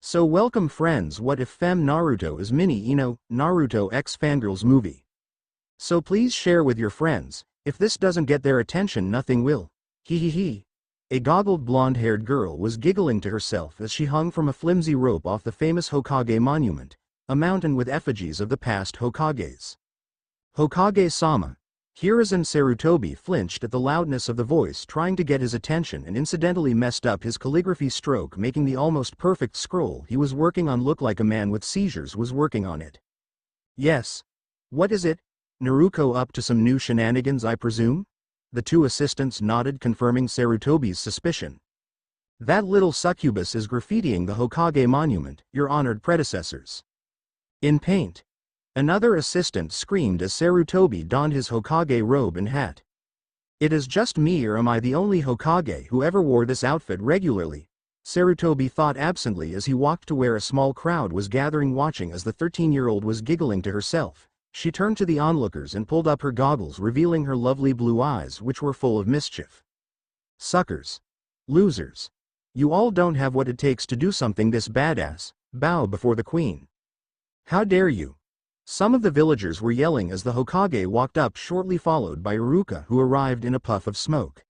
So welcome friends, what if Fem Naruto is Naruto X Fangirls movie. So please share with your friends, if this doesn't get their attention nothing will. Hee. A goggled blonde-haired girl was giggling to herself as she hung from a flimsy rope off the famous Hokage monument, a mountain with effigies of the past Hokages. Hokage-sama. Hiruzen Sarutobi flinched at the loudness of the voice trying to get his attention and incidentally messed up his calligraphy stroke, making the almost perfect scroll he was working on look like a man with seizures was working on it. Yes. What is it? Naruko up to some new shenanigans, I presume? The two assistants nodded, confirming Sarutobi's suspicion. That little succubus is graffitiing the Hokage monument, your honored predecessors. In paint. Another assistant screamed as Sarutobi donned his Hokage robe and hat. It is just me, or am I the only Hokage who ever wore this outfit regularly? Sarutobi thought absently as he walked to where a small crowd was gathering watching as the 13-year-old was giggling to herself. She turned to the onlookers and pulled up her goggles, revealing her lovely blue eyes which were full of mischief. Suckers. Losers. You all don't have what it takes to do something this badass. Bow before the queen. How dare you? Some of the villagers were yelling as the Hokage walked up, shortly followed by Iruka, who arrived in a puff of smoke.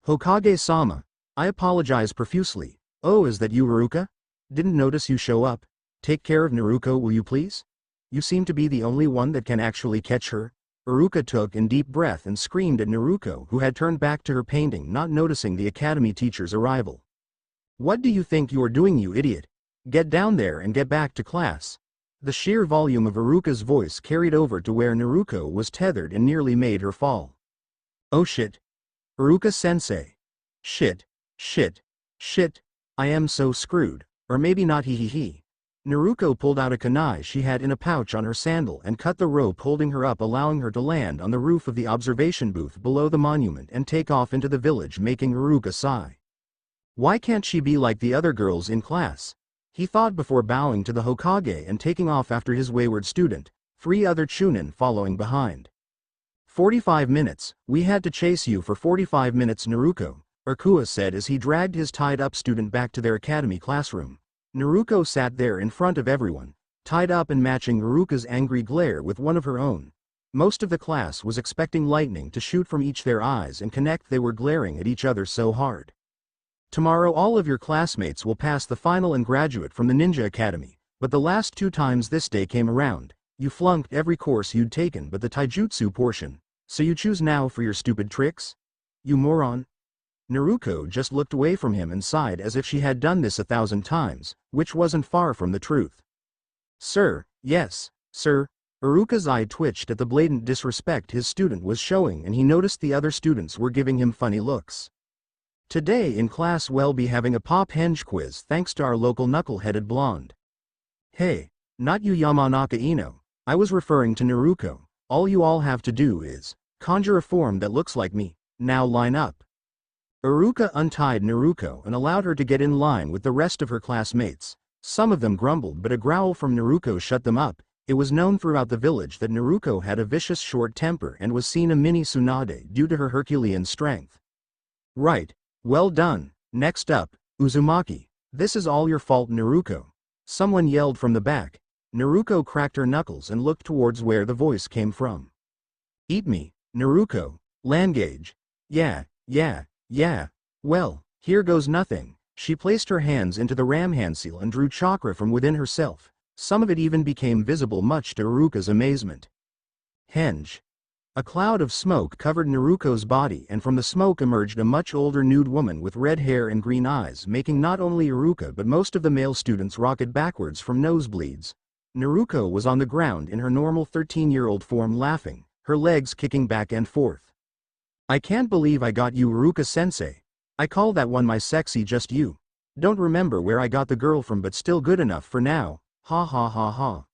Hokage-sama, I apologize profusely. Oh, is that you, Iruka? Didn't notice you show up. Take care of Naruko, will you please? You seem to be the only one that can actually catch her. Iruka took a deep breath and screamed at Naruko, who had turned back to her painting, not noticing the academy teacher's arrival. What do you think you are doing, you idiot? Get down there and get back to class. The sheer volume of Iruka's voice carried over to where Naruko was tethered and nearly made her fall. Oh shit. Iruka-sensei. Shit. I am so screwed. Or maybe not, hee. Naruko pulled out a kunai she had in a pouch on her sandal and cut the rope holding her up, allowing her to land on the roof of the observation booth below the monument and take off into the village, making Iruka sigh. Why can't she be like the other girls in class? He thought before bowing to the Hokage and taking off after his wayward student, 3 other Chunin following behind. 45 minutes, we had to chase you for 45 minutes, Naruko, Urkua said as he dragged his tied-up student back to their academy classroom. Naruko sat there in front of everyone, tied up and matching Iruka's angry glare with one of her own. Most of the class was expecting lightning to shoot from each their eyes and connect. They were glaring at each other so hard. Tomorrow all of your classmates will pass the final and graduate from the Ninja Academy, but the last 2 times this day came around, you flunked every course you'd taken but the taijutsu portion, so you choose now for your stupid tricks? You moron. Naruko just looked away from him and sighed as if she had done this 1,000 times, which wasn't far from the truth. Sir, yes, sir. Iruka's eye twitched at the blatant disrespect his student was showing, and he noticed the other students were giving him funny looks. Today in class we'll be having a pop henge quiz thanks to our local knuckle-headed blonde. Hey, not you Yamanaka Ino, I was referring to Naruko. All you all have to do is conjure a form that looks like me. Now line up. Iruka untied Naruko and allowed her to get in line with the rest of her classmates. Some of them grumbled, but a growl from Naruko shut them up. It was known throughout the village that Naruko had a vicious short temper and was seen a mini Tsunade due to her Herculean strength. Right. Well done. Next up, Uzumaki. This is all your fault, Naruko. Someone yelled from the back. Naruko cracked her knuckles and looked towards where the voice came from. Eat me, Naruko. Langage. Yeah. Well, here goes nothing. She placed her hands into the Ramen seal and drew chakra from within herself. Some of it even became visible, much to Iruka's amazement. Henge. A cloud of smoke covered Naruko's body, and from the smoke emerged a much older nude woman with red hair and green eyes, making not only Iruka but most of the male students rocket backwards from nosebleeds. Naruko was on the ground in her normal 13-year-old form, laughing, her legs kicking back and forth. I can't believe I got you, Iruka-sensei. I call that one my sexy just you. Don't remember where I got the girl from, but still good enough for now. Ha.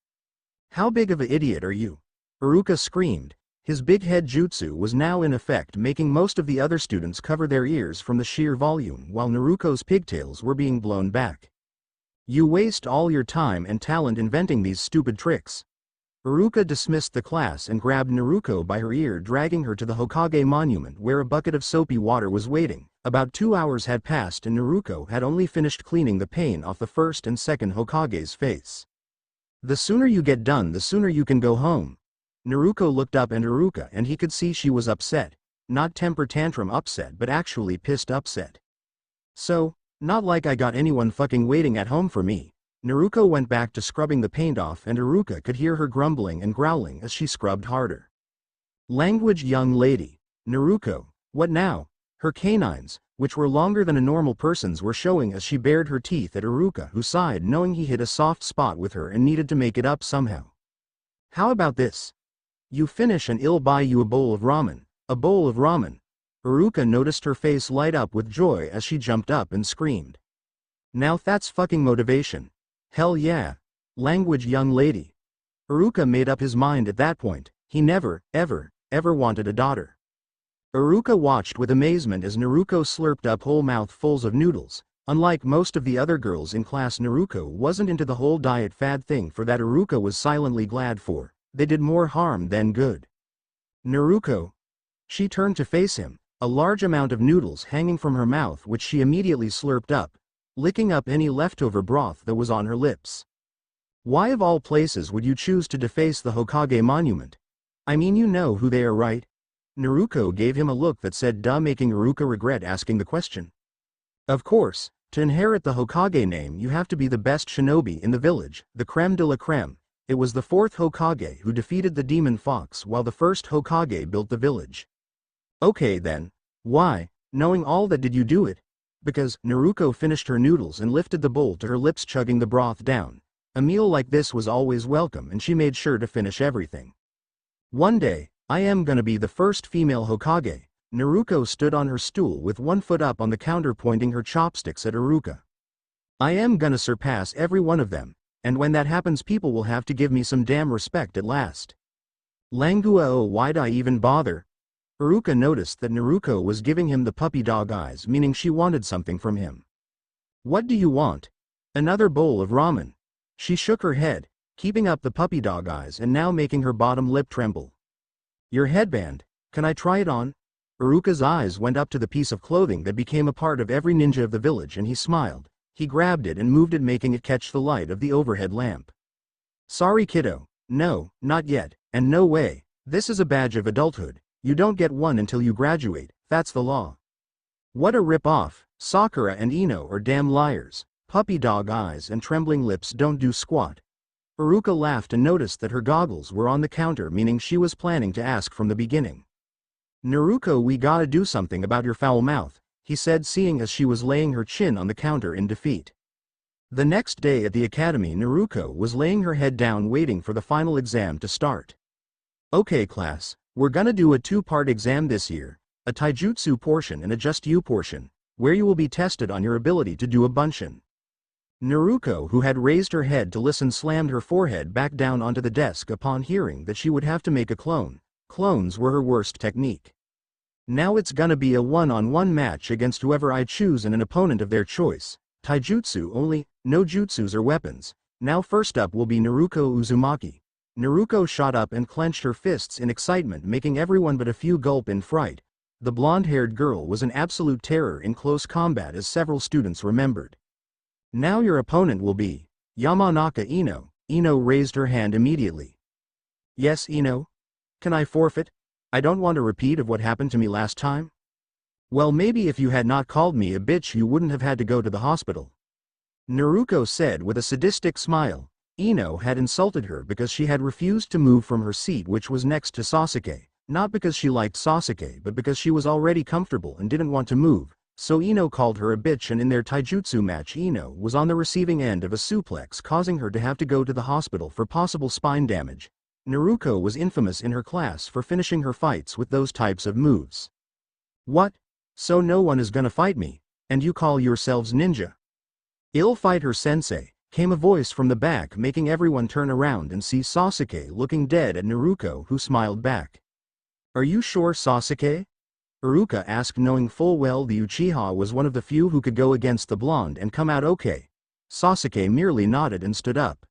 How big of an idiot are you? Iruka screamed. His big head jutsu was now in effect, making most of the other students cover their ears from the sheer volume, while Naruko's pigtails were being blown back. You waste all your time and talent inventing these stupid tricks. Iruka dismissed the class and grabbed Naruko by her ear, dragging her to the Hokage monument where a bucket of soapy water was waiting, About 2 hours had passed and Naruko had only finished cleaning the paint off the first and second Hokage's face. The sooner you get done, the sooner you can go home. Naruko looked up at Iruka and he could see she was upset. Not temper tantrum upset but actually pissed upset. So, not like I got anyone fucking waiting at home for me. Naruko went back to scrubbing the paint off and Iruka could hear her grumbling and growling as she scrubbed harder. Language young lady. Naruko, what now? Her canines, which were longer than a normal person's, were showing as she bared her teeth at Iruka, who sighed knowing he hit a soft spot with her and needed to make it up somehow. How about this? You finish and I'll buy you a bowl of ramen. A bowl of ramen. Iruka noticed her face light up with joy as she jumped up and screamed. Now that's fucking motivation. Hell yeah. Language young lady. Iruka made up his mind at that point. He never, ever wanted a daughter. Iruka watched with amazement as Naruko slurped up whole mouthfuls of noodles. Unlike most of the other girls in class, Naruko wasn't into the whole diet fad thing, for that Iruka was silently glad for. They did more harm than good. Naruko. She turned to face him, a large amount of noodles hanging from her mouth which she immediately slurped up, licking up any leftover broth that was on her lips. Why of all places would you choose to deface the Hokage monument? I mean, you know who they are, right? Naruko gave him a look that said duh, making Iruka regret asking the question. Of course, to inherit the Hokage name you have to be the best shinobi in the village, the creme de la creme. It was the fourth Hokage who defeated the demon fox while the first Hokage built the village. Okay then, why, knowing all that, did you do it? Because Naruko finished her noodles and lifted the bowl to her lips, chugging the broth down. A meal like this was always welcome and she made sure to finish everything. One day, I am gonna be the first female Hokage. Naruko stood on her stool with one foot up on the counter pointing her chopsticks at Iruka. I am gonna surpass every one of them, and when that happens people will have to give me some damn respect at last. Langua, oh, why'd I even bother? Iruka noticed that Naruko was giving him the puppy dog eyes, meaning she wanted something from him. What do you want? Another bowl of ramen. She shook her head, keeping up the puppy dog eyes and now making her bottom lip tremble. Your headband, can I try it on? Iruka's eyes went up to the piece of clothing that became a part of every ninja of the village and he smiled. He grabbed it and moved it, making it catch the light of the overhead lamp. Sorry kiddo, no, not yet, and no way. This is a badge of adulthood. You don't get one until you graduate, that's the law. What a rip-off. Sakura and Ino are damn liars. Puppy dog eyes and trembling lips don't do squat. Iruka laughed and noticed that her goggles were on the counter, meaning she was planning to ask from the beginning. Naruko, we gotta do something about your foul mouth, he said, seeing as she was laying her chin on the counter in defeat. The next day at the academy, Naruko was laying her head down waiting for the final exam to start. Okay class, we're gonna do a two-part exam this year, a taijutsu portion and a just you portion, where you will be tested on your ability to do a bunshin. Naruko, who had raised her head to listen, slammed her forehead back down onto the desk upon hearing that she would have to make a clone. Clones were her worst technique. Now it's gonna be a one-on-one match against whoever I choose and an opponent of their choice. Taijutsu only, no jutsus or weapons. Now first up will be Naruko Uzumaki. Naruko shot up and clenched her fists in excitement, making everyone but a few gulp in fright. The blonde-haired girl was an absolute terror in close combat, as several students remembered. Now your opponent will be Yamanaka Ino. Ino raised her hand immediately. Yes, Ino? Can I forfeit? I don't want a repeat of what happened to me last time. Well, maybe if you had not called me a bitch you wouldn't have had to go to the hospital. Naruko said with a sadistic smile. Ino had insulted her because she had refused to move from her seat, which was next to Sasuke, not because she liked Sasuke but because she was already comfortable and didn't want to move. So Ino called her a bitch, and in their taijutsu match Ino was on the receiving end of a suplex, causing her to have to go to the hospital for possible spine damage. Naruko was infamous in her class for finishing her fights with those types of moves. What? So no one is gonna fight me, and you call yourselves ninja? I'll fight her, sensei, came a voice from the back, making everyone turn around and see Sasuke looking dead at Naruko, who smiled back. Are you sure, Sasuke? Iruka asked, knowing full well the Uchiha was one of the few who could go against the blonde and come out okay. Sasuke merely nodded and stood up.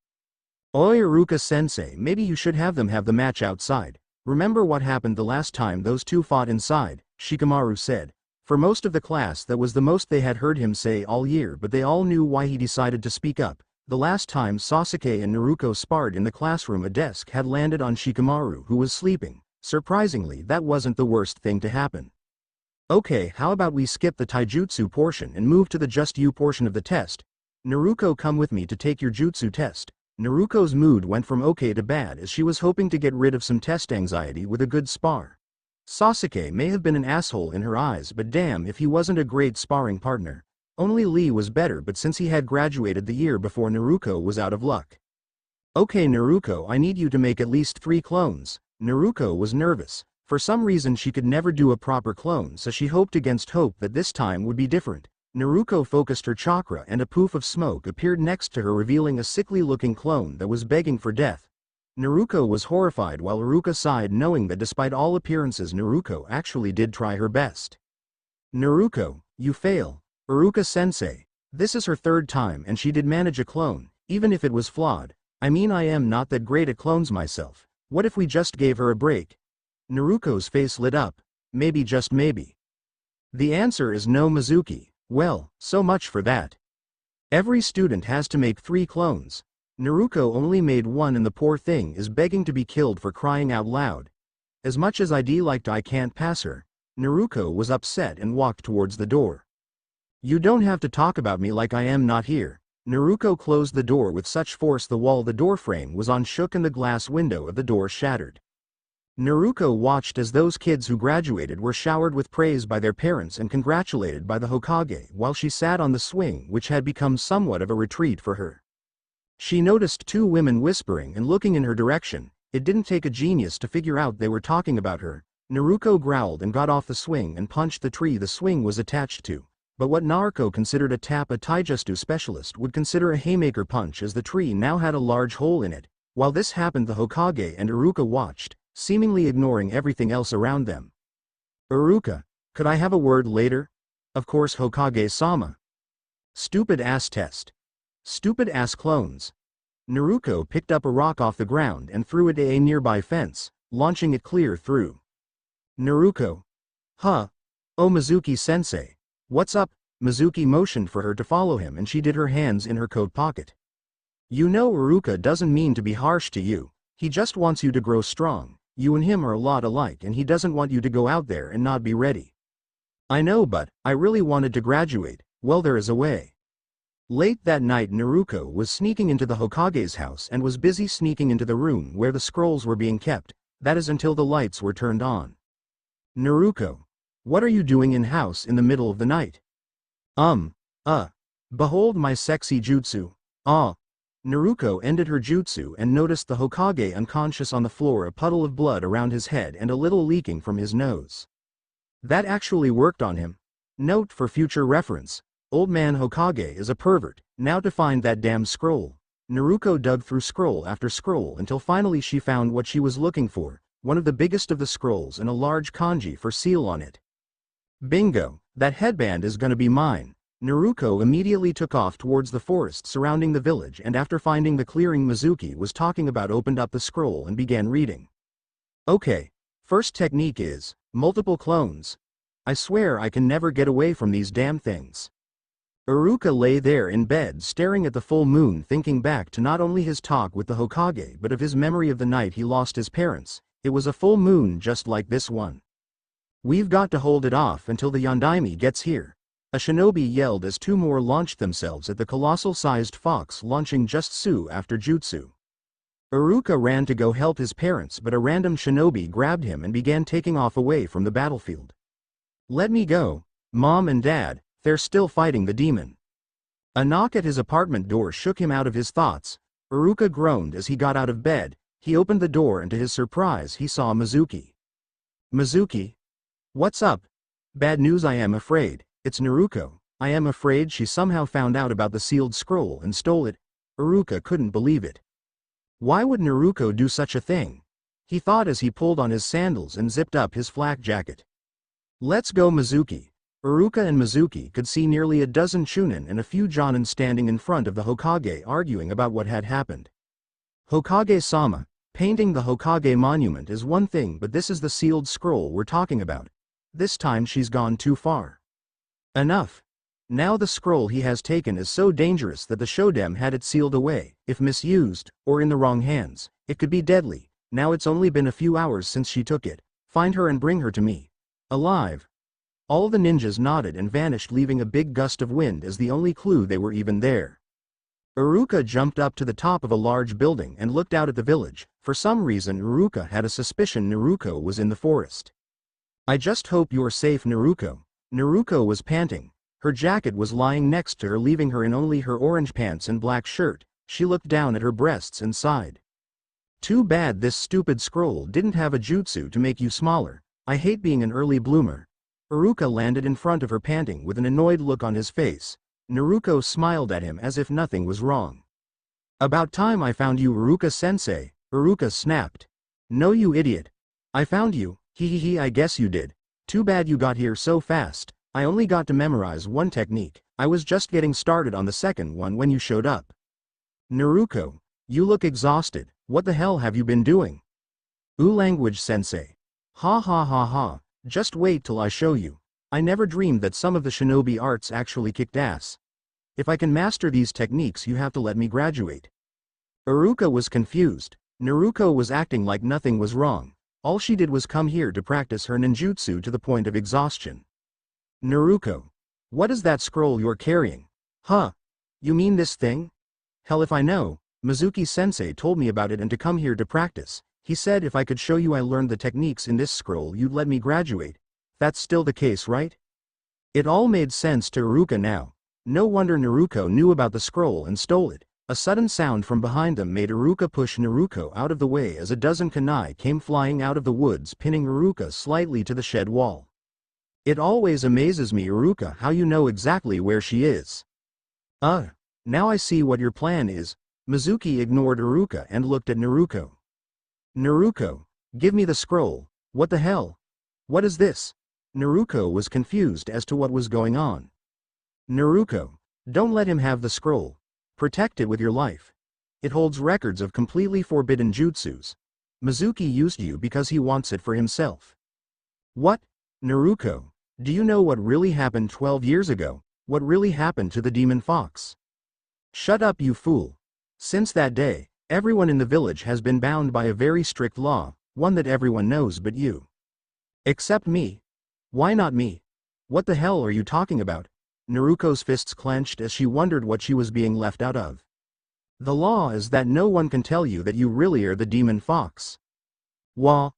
Oi, Iruka-sensei, maybe you should have them have the match outside. Remember what happened the last time those two fought inside, Shikamaru said. For most of the class that was the most they had heard him say all year, but they all knew why he decided to speak up. The last time Sasuke and Naruto sparred in the classroom, a desk had landed on Shikamaru, who was sleeping. Surprisingly, that wasn't the worst thing to happen. Okay, how about we skip the taijutsu portion and move to the just you portion of the test? Naruko, come with me to take your jutsu test. Naruko's mood went from okay to bad as she was hoping to get rid of some test anxiety with a good spar. Sasuke may have been an asshole in her eyes, but damn if he wasn't a great sparring partner. Only Lee was better, but since he had graduated the year before, Naruko was out of luck. Okay Naruko, I need you to make at least 3 clones. Naruko was nervous. For some reason she could never do a proper clone, so she hoped against hope that this time would be different. Naruko focused her chakra and a poof of smoke appeared next to her, revealing a sickly-looking clone that was begging for death. Naruko was horrified while Iruka sighed, knowing that despite all appearances Naruko actually did try her best. Naruko, you fail. Iruka-sensei. This is her 3rd time and she did manage a clone, even if it was flawed. I mean, I am not that great at clones myself. What if we just gave her a break? Naruko's face lit up. Maybe, just maybe. The answer is no, Mizuki. Well, so much for that. Every student has to make 3 clones. Naruko only made 1 and the poor thing is begging to be killed for crying out loud. As much as I'd liked, I can't pass her. Naruko was upset and walked towards the door. You don't have to talk about me like I am not here. Naruko closed the door with such force the wall the door frame was on shook and the glass window of the door shattered. Naruko watched as those kids who graduated were showered with praise by their parents and congratulated by the Hokage while she sat on the swing, which had become somewhat of a retreat for her. She noticed 2 women whispering and looking in her direction. It didn't take a genius to figure out they were talking about her. Naruko growled and got off the swing and punched the tree the swing was attached to. But what Naruko considered a tap, a taijutsu specialist would consider a haymaker punch, as the tree now had a large hole in it. While this happened, the Hokage and Iruka watched, seemingly ignoring everything else around them. Iruka, could I have a word later? Of course, Hokage-sama. Stupid ass test. Stupid ass clones. Naruko picked up a rock off the ground and threw it at a nearby fence, launching it clear through. Naruko. Huh. Oh, Mizuki-sensei. What's up? Mizuki motioned for her to follow him and she did her hands in her coat pocket. You know, Iruka doesn't mean to be harsh to you. He just wants you to grow strong. You and him are a lot alike and he doesn't want you to go out there and not be ready. I know, but I really wanted to graduate. Well, there is a way. Late that night, Naruko was sneaking into the Hokage's house and was busy sneaking into the room where the scrolls were being kept. That is until the lights were turned on. Naruko. What are you doing in house in the middle of the night? Behold my sexy jutsu. Naruko ended her jutsu and noticed the Hokage unconscious on the floor, a puddle of blood around his head and a little leaking from his nose. That actually worked on him. Note for future reference. Old man Hokage is a pervert. Now to find that damn scroll. Naruko dug through scroll after scroll until finally she found what she was looking for, one of the biggest of the scrolls and a large kanji for seal on it. Bingo, that headband is gonna be mine. Naruko immediately took off towards the forest surrounding the village and after finding the clearing Mizuki was talking about, opened up the scroll and began reading. Okay, first technique is multiple clones. I swear I can never get away from these damn things. Iruka lay there in bed staring at the full moon, thinking back to not only his talk with the Hokage but of his memory of the night he lost his parents. It was a full moon just like this one. We've got to hold it off until the Yondaime gets here. A shinobi yelled as 2 more launched themselves at the colossal-sized fox, launching jutsu after jutsu. Iruka ran to go help his parents, but a random shinobi grabbed him and began taking off away from the battlefield. Let me go, Mom and Dad, they're still fighting the demon. A knock at his apartment door shook him out of his thoughts. Iruka groaned as he got out of bed. He opened the door and to his surprise he saw Mizuki. Mizuki? What's up? Bad news, I am afraid. It's Naruko. I am afraid she somehow found out about the sealed scroll and stole it. Iruka couldn't believe it. Why would Naruko do such a thing? He thought as he pulled on his sandals and zipped up his flak jacket. Let's go, Mizuki. Iruka and Mizuki could see nearly a dozen Chunin and a few Jonin standing in front of the Hokage arguing about what had happened. Hokage-sama, painting the Hokage monument is one thing, but this is the sealed scroll we're talking about. This time she's gone too far. Enough. Now the scroll he has taken is so dangerous that the Shodem had it sealed away. If misused, or in the wrong hands, it could be deadly. Now it's only been a few hours since she took it. Find her and bring her to me. Alive. All the ninjas nodded and vanished, leaving a big gust of wind as the only clue they were even there. Iruka jumped up to the top of a large building and looked out at the village. For some reason Iruka had a suspicion Naruko was in the forest. I just hope you're safe, Naruko. Naruko was panting. Her jacket was lying next to her, leaving her in only her orange pants and black shirt. She looked down at her breasts and sighed. Too bad this stupid scroll didn't have a jutsu to make you smaller. I hate being an early bloomer. Iruka landed in front of her, panting with an annoyed look on his face. Naruko smiled at him as if nothing was wrong. About time I found you, Iruka-sensei. Iruka snapped. No, you idiot. I found you. Hehehe, I guess you did. Too bad you got here so fast. I only got to memorize one technique. I was just getting started on the second one when you showed up. Naruko, you look exhausted. What the hell have you been doing? Ooh, language sensei. Ha ha ha ha. Just wait till I show you. I never dreamed that some of the shinobi arts actually kicked ass. If I can master these techniques, you have to let me graduate. Iruka was confused. Naruko was acting like nothing was wrong. All she did was come here to practice her ninjutsu to the point of exhaustion. Naruko. What is that scroll you're carrying? Huh? You mean this thing? Hell if I know. Mizuki-sensei told me about it and to come here to practice. He said if I could show you I learned the techniques in this scroll, you'd let me graduate. That's still the case, right? It all made sense to Iruka now. No wonder Naruko knew about the scroll and stole it. A sudden sound from behind them made Iruka push Naruko out of the way as a dozen kunai came flying out of the woods, pinning Iruka slightly to the shed wall. It always amazes me, Iruka, how you know exactly where she is. Now I see what your plan is. Mizuki ignored Iruka and looked at Naruko. Naruko, give me the scroll. What the hell? What is this? Naruko was confused as to what was going on. Naruko, don't let him have the scroll. Protect it with your life. It holds records of completely forbidden jutsus. Mizuki used you because he wants it for himself. What? Naruko, do you know what really happened 12 years ago? What really happened to the demon fox? Shut up, you fool. Since that day, everyone in the village has been bound by a very strict law, one that everyone knows but you. Except me. Why not me? What the hell are you talking about? Naruko's fists clenched as she wondered what she was being left out of. The law is that no one can tell you that you really are the demon fox. Wah!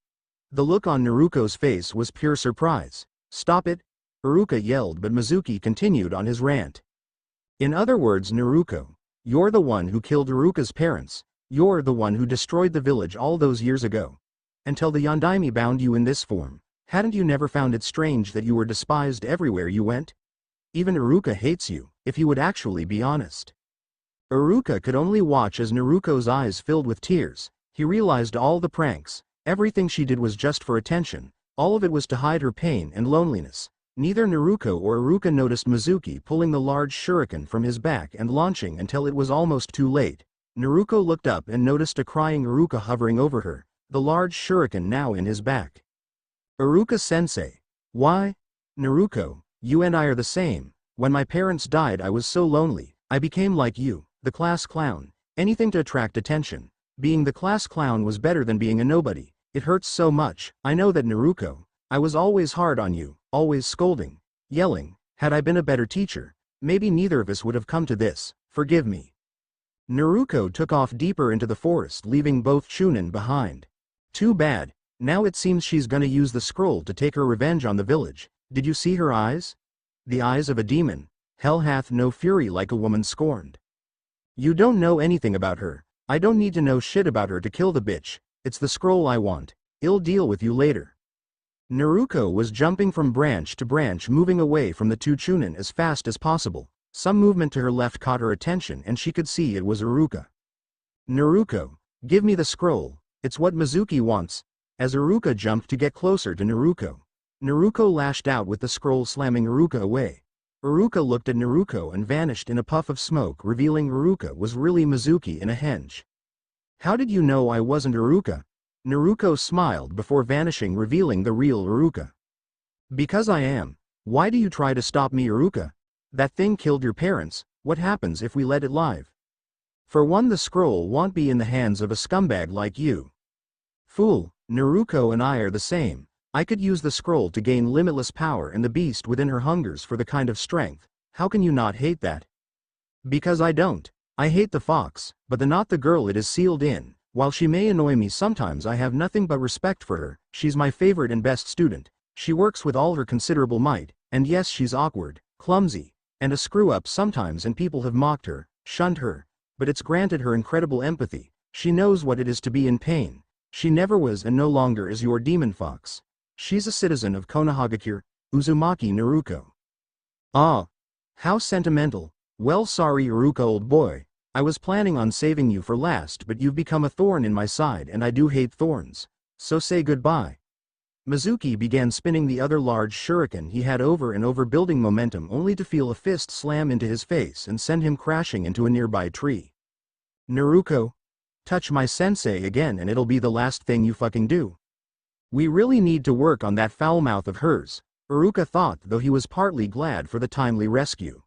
The look on Naruko's face was pure surprise. Stop it! Iruka yelled, but Mizuki continued on his rant. In other words, Naruko, you're the one who killed Iruka's parents. You're the one who destroyed the village all those years ago. Until the Yondaime bound you in this form, hadn't you never found it strange that you were despised everywhere you went? Even Iruka hates you, if you would actually be honest. Iruka could only watch as Naruko's eyes filled with tears. He realized all the pranks, everything she did was just for attention, all of it was to hide her pain and loneliness. Neither Naruko or Iruka noticed Mizuki pulling the large shuriken from his back and launching until it was almost too late. Naruko looked up and noticed a crying Iruka hovering over her, the large shuriken now in his back. Iruka-sensei. Why? Naruko, you and I are the same. When my parents died I was so lonely, I became like you, the class clown. Anything to attract attention. Being the class clown was better than being a nobody. It hurts so much. I know that, Naruko. I was always hard on you, always scolding, yelling. Had I been a better teacher, maybe neither of us would have come to this. Forgive me. Naruko took off deeper into the forest, leaving both Chunin behind. Too bad. Now it seems she's gonna use the scroll to take her revenge on the village. Did you see her eyes? The eyes of a demon. Hell hath no fury like a woman scorned. You don't know anything about her. I don't need to know shit about her to kill the bitch. It's the scroll I want. I'll deal with you later. Naruko was jumping from branch to branch, moving away from the two Chunin as fast as possible. Some movement to her left caught her attention and she could see it was Iruka. Naruko, give me the scroll. It's what Mizuki wants. As Iruka jumped to get closer to Naruko, Naruko lashed out with the scroll, slamming Iruka away. Iruka looked at Naruko and vanished in a puff of smoke, revealing Iruka was really Mizuki in a henge. How did you know I wasn't Iruka? Naruko smiled before vanishing, revealing the real Iruka. Because I am. Why do you try to stop me, Iruka? That thing killed your parents, what happens if we let it live? For one, the scroll won't be in the hands of a scumbag like you. Fool, Naruko and I are the same. I could use the scroll to gain limitless power, and the beast within her hungers for the kind of strength. How can you not hate that? Because I don't. I hate the fox, but not the girl it is sealed in. While she may annoy me sometimes, I have nothing but respect for her. She's my favorite and best student. She works with all her considerable might, and yes, she's awkward, clumsy, and a screw-up sometimes, and people have mocked her, shunned her, but it's granted her incredible empathy. She knows what it is to be in pain. She never was and no longer is your demon fox. She's a citizen of Konohagakure, Uzumaki Naruko. Ah. How sentimental. Well, sorry, Iruka, old boy. I was planning on saving you for last, but you've become a thorn in my side, and I do hate thorns. So say goodbye. Mizuki began spinning the other large shuriken he had over and over, building momentum, only to feel a fist slam into his face and send him crashing into a nearby tree. Naruko, touch my sensei again and it'll be the last thing you fucking do. We really need to work on that foul mouth of hers, Iruka thought, though he was partly glad for the timely rescue.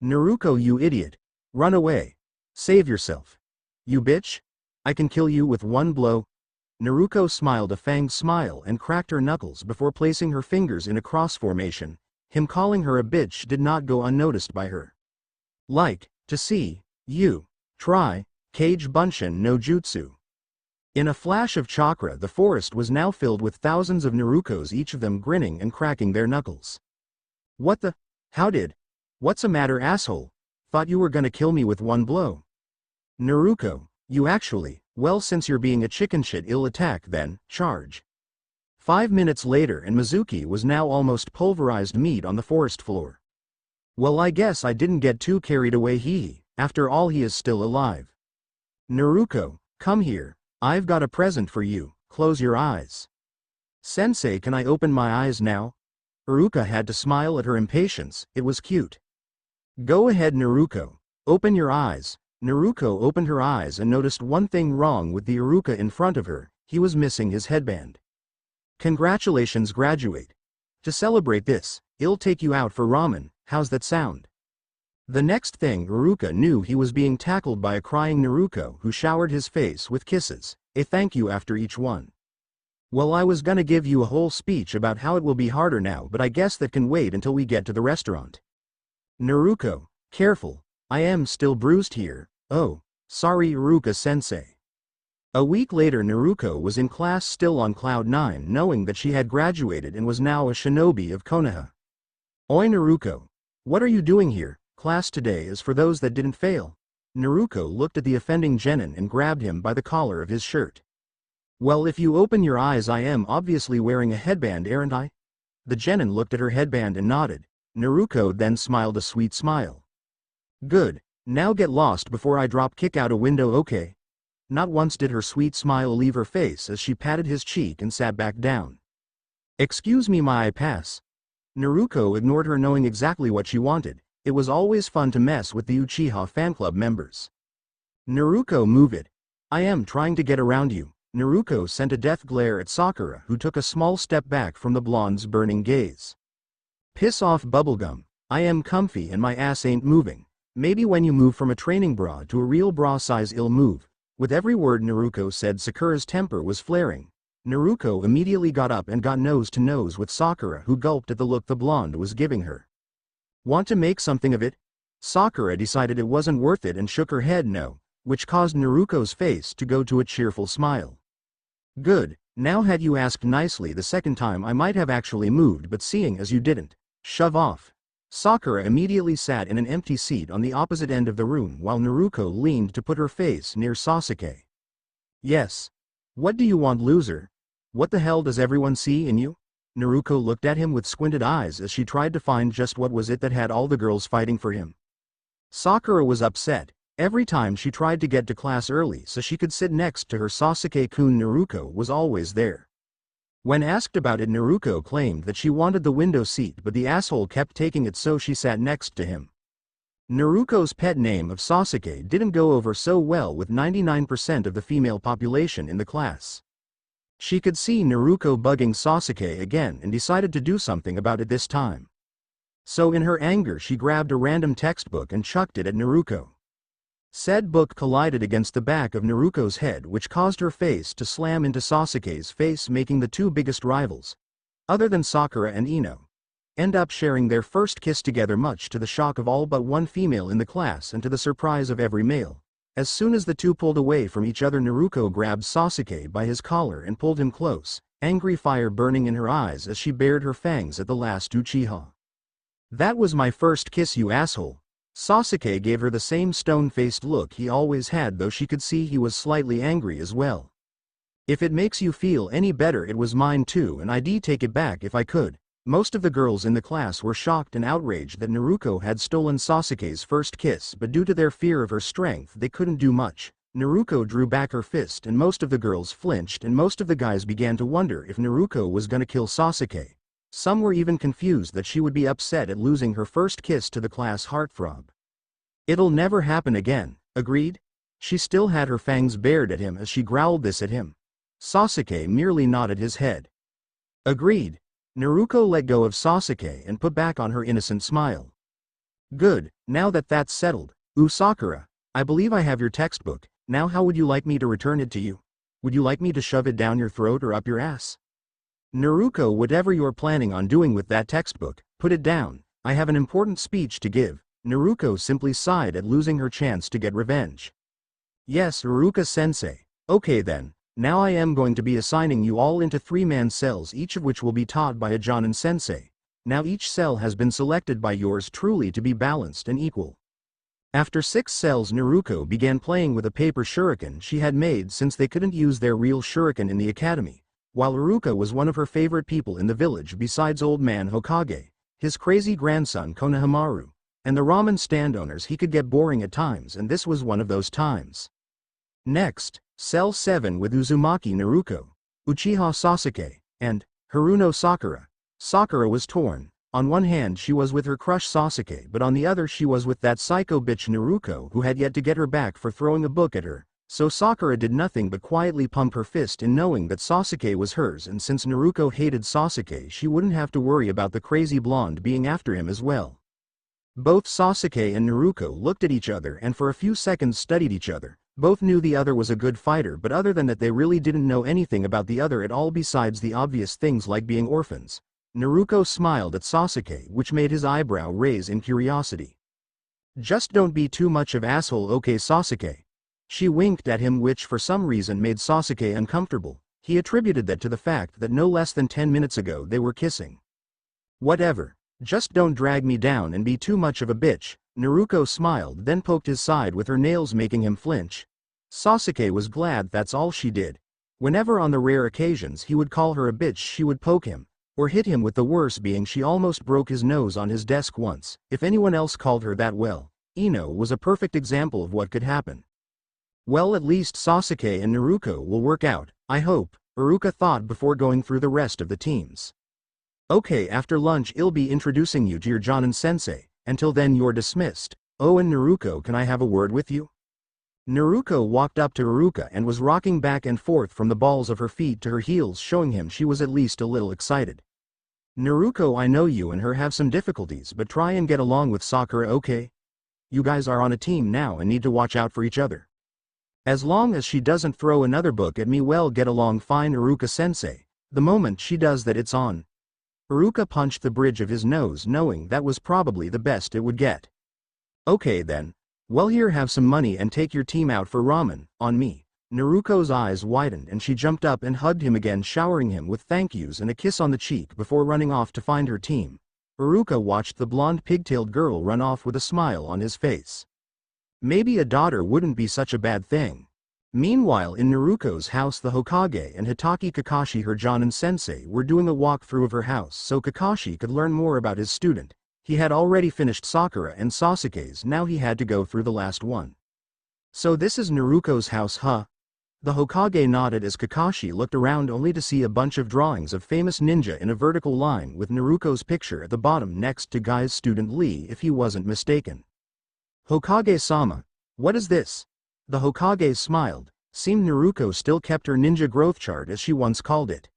Naruko, you idiot. Run away. Save yourself. You bitch. I can kill you with one blow. Naruko smiled a fanged smile and cracked her knuckles before placing her fingers in a cross formation. Him calling her a bitch did not go unnoticed by her. Like to see you try Kage Bunshin no Jutsu. In a flash of chakra, the forest was now filled with thousands of Narukos, each of them grinning and cracking their knuckles. What the? How did? What's a matter, asshole? Thought you were gonna kill me with one blow. Naruko, you actually, well, since you're being a chicken shit, ill attack then, charge. 5 minutes later and Mizuki was now almost pulverized meat on the forest floor. Well, I guess I didn't get too carried away, after all he is still alive. Naruko, come here, I've got a present for you, close your eyes. Sensei, can I open my eyes now? Iruka had to smile at her impatience, it was cute. Go ahead, Naruko, open your eyes. Naruko opened her eyes and noticed one thing wrong with the Iruka in front of her: he was missing his headband. Congratulations, graduate. To celebrate this, I'll take you out for ramen, how's that sound? The next thing Iruka knew, he was being tackled by a crying Naruko who showered his face with kisses, a thank you after each one. Well, I was gonna give you a whole speech about how it will be harder now, but I guess that can wait until we get to the restaurant. Naruko, careful, I am still bruised here. Oh, sorry, Iruka-sensei. A week later, Naruko was in class, still on cloud 9, knowing that she had graduated and was now a shinobi of Konoha. Oi, Naruko. What are you doing here? Class today is for those that didn't fail. Naruko looked at the offending genin and grabbed him by the collar of his shirt. Well, if you open your eyes, I am obviously wearing a headband, aren't I? The genin looked at her headband and nodded. Naruko then smiled a sweet smile. Good, now get lost before I drop kick out a window, okay? Not once did her sweet smile leave her face as she patted his cheek and sat back down. Excuse me, may I pass? Naruko ignored her, knowing exactly what she wanted. It was always fun to mess with the Uchiha fan club members. Naruko, move it. I am trying to get around you. Naruko sent a death glare at Sakura, who took a small step back from the blonde's burning gaze. Piss off, bubblegum. I am comfy and my ass ain't moving. Maybe when you move from a training bra to a real bra size, it'll move. With every word Naruko said, Sakura's temper was flaring. Naruko immediately got up and got nose to nose with Sakura, who gulped at the look the blonde was giving her. Want to make something of it? Sakura decided it wasn't worth it and shook her head no, which caused Naruko's face to go to a cheerful smile. Good, now had you asked nicely the second time I might have actually moved, but seeing as you didn't, shove off. Sakura immediately sat in an empty seat on the opposite end of the room while Naruko leaned to put her face near Sasuke. Yes. What do you want, loser? What the hell does everyone see in you? Naruko looked at him with squinted eyes as she tried to find just what was it that had all the girls fighting for him. Sakura was upset. Every time she tried to get to class early so she could sit next to her Sasuke-kun, Naruko was always there. When asked about it, Naruko claimed that she wanted the window seat, but the asshole kept taking it, so she sat next to him. Naruko's pet name of Sasuke didn't go over so well with 99% of the female population in the class. She could see Naruko bugging Sasuke again and decided to do something about it this time. So in her anger she grabbed a random textbook and chucked it at Naruko. Said book collided against the back of Naruko's head, which caused her face to slam into Sasuke's face, making the two biggest rivals, other than Sakura and Ino, end up sharing their first kiss together, much to the shock of all but one female in the class and to the surprise of every male. As soon as the two pulled away from each other, Naruko grabbed Sasuke by his collar and pulled him close, angry fire burning in her eyes as she bared her fangs at the last Uchiha. "That was my first kiss, you asshole." Sasuke gave her the same stone-faced look he always had, though she could see he was slightly angry as well. "If it makes you feel any better, it was mine too, and I'd take it back if I could." Most of the girls in the class were shocked and outraged that Naruko had stolen Sasuke's first kiss, but due to their fear of her strength they couldn't do much. Naruko drew back her fist and most of the girls flinched, and most of the guys began to wonder if Naruko was gonna kill Sasuke. Some were even confused that she would be upset at losing her first kiss to the class heartthrob. "It'll never happen again, agreed?" She still had her fangs bared at him as she growled this at him. Sasuke merely nodded his head. "Agreed." Naruko let go of Sasuke and put back on her innocent smile. "Good, now that that's settled. Sakura, I believe I have your textbook. Now how would you like me to return it to you? Would you like me to shove it down your throat or up your ass?" "Naruko, whatever you're planning on doing with that textbook, put it down. I have an important speech to give." Naruko simply sighed at losing her chance to get revenge. "Yes, Uruka-sensei. Okay then, now I am going to be assigning you all into 3-man cells, each of which will be taught by a Chunin sensei. Now each cell has been selected by yours truly to be balanced and equal." After 6 cells, Naruko began playing with a paper shuriken she had made, since they couldn't use their real shuriken in the academy. While Uruka was one of her favorite people in the village besides Old Man Hokage, his crazy grandson Konohamaru, and the ramen stand owners, he could get boring at times, and this was one of those times. Next, Cell 7 with Uzumaki Naruko, Uchiha Sasuke, and Haruno Sakura. Sakura was torn. On one hand she was with her crush Sasuke, but on the other she was with that psycho bitch Naruko, who had yet to get her back for throwing a book at her. So Sakura did nothing but quietly pump her fist in knowing that Sasuke was hers, and since Naruko hated Sasuke she wouldn't have to worry about the crazy blonde being after him as well. Both Sasuke and Naruko looked at each other and for a few seconds studied each other. Both knew the other was a good fighter, but other than that they really didn't know anything about the other at all besides the obvious things like being orphans. Naruko smiled at Sasuke, which made his eyebrow raise in curiosity. "Just don't be too much of asshole, okay Sasuke?" She winked at him, which for some reason made Sasuke uncomfortable. He attributed that to the fact that no less than 10 minutes ago they were kissing. "Whatever. Just don't drag me down and be too much of a bitch." Naruko smiled, then poked his side with her nails, making him flinch. Sasuke was glad that's all she did. Whenever on the rare occasions he would call her a bitch, she would poke him, or hit him, with the worst being she almost broke his nose on his desk once. If anyone else called her that, well, Ino was a perfect example of what could happen. "Well, at least Sasuke and Naruko will work out, I hope," Uruka thought before going through the rest of the teams. "Okay, after lunch I'll be introducing you to your Chunin sensei. Until then you're dismissed. Oh, and Naruko, can I have a word with you?" Naruko walked up to Uruka and was rocking back and forth from the balls of her feet to her heels, showing him she was at least a little excited. "Naruko, I know you and her have some difficulties, but try and get along with Sakura, okay? You guys are on a team now and need to watch out for each other. As long as she doesn't throw another book at me, well, get along fine, Uruka-sensei. The moment she does that, it's on." Uruka punched the bridge of his nose, knowing that was probably the best it would get. "Okay then. Well, here, have some money and take your team out for ramen, on me." Naruko's eyes widened and she jumped up and hugged him again, showering him with thank yous and a kiss on the cheek before running off to find her team. Uruka watched the blonde pigtailed girl run off with a smile on his face. Maybe a daughter wouldn't be such a bad thing. Meanwhile, in Naruko's house, the Hokage and Hitaki Kakashi, her Chunin sensei, were doing a walkthrough of her house so Kakashi could learn more about his student. He had already finished Sakura and Sasuke's, now he had to go through the last one. "So this is Naruko's house, huh?" The Hokage nodded as Kakashi looked around, only to see a bunch of drawings of famous ninja in a vertical line with Naruko's picture at the bottom next to Guy's student Lee, if he wasn't mistaken. "Hokage-sama, what is this?" The Hokage smiled, Seemed Naruko still kept her ninja growth chart as she once called it.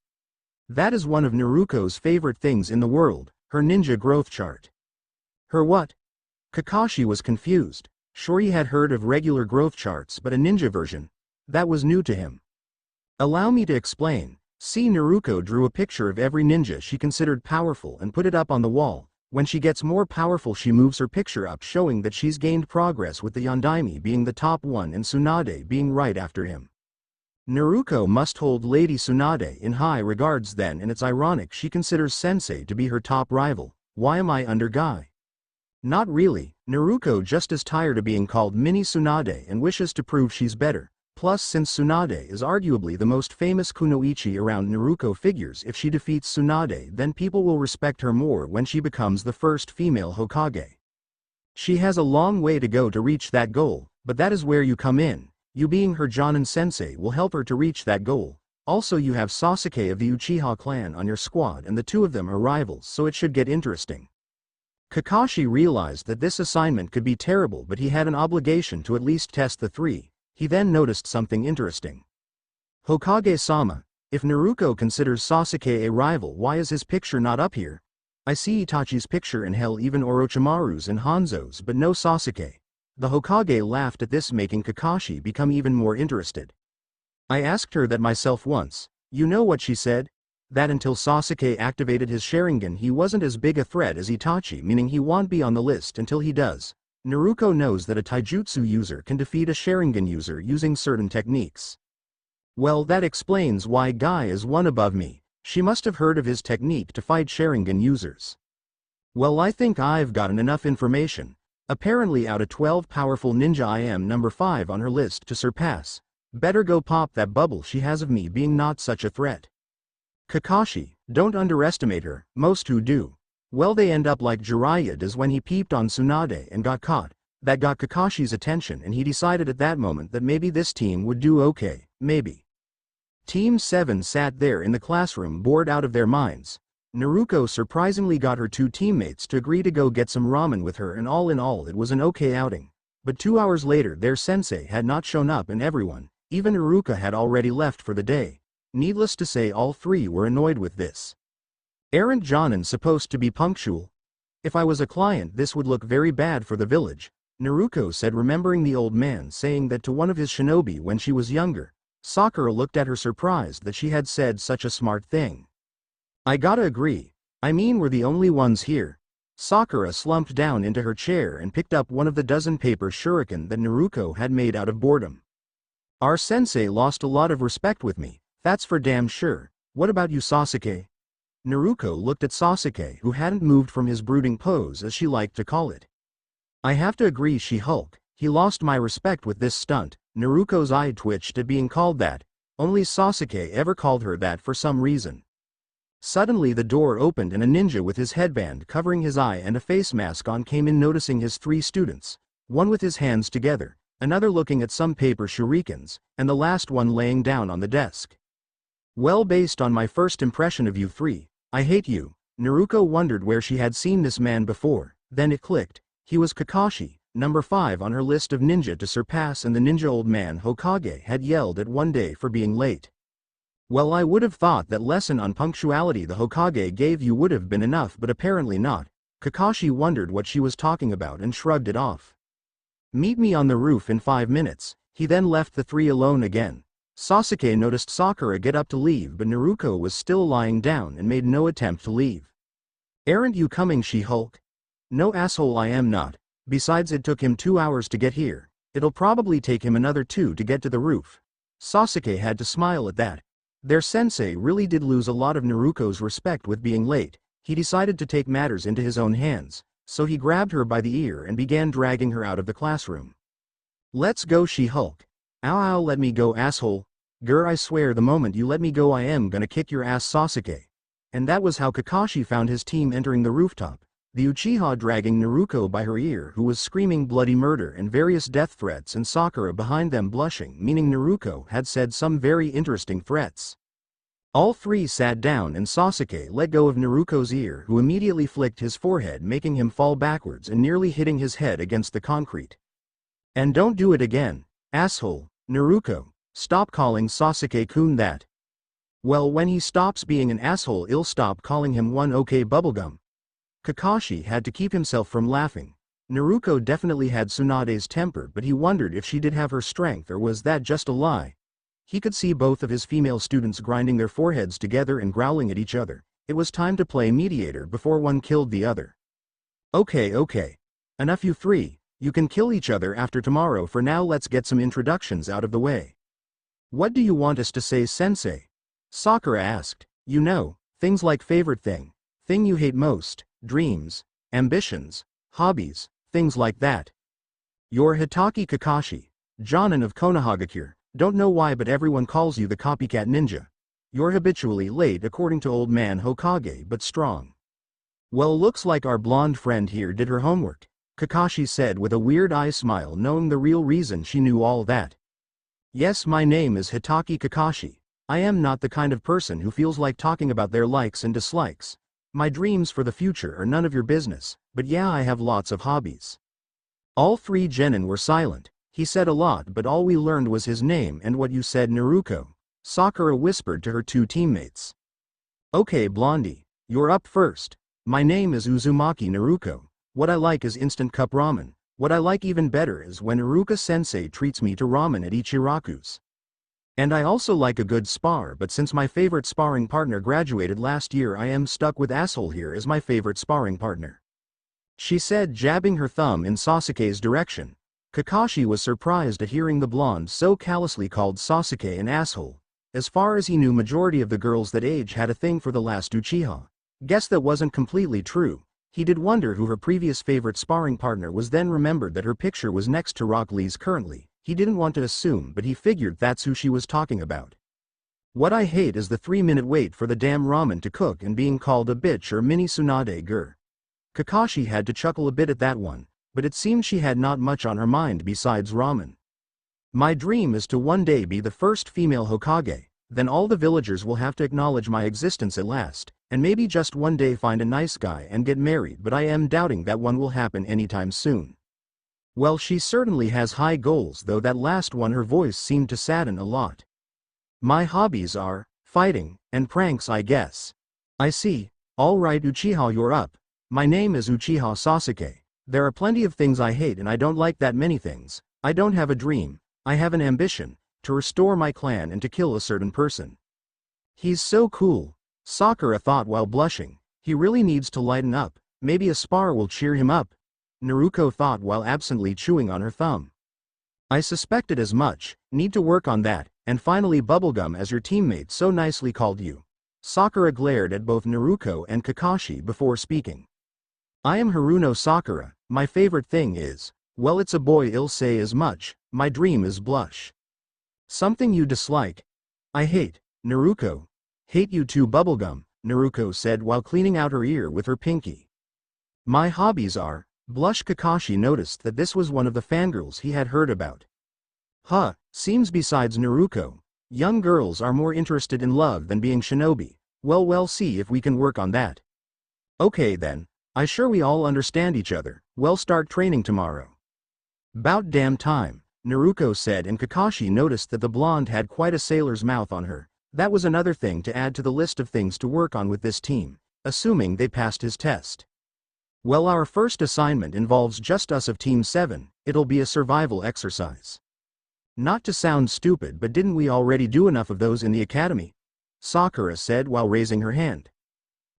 That is one of Naruko's favorite things in the world, her ninja growth chart. Her what? Kakashi was confused. Sure, he had heard of regular growth charts, but a ninja version? That was new to him. Allow me to explain. See, Naruko drew a picture of every ninja she considered powerful and put it up on the wall. When she gets more powerful, she moves her picture up, showing that she's gained progress, with the Yondaime being the top one and Tsunade being right after him. Naruko must hold Lady Tsunade in high regards then, and it's ironic she considers Sensei to be her top rival. Why am I under Guy? Not really. Naruko just is tired of being called Mini Tsunade and wishes to prove she's better. Plus, since Tsunade is arguably the most famous kunoichi around, Naruko figures if she defeats Tsunade, then people will respect her more when she becomes the first female Hokage. She has a long way to go to reach that goal, but that is where you come in. You being her Jonin sensei will help her to reach that goal. Also, you have Sasuke of the Uchiha clan on your squad, and the two of them are rivals, so it should get interesting. Kakashi realized that this assignment could be terrible, but he had an obligation to at least test the three. He then noticed something interesting. Hokage-sama, if Naruko considers Sasuke a rival, why is his picture not up here? I see Itachi's picture and hell, even Orochimaru's and Hanzo's, but no Sasuke. The Hokage laughed at this, making Kakashi become even more interested. I asked her that myself once. You know what she said? That until Sasuke activated his Sharingan, he wasn't as big a threat as Itachi, meaning he won't be on the list until he does. Naruko knows that a taijutsu user can defeat a Sharingan user using certain techniques. Well, that explains why Guy is one above me. She must have heard of his technique to fight Sharingan users. Well, I think I've gotten enough information. Apparently, out of 12 powerful ninja, I am number 5 on her list to surpass. Better go pop that bubble she has of me being not such a threat. Kakashi, don't underestimate her. Most who do, well, they end up like Jiraiya does when he peeped on Tsunade and got caught. That got Kakashi's attention, and he decided at that moment that maybe this team would do okay, maybe. Team 7 sat there in the classroom, bored out of their minds. Naruko surprisingly got her 2 teammates to agree to go get some ramen with her, and all in all it was an okay outing. But 2 hours later their sensei had not shown up, and everyone, even Naruko, had already left for the day. Needless to say, all 3 were annoyed with this. Aren't Jonin supposed to be punctual? If I was a client, this would look very bad for the village, Naruko said, remembering the old man saying that to one of his shinobi when she was younger. Sakura looked at her, surprised that she had said such a smart thing. I gotta agree. I mean, we're the only ones here. Sakura slumped down into her chair and picked up one of the dozen paper shuriken that Naruko had made out of boredom. Our sensei lost a lot of respect with me, that's for damn sure. What about you, Sasuke? Naruko looked at Sasuke, who hadn't moved from his brooding pose, as she liked to call it. I have to agree, She-Hulk. He lost my respect with this stunt. Naruko's eye twitched at being called that. Only Sasuke ever called her that for some reason. Suddenly the door opened and a ninja with his headband covering his eye and a face mask on came in, noticing his 3 students. One with his hands together, another looking at some paper shurikens, and the last one laying down on the desk. Well, based on my first impression of you 3, I hate you. Naruko wondered where she had seen this man before, then it clicked. He was Kakashi, number 5 on her list of ninja to surpass, and the ninja old man Hokage had yelled at one day for being late. Well, I would have thought that lesson on punctuality the Hokage gave you would have been enough, but apparently not. Kakashi wondered what she was talking about and shrugged it off. Meet me on the roof in 5 minutes. He then left the 3 alone again. Sasuke noticed Sakura get up to leave, but Naruko was still lying down and made no attempt to leave. Aren't you coming, She-Hulk? No, asshole, I am not. Besides, it took him 2 hours to get here. It'll probably take him another 2 to get to the roof. Sasuke had to smile at that. Their sensei really did lose a lot of Naruko's respect with being late. He decided to take matters into his own hands, so he grabbed her by the ear and began dragging her out of the classroom. Let's go, She-Hulk. Ow, ow, let me go, asshole. Grr, I swear the moment you let me go I am gonna kick your ass, Sasuke. And that was how Kakashi found his team entering the rooftop. The Uchiha dragging Naruko by her ear, who was screaming bloody murder and various death threats, and Sakura behind them blushing, meaning Naruko had said some very interesting threats. All 3 sat down and Sasuke let go of Naruko's ear, who immediately flicked his forehead, making him fall backwards and nearly hitting his head against the concrete. And don't do it again, asshole. Naruko, Stop calling Sasuke-kun that. Well, when he stops being an asshole, I'll stop calling him one. Okay, bubblegum. Kakashi had to keep himself from laughing. Naruko definitely had Tsunade's temper, but he wondered if she did have her strength, or was that just a lie. He could see both of his female students grinding their foreheads together and growling at each other. It was time to play mediator before one killed the other. Okay. Enough, you three. You can kill each other after tomorrow. For now, let's get some introductions out of the way. What do you want us to say, sensei? Sakura asked. You know, things like favorite thing you hate most, dreams, ambitions, hobbies, things like that. You're Hitaki Kakashi, Jonin of Konohagakure. Don't know why, but everyone calls you the copycat ninja. You're habitually late according to old man Hokage, but strong. Well, looks like our blonde friend here did her homework, Kakashi said with a weird eye smile, knowing the real reason she knew all that. Yes, my name is Hitaki Kakashi. I am not the kind of person who feels like talking about their likes and dislikes. My dreams for the future are none of your business, but yeah, I have lots of hobbies. All three genin were silent. He said a lot, but all we learned was his name and what you said, Naruko. Sakura whispered to her two teammates. Okay, Blondie, you're up first. My name is Uzumaki Naruko. What I like is instant cup ramen. What I like even better is when Iruka-sensei treats me to ramen at Ichiraku's. And I also like a good spar, but since my favorite sparring partner graduated last year, I am stuck with asshole here as my favorite sparring partner. She said, jabbing her thumb in Sasuke's direction. Kakashi was surprised at hearing the blonde so callously called Sasuke an asshole. As far as he knew, majority of the girls that age had a thing for the last Uchiha. Guess that wasn't completely true. He did wonder who her previous favorite sparring partner was, then remembered that her picture was next to Rock Lee's currently. He didn't want to assume, but he figured that's who she was talking about. What I hate is the 3-minute wait for the damn ramen to cook and being called a bitch or mini Tsunade-gur. Kakashi had to chuckle a bit at that one, but it seemed she had not much on her mind besides ramen. My dream is to one day be the first female Hokage, then all the villagers will have to acknowledge my existence at last, and maybe just one day find a nice guy and get married, but I am doubting that one will happen anytime soon. Well, she certainly has high goals, though that last one, her voice seemed to sadden a lot. My hobbies are fighting and pranks, I guess. I see. Alright, Uchiha, you're up. My name is Uchiha Sasuke. There are plenty of things I hate, and I don't like that many things. I don't have a dream. I have an ambition, to restore my clan and to kill a certain person. He's so cool, Sakura thought while blushing. He really needs to lighten up. Maybe a spar will cheer him up, Naruko thought while absently chewing on her thumb. I suspected as much. Need to work on that. And finally, bubblegum, as your teammate so nicely called you. Sakura glared at both Naruko and Kakashi before speaking. I am Haruno Sakura. My favorite thing is, well, it's a boy, I'll say as much. My dream is blush. Something you dislike? I hate. Naruko. Hate you too, bubblegum, Naruko said while cleaning out her ear with her pinky. My hobbies are blush. Kakashi noticed that this was one of the fangirls he had heard about. Huh, seems besides Naruko, young girls are more interested in love than being shinobi. Well, see if we can work on that. Okay then, I sure we all understand each other. Well, start training tomorrow. 'Bout damn time, Naruko said, and Kakashi noticed that the blonde had quite a sailor's mouth on her. That was another thing to add to the list of things to work on with this team, assuming they passed his test. Well, our first assignment involves just us of Team 7, it'll be a survival exercise. Not to sound stupid, but didn't we already do enough of those in the academy? Sakura said while raising her hand.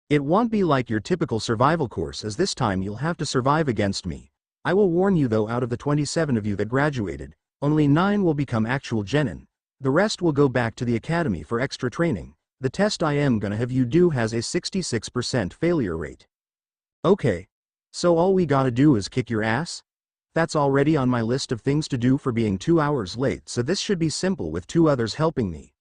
It won't be like your typical survival course, as this time you'll have to survive against me. I will warn you though, out of the 27 of you that graduated, only 9 will become actual genin. The rest will go back to the academy for extra training. The test I am gonna have you do has a 66% failure rate. Okay. So all we gotta do is kick your ass? That's already on my list of things to do for being 2 hours late, so this should be simple with 2 others helping me.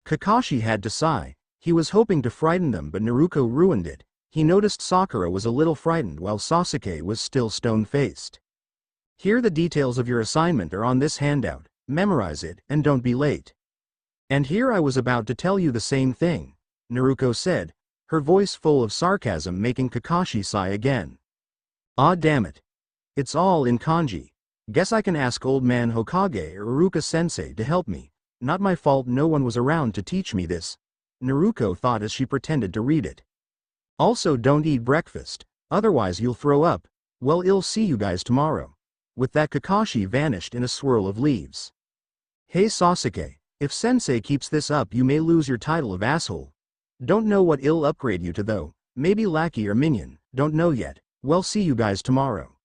Kakashi had to sigh. He was hoping to frighten them, but Naruko ruined it. He noticed Sakura was a little frightened while Sasuke was still stone-faced. Here, the details of your assignment are on this handout. Memorize it, and don't be late. And here I was about to tell you the same thing, Naruko said, her voice full of sarcasm making Kakashi sigh again. Ah, damn it. It's all in kanji. Guess I can ask old man Hokage or Iruka-sensei to help me. Not my fault no one was around to teach me this, Naruko thought as she pretended to read it. Also don't eat breakfast, otherwise you'll throw up. Well, I'll see you guys tomorrow. With that Kakashi vanished in a swirl of leaves. Hey Sasuke, if sensei keeps this up you may lose your title of asshole. Don't know what I'll upgrade you to though, maybe lackey or minion, don't know yet. Well, see you guys tomorrow.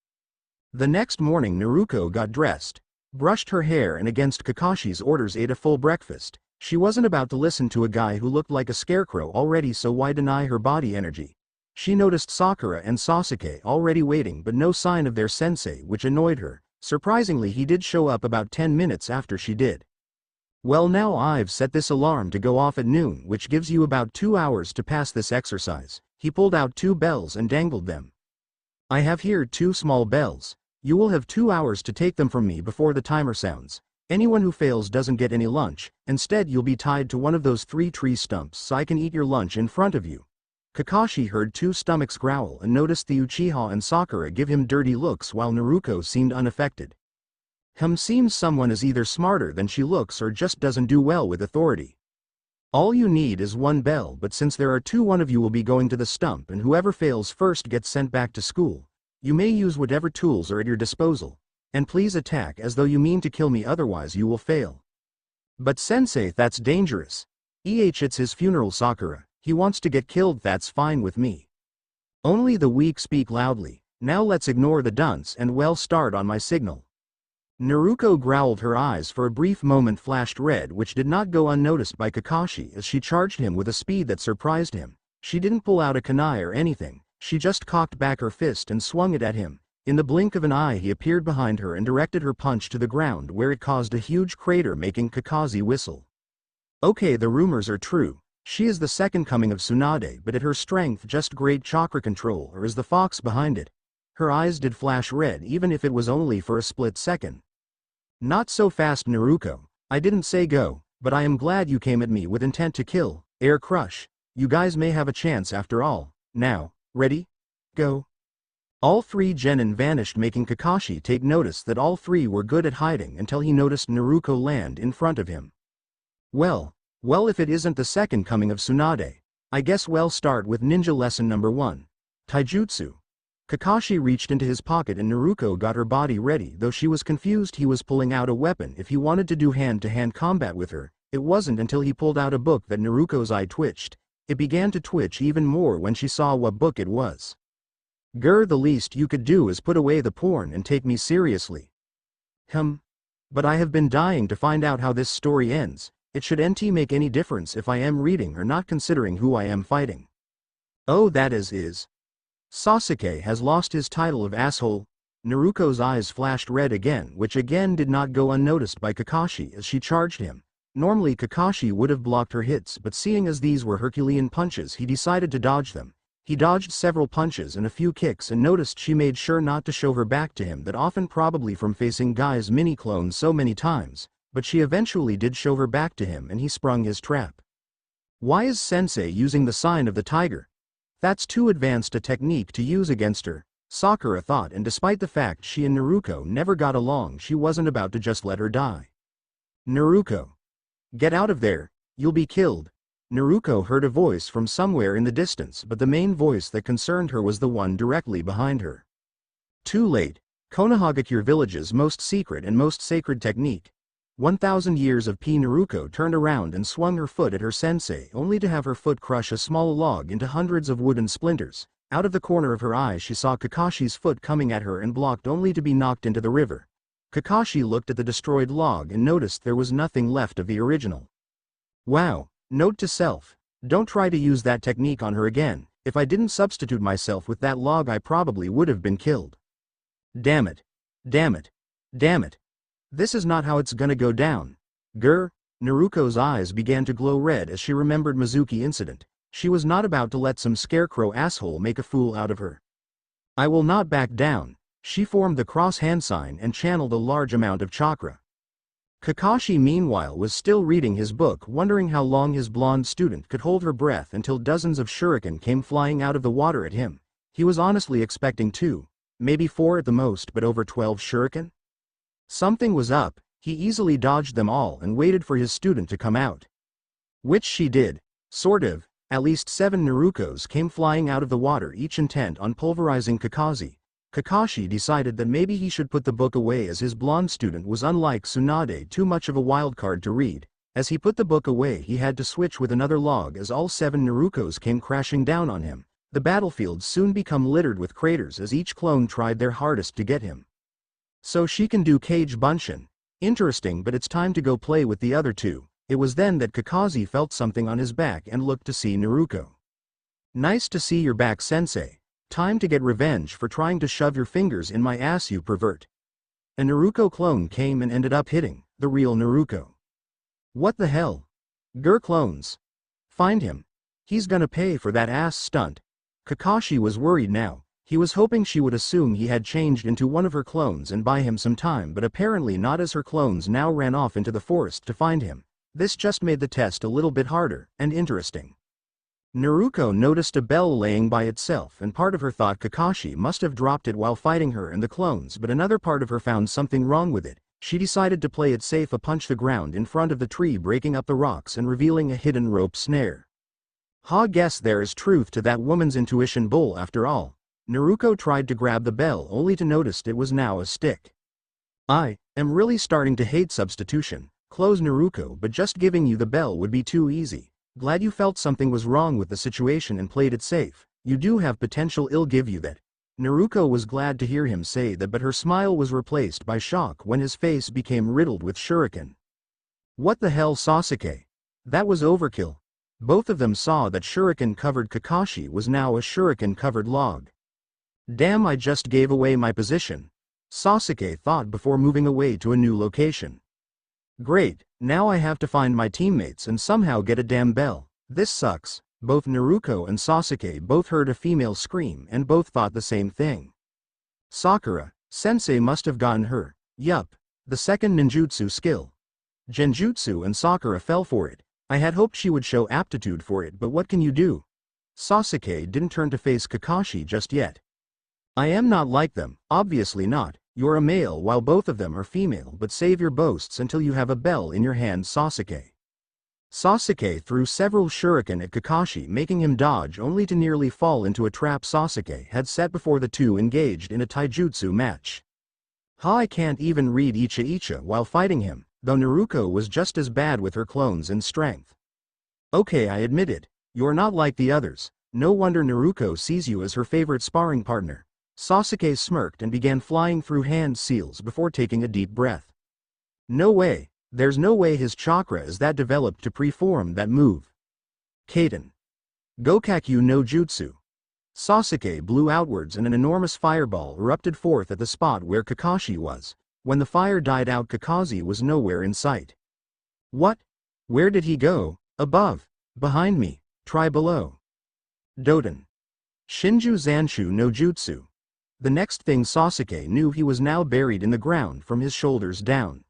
The next morning Naruko got dressed, brushed her hair and against Kakashi's orders ate a full breakfast. She wasn't about to listen to a guy who looked like a scarecrow already, so why deny her body energy? She noticed Sakura and Sasuke already waiting but no sign of their sensei, which annoyed her. Surprisingly, he did show up about 10 minutes after she did. Well, now I've set this alarm to go off at noon, which gives you about 2 hours to pass this exercise. He pulled out 2 bells and dangled them. I have here 2 small bells. You will have 2 hours to take them from me before the timer sounds. Anyone who fails doesn't get any lunch. Instead you'll be tied to one of those 3 tree stumps so I can eat your lunch in front of you. Kakashi heard 2 stomachs growl and noticed the Uchiha and Sakura give him dirty looks while Naruko seemed unaffected. Seems someone is either smarter than she looks or just doesn't do well with authority. All you need is 1 bell, but since there are 2, one of you will be going to the stump and whoever fails first gets sent back to school. You may use whatever tools are at your disposal. And please attack as though you mean to kill me, otherwise you will fail. But sensei, that's dangerous. It's his funeral, Sakura. He wants to get killed, that's fine with me. Only the weak speak loudly. Now let's ignore the dunce and well start on my signal. Naruko growled, her eyes for a brief moment flashed red, which did not go unnoticed by Kakashi as she charged him with a speed that surprised him. She didn't pull out a kunai or anything, she just cocked back her fist and swung it at him. In the blink of an eye he appeared behind her and directed her punch to the ground, where it caused a huge crater, making Kakashi whistle. Okay, the rumors are true. She is the second coming of Tsunade, but at her strength just great chakra control, or is the fox behind it? Her eyes did flash red, even if it was only for a split second. Not so fast, Naruko. I didn't say go, but I am glad you came at me with intent to kill. Air crush. You guys may have a chance after all. Now, ready? Go. All 3 genin vanished, making Kakashi take notice that all 3 were good at hiding until he noticed Naruko land in front of him. Well, if it isn't the second coming of Tsunade, I guess we'll start with ninja lesson number 1. Taijutsu. Kakashi reached into his pocket and Naruko got her body ready, though she was confused he was pulling out a weapon if he wanted to do hand-to-hand combat with her. It wasn't until he pulled out a book that Naruko's eye twitched. It began to twitch even more when she saw what book it was. The least you could do is put away the porn and take me seriously. But I have been dying to find out how this story ends. It shouldn't make any difference if I am reading or not, considering who I am fighting. Oh, that is. Sasuke has lost his title of asshole. Naruko's eyes flashed red again, which again did not go unnoticed by Kakashi as she charged him. Normally Kakashi would have blocked her hits, but seeing as these were Herculean punches, he decided to dodge them. He dodged several punches and a few kicks and noticed she made sure not to show her back to him, that often probably from facing Guy's mini-clone so many times, but she eventually did show her back to him and he sprung his trap. Why is sensei using the sign of the tiger? That's too advanced a technique to use against her, Sakura thought, and despite the fact she and Naruko never got along, she wasn't about to just let her die. Naruko. Get out of there, you'll be killed. Naruko heard a voice from somewhere in the distance, but the main voice that concerned her was the one directly behind her. Too late. Konohagakure village's most secret and most sacred technique. 1,000 years of P. Naruko turned around and swung her foot at her sensei, only to have her foot crush a small log into hundreds of wooden splinters. Out of the corner of her eye she saw Kakashi's foot coming at her and blocked, only to be knocked into the river. Kakashi looked at the destroyed log and noticed there was nothing left of the original. Wow. Note to self, don't try to use that technique on her again. If I didn't substitute myself with that log I probably would have been killed. Damn it. Damn it. Damn it. This is not how it's gonna go down. Naruko's eyes began to glow red as she remembered Mizuki incident. She was not about to let some scarecrow asshole make a fool out of her. I will not back down. She formed the cross hand sign and channeled a large amount of chakra. Kakashi meanwhile was still reading his book, wondering how long his blonde student could hold her breath until dozens of shuriken came flying out of the water at him. He was honestly expecting 2, maybe 4 at the most, but over 12 shuriken? Something was up. He easily dodged them all and waited for his student to come out. Which she did. Sort of. At least 7 Narukos came flying out of the water, each intent on pulverizing Kakashi. Kakashi decided that maybe he should put the book away, as his blonde student was, unlike Tsunade, too much of a wildcard to read. As he put the book away, he had to switch with another log as all 7 Narukos came crashing down on him. The battlefield soon became littered with craters as each clone tried their hardest to get him. So she can do Kage Bunshin. Interesting, but it's time to go play with the other 2. It was then that Kakashi felt something on his back and looked to see Naruko. Nice to see you're back, sensei. Time to get revenge for trying to shove your fingers in my ass, you pervert. A Naruko clone came and ended up hitting the real Naruko. What the hell? Grr clones. Find him. He's gonna pay for that ass stunt. Kakashi was worried now. He was hoping she would assume he had changed into one of her clones and buy him some time, but apparently not, as her clones now ran off into the forest to find him. This just made the test a little bit harder and interesting. Naruko noticed a bell laying by itself, and part of her thought Kakashi must have dropped it while fighting her and the clones, but another part of her found something wrong with it. She decided to play it safe, punch the ground in front of the tree, breaking up the rocks and revealing a hidden rope snare. Guess there is truth to that woman's intuition bull after all. Naruko tried to grab the bell only to notice it was now a stick. I am really starting to hate substitution. Close, Naruko, but just giving you the bell would be too easy. Glad you felt something was wrong with the situation and played it safe. You do have potential, I'll give you that. Naruko was glad to hear him say that, but her smile was replaced by shock when his face became riddled with shuriken. What the hell, Sasuke? That was overkill. Both of them saw that shuriken-covered Kakashi was now a shuriken-covered log. Damn, I just gave away my position. Sasuke thought before moving away to a new location. Great, now I have to find my teammates and somehow get a damn bell. This sucks. Both Naruko and Sasuke both heard a female scream and both thought the same thing. Sakura, sensei must have gotten her. Yup. The second ninjutsu skill. Genjutsu, and Sakura fell for it. I had hoped she would show aptitude for it, but what can you do? Sasuke didn't turn to face Kakashi just yet. I am not like them, obviously not. You're a male while both of them are female, but save your boasts until you have a bell in your hand, Sasuke. Sasuke threw several shuriken at Kakashi, making him dodge only to nearly fall into a trap Sasuke had set before the two engaged in a taijutsu match. I can't even read Icha while fighting him, though Naruko was just as bad with her clones in strength. Okay, I admit it. You're not like the others. No wonder Naruko sees you as her favorite sparring partner. Sasuke smirked and began flying through hand seals before taking a deep breath. No way. There's no way his chakra is that developed to preform that move. Kaden. Gokakyu no Jutsu. Sasuke blew outwards and an enormous fireball erupted forth at the spot where Kakashi was. When the fire died out, Kakashi was nowhere in sight. What? Where did he go? Above. Behind me. Try below. Doden. Shinju Zanshu no Jutsu. The next thing Sasuke knew, he was now buried in the ground from his shoulders down.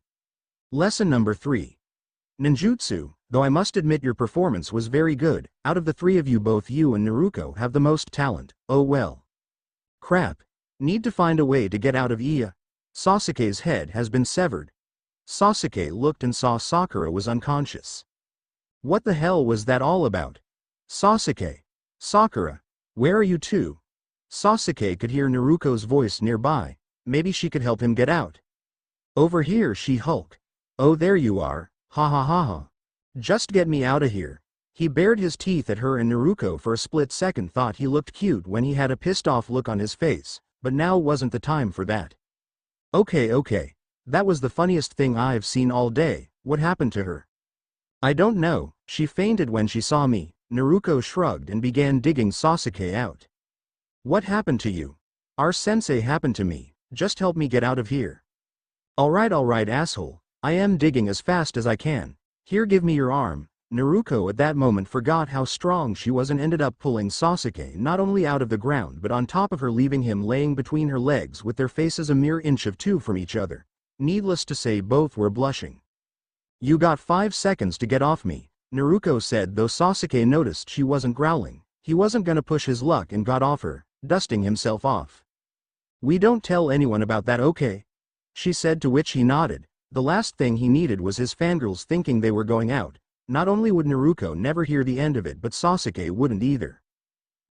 Lesson number 3. Ninjutsu, though I must admit your performance was very good. Out of the 3 of you, both you and Naruko have the most talent. Oh well. Crap. Need to find a way to get out of Iya. Sasuke's head has been severed. Sasuke looked and saw Sakura was unconscious. What the hell was that all about? Sasuke. Sakura. Where are you two? Sasuke could hear Naruko's voice nearby. Maybe she could help him get out. Over here, she hulked. Oh, there you are. Ha ha ha ha. Just get me out of here. He bared his teeth at her, and Naruko for a split second thought he looked cute when he had a pissed off look on his face, but now wasn't the time for that. Okay. That was the funniest thing I've seen all day. What happened to her? I don't know. She fainted when she saw me. Naruko shrugged and began digging Sasuke out. What happened to you? Our sensei happened to me. Just help me get out of here. Alright, asshole. I am digging as fast as I can. Here, give me your arm. Naruko at that moment forgot how strong she was and ended up pulling Sasuke not only out of the ground but on top of her, leaving him laying between her legs with their faces a mere inch of 2 from each other. Needless to say, both were blushing. You got 5 seconds to get off me, Naruko said, though Sasuke noticed she wasn't growling. He wasn't gonna push his luck and got off her, dusting himself off. We don't tell anyone about that, okay? She said, to which he nodded. The last thing he needed was his fangirls thinking they were going out. Not only would Naruko never hear the end of it, but Sasuke wouldn't either.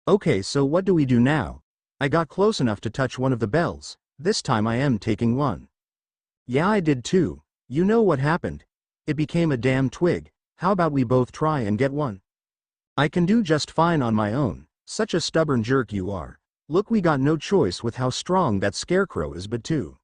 Okay, so what do we do now? I got close enough to touch one of the bells. This time I am taking one. Yeah, I did too. You know what happened? It became a damn twig. How about we both try and get one? I can do just fine on my own. Such a stubborn jerk you are. Look, we got no choice with how strong that scarecrow is, but two.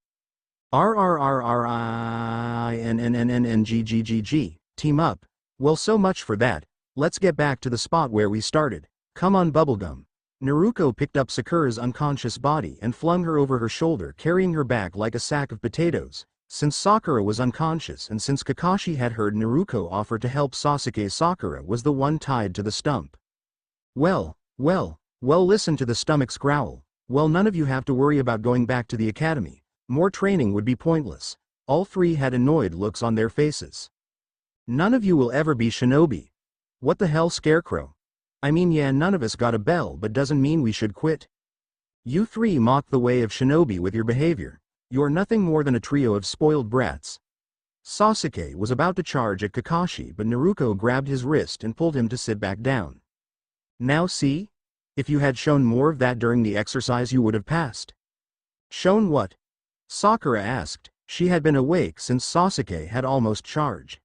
RRRRINNNNNGGGG. Team up. Well, so much for that. Let's get back to the spot where we started. Come on, bubblegum. Naruko picked up Sakura's unconscious body and flung her over her shoulder, carrying her back like a sack of potatoes. Since Sakura was unconscious and since Kakashi had heard Naruko offer to help Sasuke, Sakura was the one tied to the stump. Well, listen to the stomach's growl. Well, none of you have to worry about going back to the academy. More training would be pointless. All three had annoyed looks on their faces. None of you will ever be shinobi. What the hell, Scarecrow? I mean, yeah, none of us got a bell, but doesn't mean we should quit. You three mock the way of shinobi with your behavior. You're nothing more than a trio of spoiled brats. Sasuke was about to charge at Kakashi, but Naruko grabbed his wrist and pulled him to sit back down. Now see? If you had shown more of that during the exercise, you would have passed. Shown what? Sakura asked. She had been awake since Sasuke had almost charged.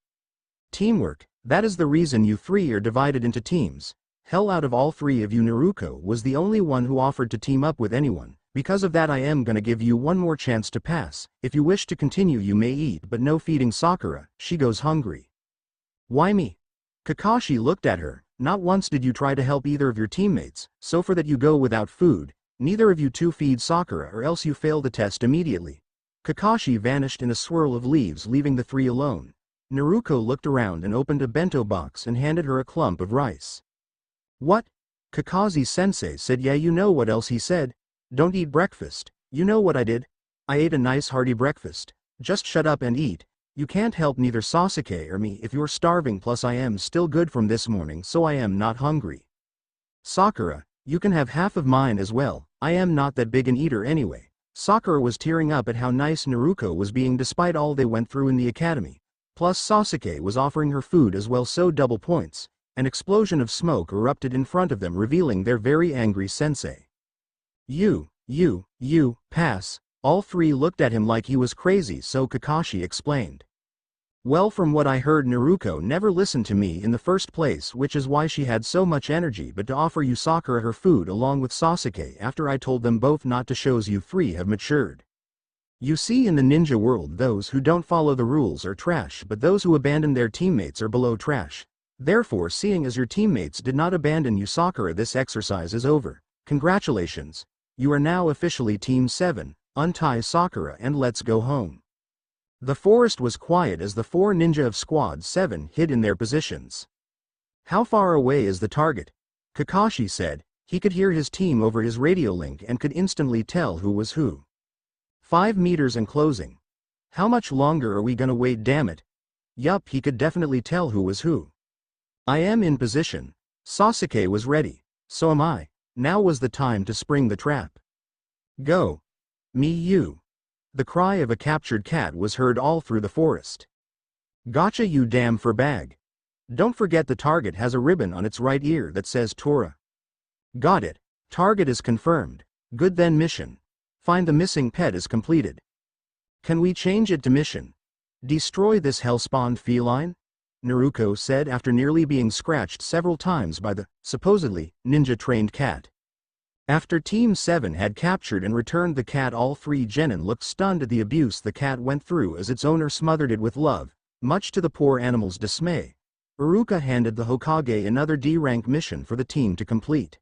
Teamwork, that is the reason you three are divided into teams. Hell, out of all three of you, Naruko was the only one who offered to team up with anyone. Because of that, I am gonna give you one more chance to pass. If you wish to continue, you may eat, but no feeding Sakura, she goes hungry. Why me? Kakashi looked at her. Not once did you try to help either of your teammates, so for that you go without food. Neither of you two feed Sakura or else you fail the test immediately. Kakashi vanished in a swirl of leaves, leaving the three alone. Naruko looked around and opened a bento box and handed her a clump of rice. What? Kakashi sensei said, yeah, you know what else he said? Don't eat breakfast. You know what I did? I ate a nice hearty breakfast. Just shut up and eat. You can't help neither Sasuke or me if you're starving, plus I am still good from this morning, so I am not hungry. Sakura, you can have half of mine as well. I am not that big an eater anyway. Sakura was tearing up at how nice Naruko was being despite all they went through in the academy. Plus Sasuke was offering her food as well, so double points. An explosion of smoke erupted in front of them, revealing their very angry sensei. You, pass. All three looked at him like he was crazy, so Kakashi explained. Well, from what I heard, Naruko never listened to me in the first place, which is why she had so much energy but to offer you Sakura her food along with Sasuke after I told them both not to. Shows you three have matured. You see, in the ninja world, those who don't follow the rules are trash, but those who abandon their teammates are below trash. Therefore, seeing as your teammates did not abandon you, Sakura, this exercise is over. Congratulations. You are now officially Team 7, untie Sakura and let's go home. The forest was quiet as the four ninja of Squad 7 hid in their positions. How far away is the target? Kakashi said. He could hear his team over his radio link and could instantly tell who was who. 5 meters and closing. How much longer are we gonna wait, damn it? Yup, he could definitely tell who was who. I am in position. Sasuke was ready. So am I. Now was the time to spring the trap. Go. Me, you. The cry of a captured cat was heard all through the forest. Gotcha, you damn fur bag. Don't forget the target has a ribbon on its right ear that says Tora. Got it. Target is confirmed. Good, then mission. Find the missing pet is completed. Can we change it to mission? Destroy this hell-spawned feline? Naruko said after nearly being scratched several times by the, supposedly, ninja-trained cat. After Team 7 had captured and returned the cat, all three genin looked stunned at the abuse the cat went through as its owner smothered it with love, much to the poor animal's dismay. Iruka handed the Hokage another D-rank mission for the team to complete.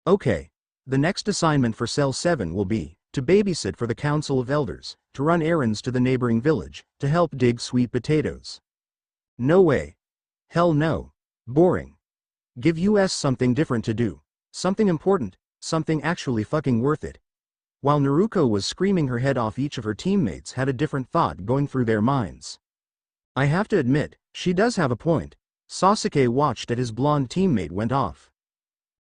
Okay. The next assignment for Cell 7 will be to babysit for the Council of Elders, to run errands to the neighboring village, to help dig sweet potatoes. No way. Hell no. Boring. Give us something different to do. Something important, something actually fucking worth it. While Naruko was screaming her head off, each of her teammates had a different thought going through their minds. I have to admit, she does have a point. Sasuke watched as his blonde teammate went off.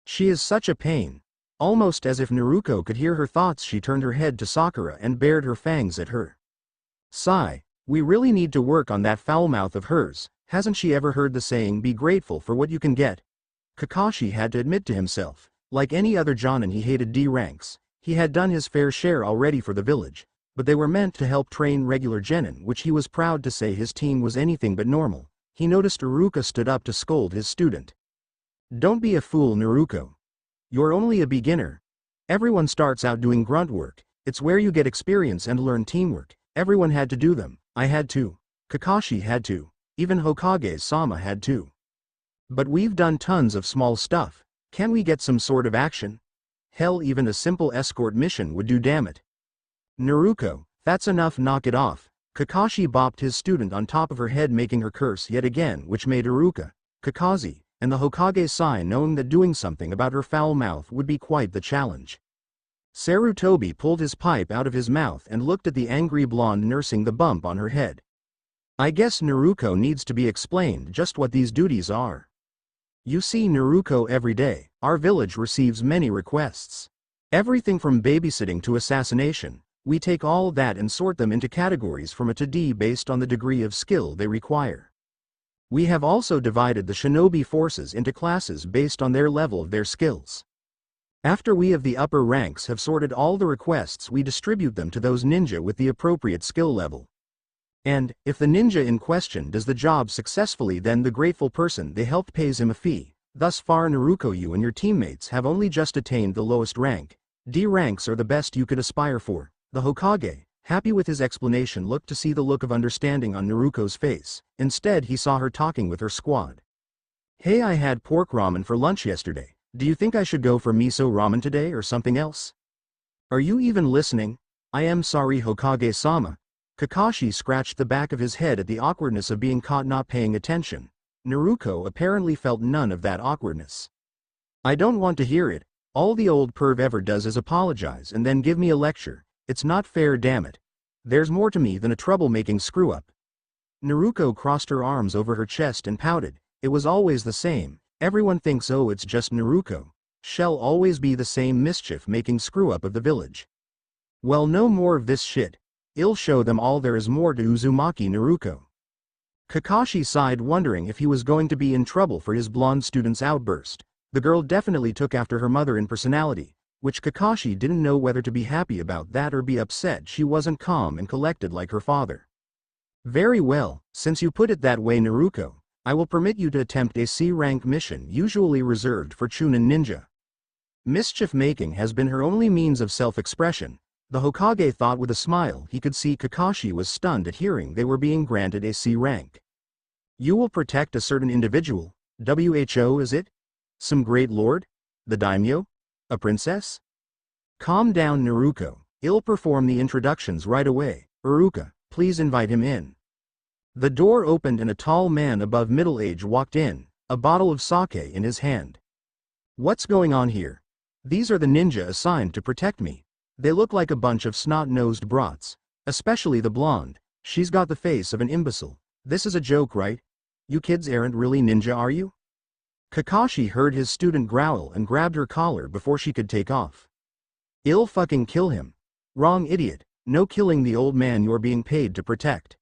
She is such a pain. Almost as if Naruko could hear her thoughts, she turned her head to Sakura and bared her fangs at her. Sigh. We really need to work on that foul mouth of hers. Hasn't she ever heard the saying, be grateful for what you can get? Kakashi had to admit to himself. Like any other Jonin, he hated D ranks. He had done his fair share already for the village, but they were meant to help train regular genin, which he was proud to say his team was anything but normal. He noticed Iruka stood up to scold his student. Don't be a fool, Naruko. You're only a beginner. Everyone starts out doing grunt work. It's where you get experience and learn teamwork. Everyone had to do them. I had to. Kakashi had to. Even Hokage-sama had to. But we've done tons of small stuff. Can we get some sort of action? Hell, even a simple escort mission would do, damn it. Naruko, that's enough, knock it off. Kakashi bopped his student on top of her head, making her curse yet again, which made Iruka, Kakashi, and the Hokage knowing that doing something about her foul mouth would be quite the challenge. Sarutobi pulled his pipe out of his mouth and looked at the angry blonde nursing the bump on her head. I guess Naruko needs to be explained just what these duties are. You see, Naruko, every day, our village receives many requests. Everything from babysitting to assassination. We take all that and sort them into categories from A to D based on the degree of skill they require. We have also divided the shinobi forces into classes based on their level of their skills. After we of the upper ranks have sorted all the requests, we distribute them to those ninja with the appropriate skill level. And, if the ninja in question does the job successfully, then the grateful person they helped pays him a fee. Thus far, Naruko, you and your teammates have only just attained the lowest rank. D ranks are the best you could aspire for. The Hokage, happy with his explanation, looked to see the look of understanding on Naruko's face. Instead, he saw her talking with her squad. Hey, I had pork ramen for lunch yesterday. Do you think I should go for miso ramen today or something else? Are you even listening? I am sorry, Hokage-sama. Kakashi scratched the back of his head at the awkwardness of being caught not paying attention. Naruko apparently felt none of that awkwardness. I don't want to hear it. All the old perv ever does is apologize and then give me a lecture. It's not fair, damn it. There's more to me than a troublemaking screw-up. Naruko crossed her arms over her chest and pouted. It was always the same. Everyone thinks, oh, it's just Naruko. She'll always be the same mischief-making screw-up of the village. Well, no more of this shit. I'll show them all there is more to Uzumaki Naruko. Kakashi sighed, wondering if he was going to be in trouble for his blonde student's outburst. The girl definitely took after her mother in personality, which Kakashi didn't know whether to be happy about that or be upset she wasn't calm and collected like her father. Very well, since you put it that way, Naruko, I will permit you to attempt a C-rank mission usually reserved for Chunin ninja. Mischief-making has been her only means of self-expression. The Hokage thought with a smile. He could see Kakashi was stunned at hearing they were being granted a C rank. You will protect a certain individual. Who is it? Some great lord? The daimyo? A princess? Calm down, Naruko. I'll perform the introductions right away. Iruka, please invite him in. The door opened and a tall man above middle age walked in, a bottle of sake in his hand. What's going on here? These are the ninja assigned to protect me. They look like a bunch of snot-nosed brats. Especially the blonde. She's got the face of an imbecile. This is a joke, right? You kids aren't really ninja, are you? Kakashi heard his student growl and grabbed her collar before she could take off. I'll fucking kill him. Wrong, idiot. No killing the old man you're being paid to protect.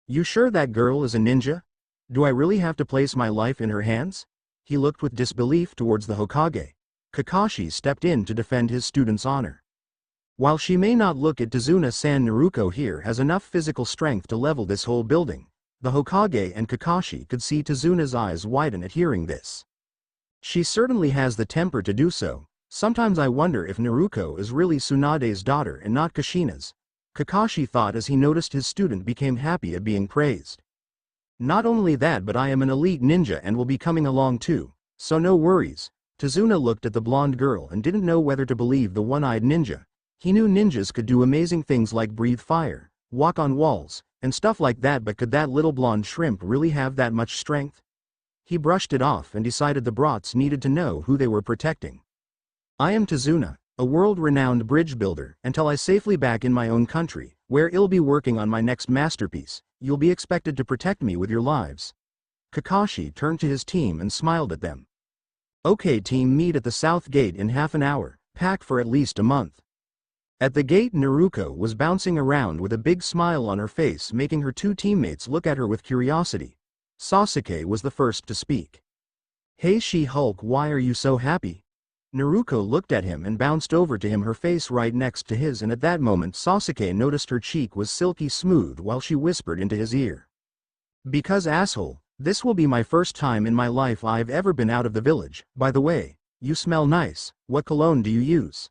You sure that girl is a ninja? Do I really have to place my life in her hands? He looked with disbelief towards the Hokage. Kakashi stepped in to defend his student's honor. While she may not look at Tazuna-san, Naruko here has enough physical strength to level this whole building. The Hokage and Kakashi could see Tazuna's eyes widen at hearing this. She certainly has the temper to do so. Sometimes I wonder if Naruko is really Tsunade's daughter and not Kushina's. Kakashi thought as he noticed his student became happy at being praised. Not only that, but I am an elite ninja and will be coming along too, so no worries. Tazuna looked at the blonde girl and didn't know whether to believe the one-eyed ninja. He knew ninjas could do amazing things like breathe fire, walk on walls, and stuff like that, but could that little blonde shrimp really have that much strength? He brushed it off and decided the brats needed to know who they were protecting. I am Tazuna, a world-renowned bridge builder, until I safely back in my own country, where I'll be working on my next masterpiece. You'll be expected to protect me with your lives. Kakashi turned to his team and smiled at them. Okay team, meet at the south gate in half an hour, pack for at least a month. At the gate, Naruko was bouncing around with a big smile on her face, making her two teammates look at her with curiosity. Sasuke was the first to speak. "Hey She-Hulk, why are you so happy?" Naruko looked at him and bounced over to him, her face right next to his, and at that moment Sasuke noticed her cheek was silky smooth while she whispered into his ear. "Because asshole, this will be my first time in my life I've ever been out of the village. By the way, you smell nice. What cologne do you use?"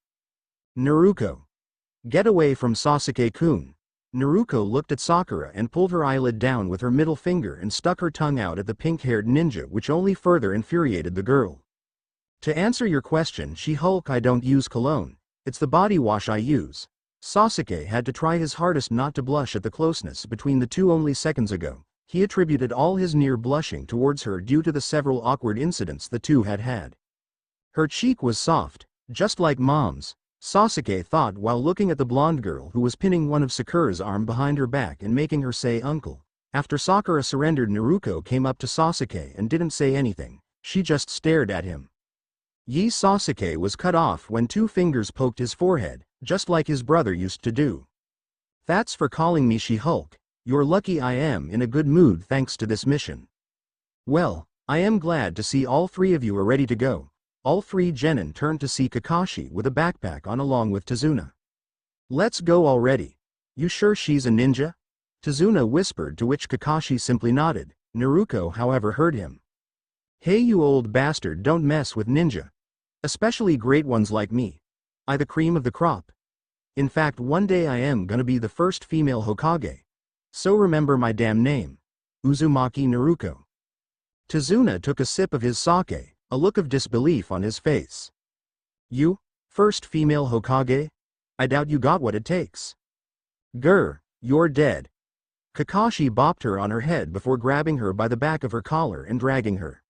Naruko. "Get away from Sasuke-kun." Naruko looked at Sakura and pulled her eyelid down with her middle finger and stuck her tongue out at the pink-haired ninja, which only further infuriated the girl. "To answer your question, She-Hulk, I don't use cologne. It's the body wash I use." Sasuke had to try his hardest not to blush at the closeness between the two only seconds ago. He attributed all his near blushing towards her due to the several awkward incidents the two had had. Her cheek was soft, just like Mom's, Sasuke thought while looking at the blonde girl who was pinning one of Sakura's arm behind her back and making her say uncle. After Sakura surrendered, Naruko came up to Sasuke and didn't say anything, she just stared at him. Sasuke was cut off when two fingers poked his forehead, just like his brother used to do. "That's for calling me She-Hulk. You're lucky I am in a good mood thanks to this mission." "Well, I am glad to see all three of you are ready to go." All three genin turned to see Kakashi with a backpack on along with Tazuna. "Let's go already. You sure she's a ninja?" Tazuna whispered, to which Kakashi simply nodded. Naruko however heard him. "Hey you old bastard, don't mess with ninja. Especially great ones like me. I the cream of the crop. In fact, one day I am gonna be the first female Hokage. So remember my damn name. Uzumaki Naruko." Tazuna took a sip of his sake, a look of disbelief on his face. "You? First female Hokage? I doubt you got what it takes." "Grr, you're dead." Kakashi bopped her on her head before grabbing her by the back of her collar and dragging her.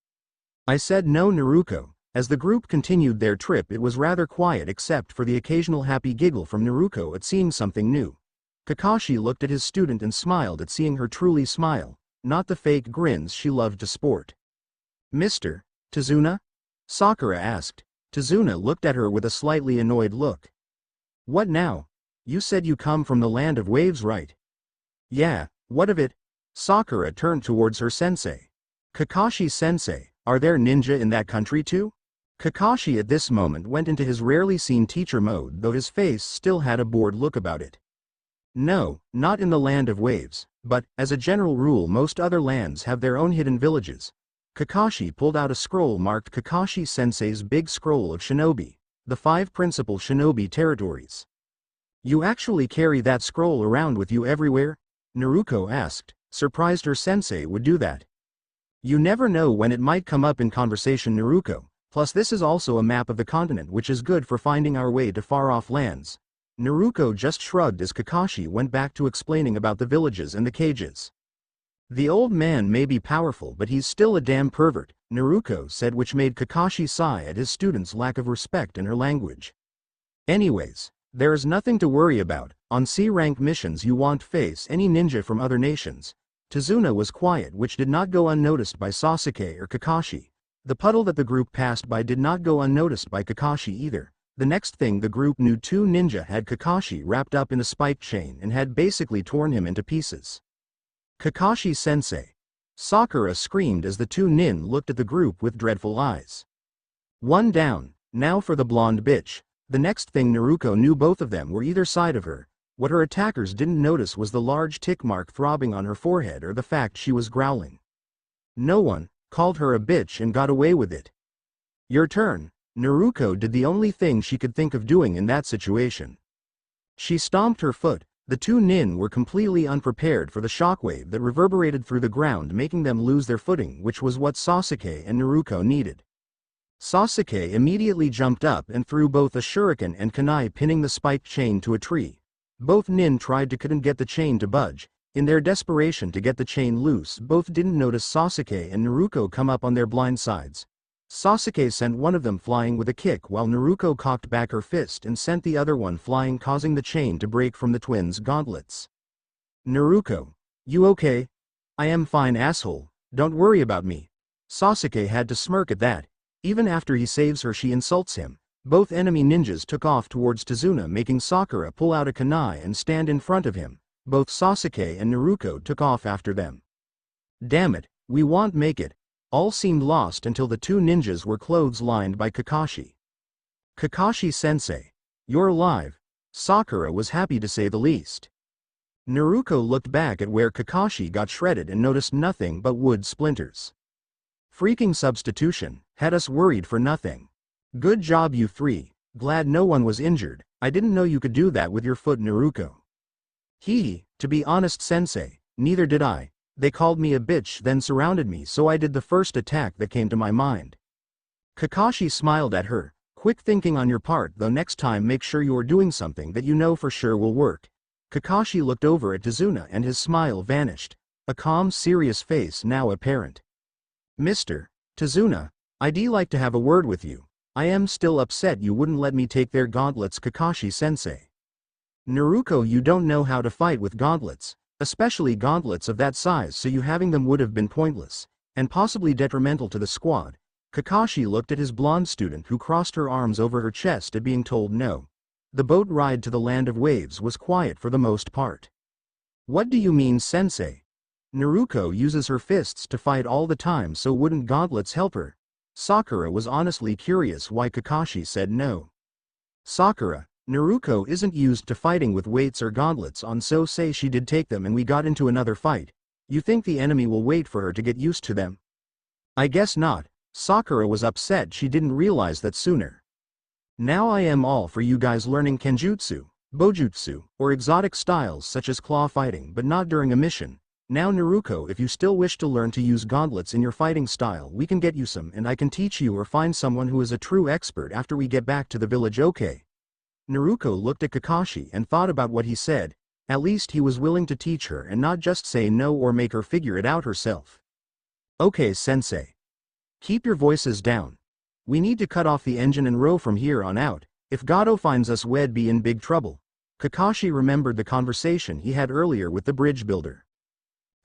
"I said no, Naruko." As the group continued their trip, it was rather quiet except for the occasional happy giggle from Naruko at seeing something new. Kakashi looked at his student and smiled at seeing her truly smile, not the fake grins she loved to sport. "Mr. Tazuna?" Sakura asked. Tazuna looked at her with a slightly annoyed look. "What now? You said you come from the land of waves, right?" "Yeah, what of it?" Sakura turned towards her sensei. "Kakashi-sensei, are there ninja in that country too?" Kakashi at this moment went into his rarely seen teacher mode, though his face still had a bored look about it. "No, not in the land of waves, but, as a general rule, most other lands have their own hidden villages." Kakashi pulled out a scroll marked Kakashi-sensei's big scroll of shinobi, the 5 principal shinobi territories. "You actually carry that scroll around with you everywhere?" Naruko asked, surprised her sensei would do that. "You never know when it might come up in conversation, Naruko, plus this is also a map of the continent, which is good for finding our way to far-off lands." Naruko just shrugged as Kakashi went back to explaining about the villages and the cages. "The old man may be powerful, but he's still a damn pervert," Naruko said, which made Kakashi sigh at his student's lack of respect in her language. "Anyways, there is nothing to worry about. On C-rank missions you won't face any ninja from other nations." Tazuna was quiet, which did not go unnoticed by Sasuke or Kakashi. The puddle that the group passed by did not go unnoticed by Kakashi either. The next thing the group knew, 2 ninja had Kakashi wrapped up in a spike chain and had basically torn him into pieces. "Kakashi-sensei!" Sakura screamed as the 2 nin looked at the group with dreadful eyes. "One down, now for the blonde bitch." The next thing Naruko knew, both of them were either side of her. What her attackers didn't notice was the large tick mark throbbing on her forehead or the fact she was growling. No one called her a bitch and got away with it. "Your turn." Naruko did the only thing she could think of doing in that situation. She stomped her foot. The 2 nin were completely unprepared for the shockwave that reverberated through the ground, making them lose their footing, which was what Sasuke and Naruko needed. Sasuke immediately jumped up and threw both a shuriken and kunai, pinning the spiked chain to a tree. Both nin tried to couldn't get the chain to budge. In their desperation to get the chain loose, both didn't notice Sasuke and Naruko come up on their blind sides. Sasuke sent one of them flying with a kick while Naruko cocked back her fist and sent the other one flying, causing the chain to break from the twins' gauntlets. "Naruko, you okay?" "I am fine, asshole, don't worry about me." Sasuke had to smirk at that. Even after he saves her, she insults him. Both enemy ninjas took off towards Tazuna, making Sakura pull out a kunai and stand in front of him. Both Sasuke and Naruko took off after them. Damn it, we won't make it. All seemed lost until the two ninjas were clotheslined by Kakashi. Kakashi-sensei, you're alive. Sakura was happy to say the least. Naruko looked back at where Kakashi got shredded and noticed nothing but wood splinters. Freaking substitution, had us worried for nothing. Good job you three, glad no one was injured. I didn't know you could do that with your foot, Naruko. To be honest sensei, neither did I. They called me a bitch then surrounded me so I did the first attack that came to my mind. Kakashi smiled at her. Quick thinking on your part though, next time make sure you are doing something that you know for sure will work. Kakashi looked over at Tazuna and his smile vanished. A calm, serious face now apparent. Mr. Tazuna, I'd like to have a word with you. I am still upset you wouldn't let me take their gauntlets, Kakashi-sensei. Naruko, you don't know how to fight with gauntlets, especially gauntlets of that size, so you having them would have been pointless, and possibly detrimental to the squad. Kakashi looked at his blonde student who crossed her arms over her chest at being told no. The boat ride to the land of waves was quiet for the most part. What do you mean, sensei? Naruko uses her fists to fight all the time, so wouldn't gauntlets help her? Sakura was honestly curious why Kakashi said no. Sakura, Naruko isn't used to fighting with weights or gauntlets on, so say she did take them and we got into another fight. You think the enemy will wait for her to get used to them? I guess not. Sakura was upset she didn't realize that sooner. Now I am all for you guys learning kenjutsu, bojutsu, or exotic styles such as claw fighting, but not during a mission. Now Naruko, if you still wish to learn to use gauntlets in your fighting style, we can get you some and I can teach you or find someone who is a true expert after we get back to the village, okay? Naruko looked at Kakashi and thought about what he said. At least he was willing to teach her and not just say no or make her figure it out herself. Okay sensei. Keep your voices down. We need to cut off the engine and row from here on out. If Gato finds us, we'd be in big trouble. Kakashi remembered the conversation he had earlier with the bridge builder.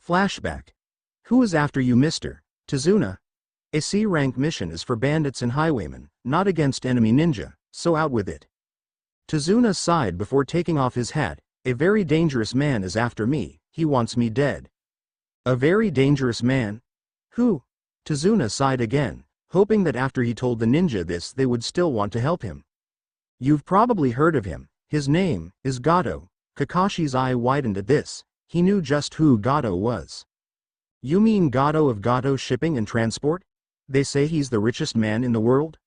Flashback. Who is after you, Mr. Tazuna? A C-rank mission is for bandits and highwaymen, not against enemy ninja, so out with it. Tazuna sighed before taking off his hat. A very dangerous man is after me, he wants me dead. A very dangerous man? Who? Tazuna sighed again, hoping that after he told the ninja this they would still want to help him. You've probably heard of him, his name is Gato. Kakashi's eye widened at this, he knew just who Gato was. You mean Gato of Gato Shipping and Transport? They say he's the richest man in the world?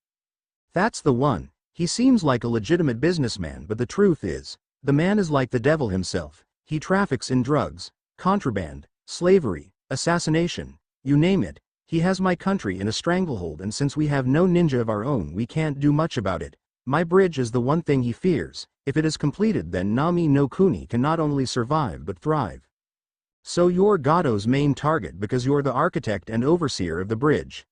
That's the one. He seems like a legitimate businessman, but the truth is, the man is like the devil himself. He traffics in drugs, contraband, slavery, assassination, you name it. He has my country in a stranglehold, and since we have no ninja of our own, we can't do much about it. My bridge is the one thing he fears. If it is completed, then Nami no Kuni can not only survive but thrive. So you're Gato's main target because you're the architect and overseer of the bridge.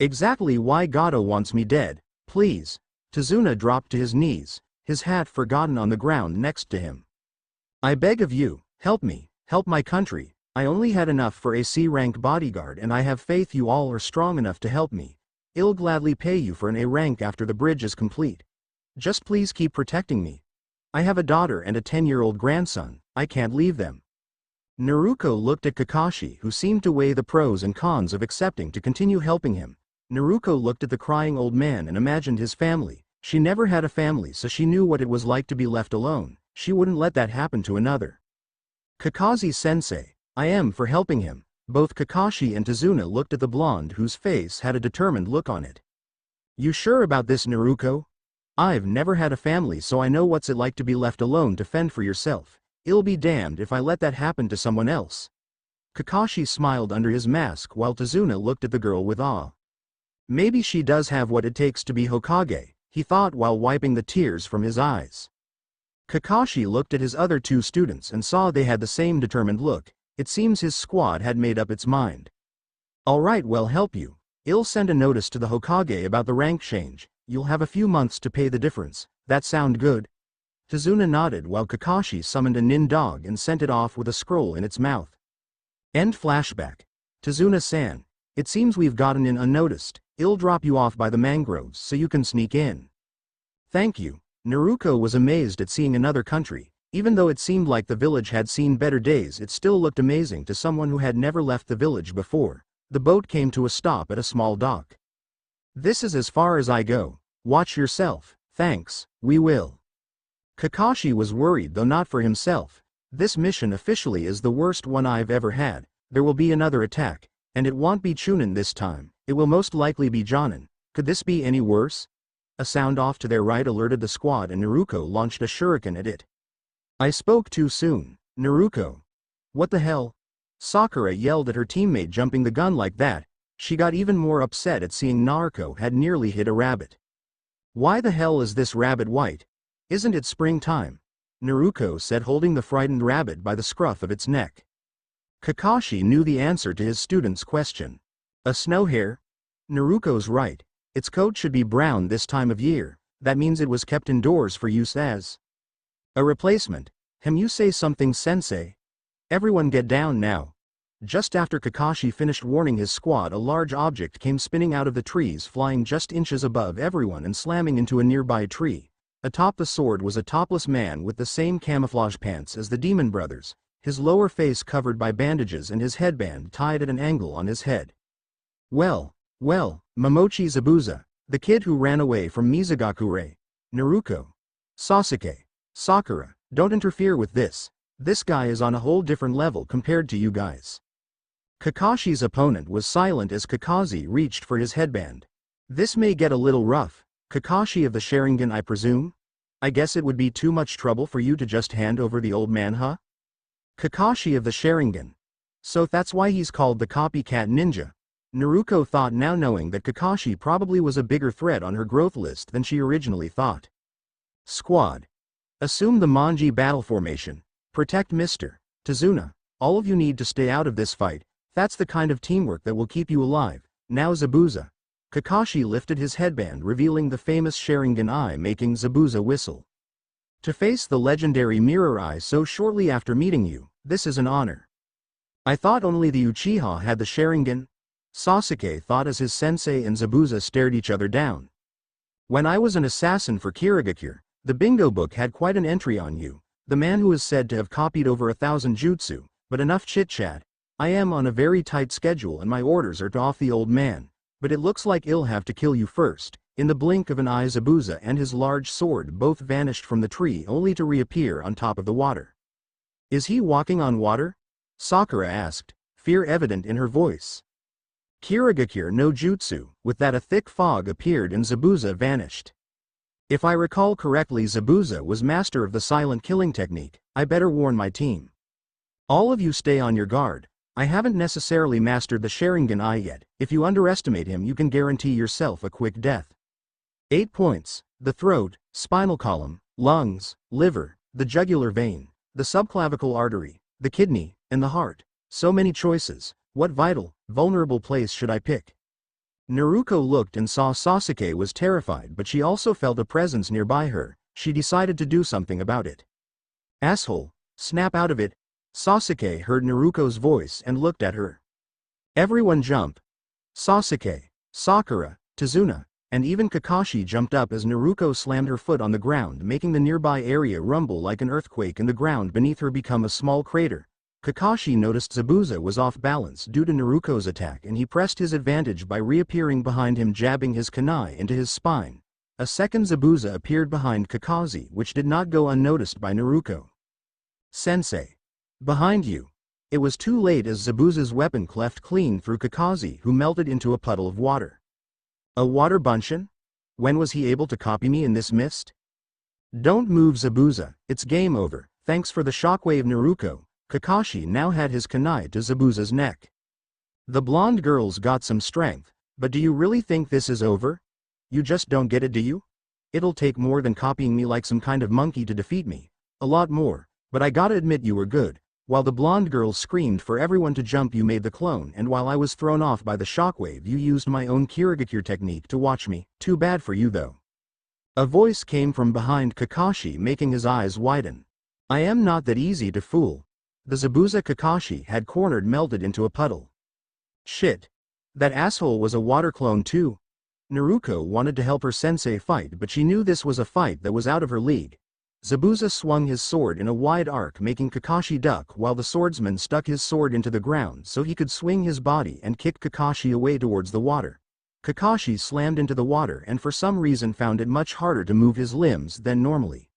Exactly why Gato wants me dead, please. Tazuna dropped to his knees, his hat forgotten on the ground next to him. I beg of you, help me, help my country. I only had enough for a C-rank bodyguard and I have faith you all are strong enough to help me. I'll gladly pay you for an A rank after the bridge is complete. Just please keep protecting me. I have a daughter and a 10-year-old grandson, I can't leave them. Naruko looked at Kakashi, who seemed to weigh the pros and cons of accepting to continue helping him. Naruko looked at the crying old man and imagined his family. She never had a family, so she knew what it was like to be left alone. She wouldn't let that happen to another. Kakashi-sensei, I am for helping him. Both Kakashi and Tazuna looked at the blonde whose face had a determined look on it. You sure about this, Naruko? I've never had a family, so I know what's it like to be left alone to fend for yourself. I'll be damned if I let that happen to someone else. Kakashi smiled under his mask while Tazuna looked at the girl with awe. Maybe she does have what it takes to be Hokage, he thought while wiping the tears from his eyes. Kakashi looked at his other two students and saw they had the same determined look. It seems his squad had made up its mind. Alright, well, help you. I'll send a notice to the Hokage about the rank change. You'll have a few months to pay the difference. That sound good? Tazuna nodded while Kakashi summoned a nin dog and sent it off with a scroll in its mouth. End flashback. Tazuna-san, it seems we've gotten in unnoticed. I'll drop you off by the mangroves so you can sneak in. Thank you. Naruko was amazed at seeing another country. Even though it seemed like the village had seen better days, it still looked amazing to someone who had never left the village before. The boat came to a stop at a small dock. This is as far as I go. Watch yourself. Thanks, we will. Kakashi was worried, though not for himself. This mission officially is the worst one I've ever had. There will be another attack, and it won't be Chunin this time. It will most likely be Jonin. Could this be any worse? A sound off to their right alerted the squad, and Naruko launched a shuriken at it. I spoke too soon. Naruko. What the hell? Sakura yelled at her teammate, jumping the gun like that. She got even more upset at seeing Naruko had nearly hit a rabbit. Why the hell is this rabbit white? Isn't it springtime? Naruko said, holding the frightened rabbit by the scruff of its neck. Kakashi knew the answer to his student's question. A snow hare? Naruko's right. Its coat should be brown this time of year. That means it was kept indoors for use as a replacement. You say something, sensei? Everyone get down now. Just after Kakashi finished warning his squad, a large object came spinning out of the trees, flying just inches above everyone and slamming into a nearby tree. Atop the sword was a topless man with the same camouflage pants as the Demon Brothers, his lower face covered by bandages and his headband tied at an angle on his head. Well, Momochi Zabuza, the kid who ran away from Mizugakure. Naruko. Sasuke. Sakura, don't interfere with this. This guy is on a whole different level compared to you guys. Kakashi's opponent was silent as Kakashi reached for his headband. This may get a little rough. Kakashi of the Sharingan, I presume? I guess it would be too much trouble for you to just hand over the old man, huh? Kakashi of the Sharingan. So that's why he's called the copycat ninja. Naruko thought, now knowing that Kakashi probably was a bigger threat on her growth list than she originally thought. Squad. Assume the Manji battle formation. Protect Mr. Tazuna. All of you need to stay out of this fight. That's the kind of teamwork that will keep you alive. Now Zabuza. Kakashi lifted his headband, revealing the famous Sharingan eye, making Zabuza whistle. To face the legendary Mirror Eye so shortly after meeting you, this is an honor. I thought only the Uchiha had the Sharingan. Sasuke thought as his sensei and Zabuza stared each other down. When I was an assassin for Kirigakure, the bingo book had quite an entry on you, the man who is said to have copied over 1,000 jutsu, but enough chit-chat. I am on a very tight schedule and my orders are to off the old man, but it looks like I'll have to kill you first. In the blink of an eye, Zabuza and his large sword both vanished from the tree, only to reappear on top of the water. Is he walking on water? Sakura asked, fear evident in her voice. Kirigakure no jutsu. With that, a thick fog appeared and Zabuza vanished. If I recall correctly, Zabuza was master of the silent killing technique. I better warn my team. All of you stay on your guard. I haven't necessarily mastered the Sharingan eye yet. If you underestimate him, you can guarantee yourself a quick death. 8 points. The throat, spinal column, lungs, liver, the jugular vein, the subclavicle artery, the kidney, and the heart. So many choices. What vital, vulnerable place should I pick? Naruko looked and saw Sasuke was terrified, but she also felt a presence nearby her. She decided to do something about it. Asshole, snap out of it. Sasuke heard Naruko's voice and looked at her. Everyone jump. Sasuke, Sakura, Tazuna, and even Kakashi jumped up as Naruko slammed her foot on the ground, making the nearby area rumble like an earthquake and the ground beneath her become a small crater. Kakashi noticed Zabuza was off balance due to Naruko's attack, and he pressed his advantage by reappearing behind him, jabbing his kunai into his spine. A second Zabuza appeared behind Kakashi, which did not go unnoticed by Naruko. Sensei. Behind you. It was too late as Zabuza's weapon cleft clean through Kakashi, who melted into a puddle of water. A water bunshin? When was he able to copy me in this mist? Don't move, Zabuza, it's game over. Thanks for the shockwave, Naruko. Kakashi now had his kunai to Zabuza's neck. The blonde girl's got some strength, but do you really think this is over? You just don't get it, do you? It'll take more than copying me like some kind of monkey to defeat me. A lot more, but I gotta admit you were good. While the blonde girl screamed for everyone to jump, you made the clone, and while I was thrown off by the shockwave, you used my own Kirigakure technique to watch me. Too bad for you though. A voice came from behind Kakashi, making his eyes widen. I am not that easy to fool. The Zabuza Kakashi had cornered melted into a puddle. Shit. That asshole was a water clone too. Naruko wanted to help her sensei fight, but she knew this was a fight that was out of her league. Zabuza swung his sword in a wide arc, making Kakashi duck while the swordsman stuck his sword into the ground so he could swing his body and kick Kakashi away towards the water. Kakashi slammed into the water and for some reason found it much harder to move his limbs than normally.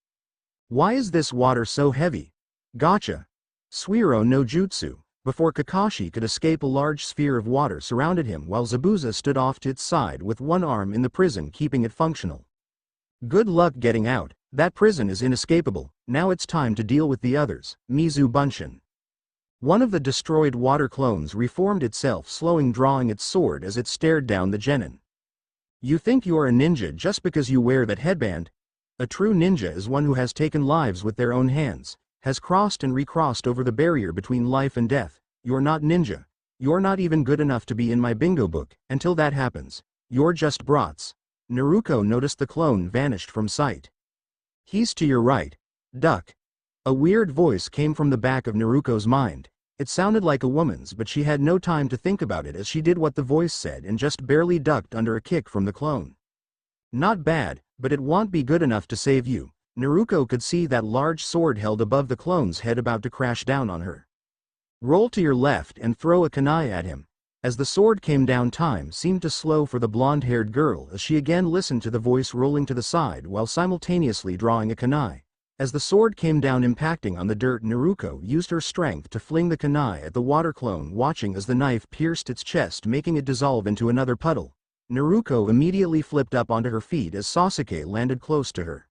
Why is this water so heavy? Gotcha. Suiro no Jutsu. Before Kakashi could escape, a large sphere of water surrounded him while Zabuza stood off to its side with one arm in the prison keeping it functional. Good luck getting out. That prison is inescapable. Now it's time to deal with the others. Mizu Bunshin. One of the destroyed water clones reformed itself, slowing, drawing its sword as it stared down the genin. You think you are a ninja just because you wear that headband? A true ninja is one who has taken lives with their own hands, has crossed and recrossed over the barrier between life and death. You're not ninja. You're not even good enough to be in my bingo book. Until that happens, you're just brats. Naruko noticed the clone vanished from sight. He's to your right. Duck. A weird voice came from the back of Naruko's mind. It sounded like a woman's, but she had no time to think about it as she did what the voice said and just barely ducked under a kick from the clone. Not bad, but it won't be good enough to save you. Naruko could see that large sword held above the clone's head about to crash down on her. Roll to your left and throw a kunai at him. As the sword came down, time seemed to slow for the blonde-haired girl as she again listened to the voice rolling to the side while simultaneously drawing a kunai. As the sword came down impacting on the dirt, Naruko used her strength to fling the kunai at the water clone, watching as the knife pierced its chest, making it dissolve into another puddle. Naruko immediately flipped up onto her feet as Sasuke landed close to her.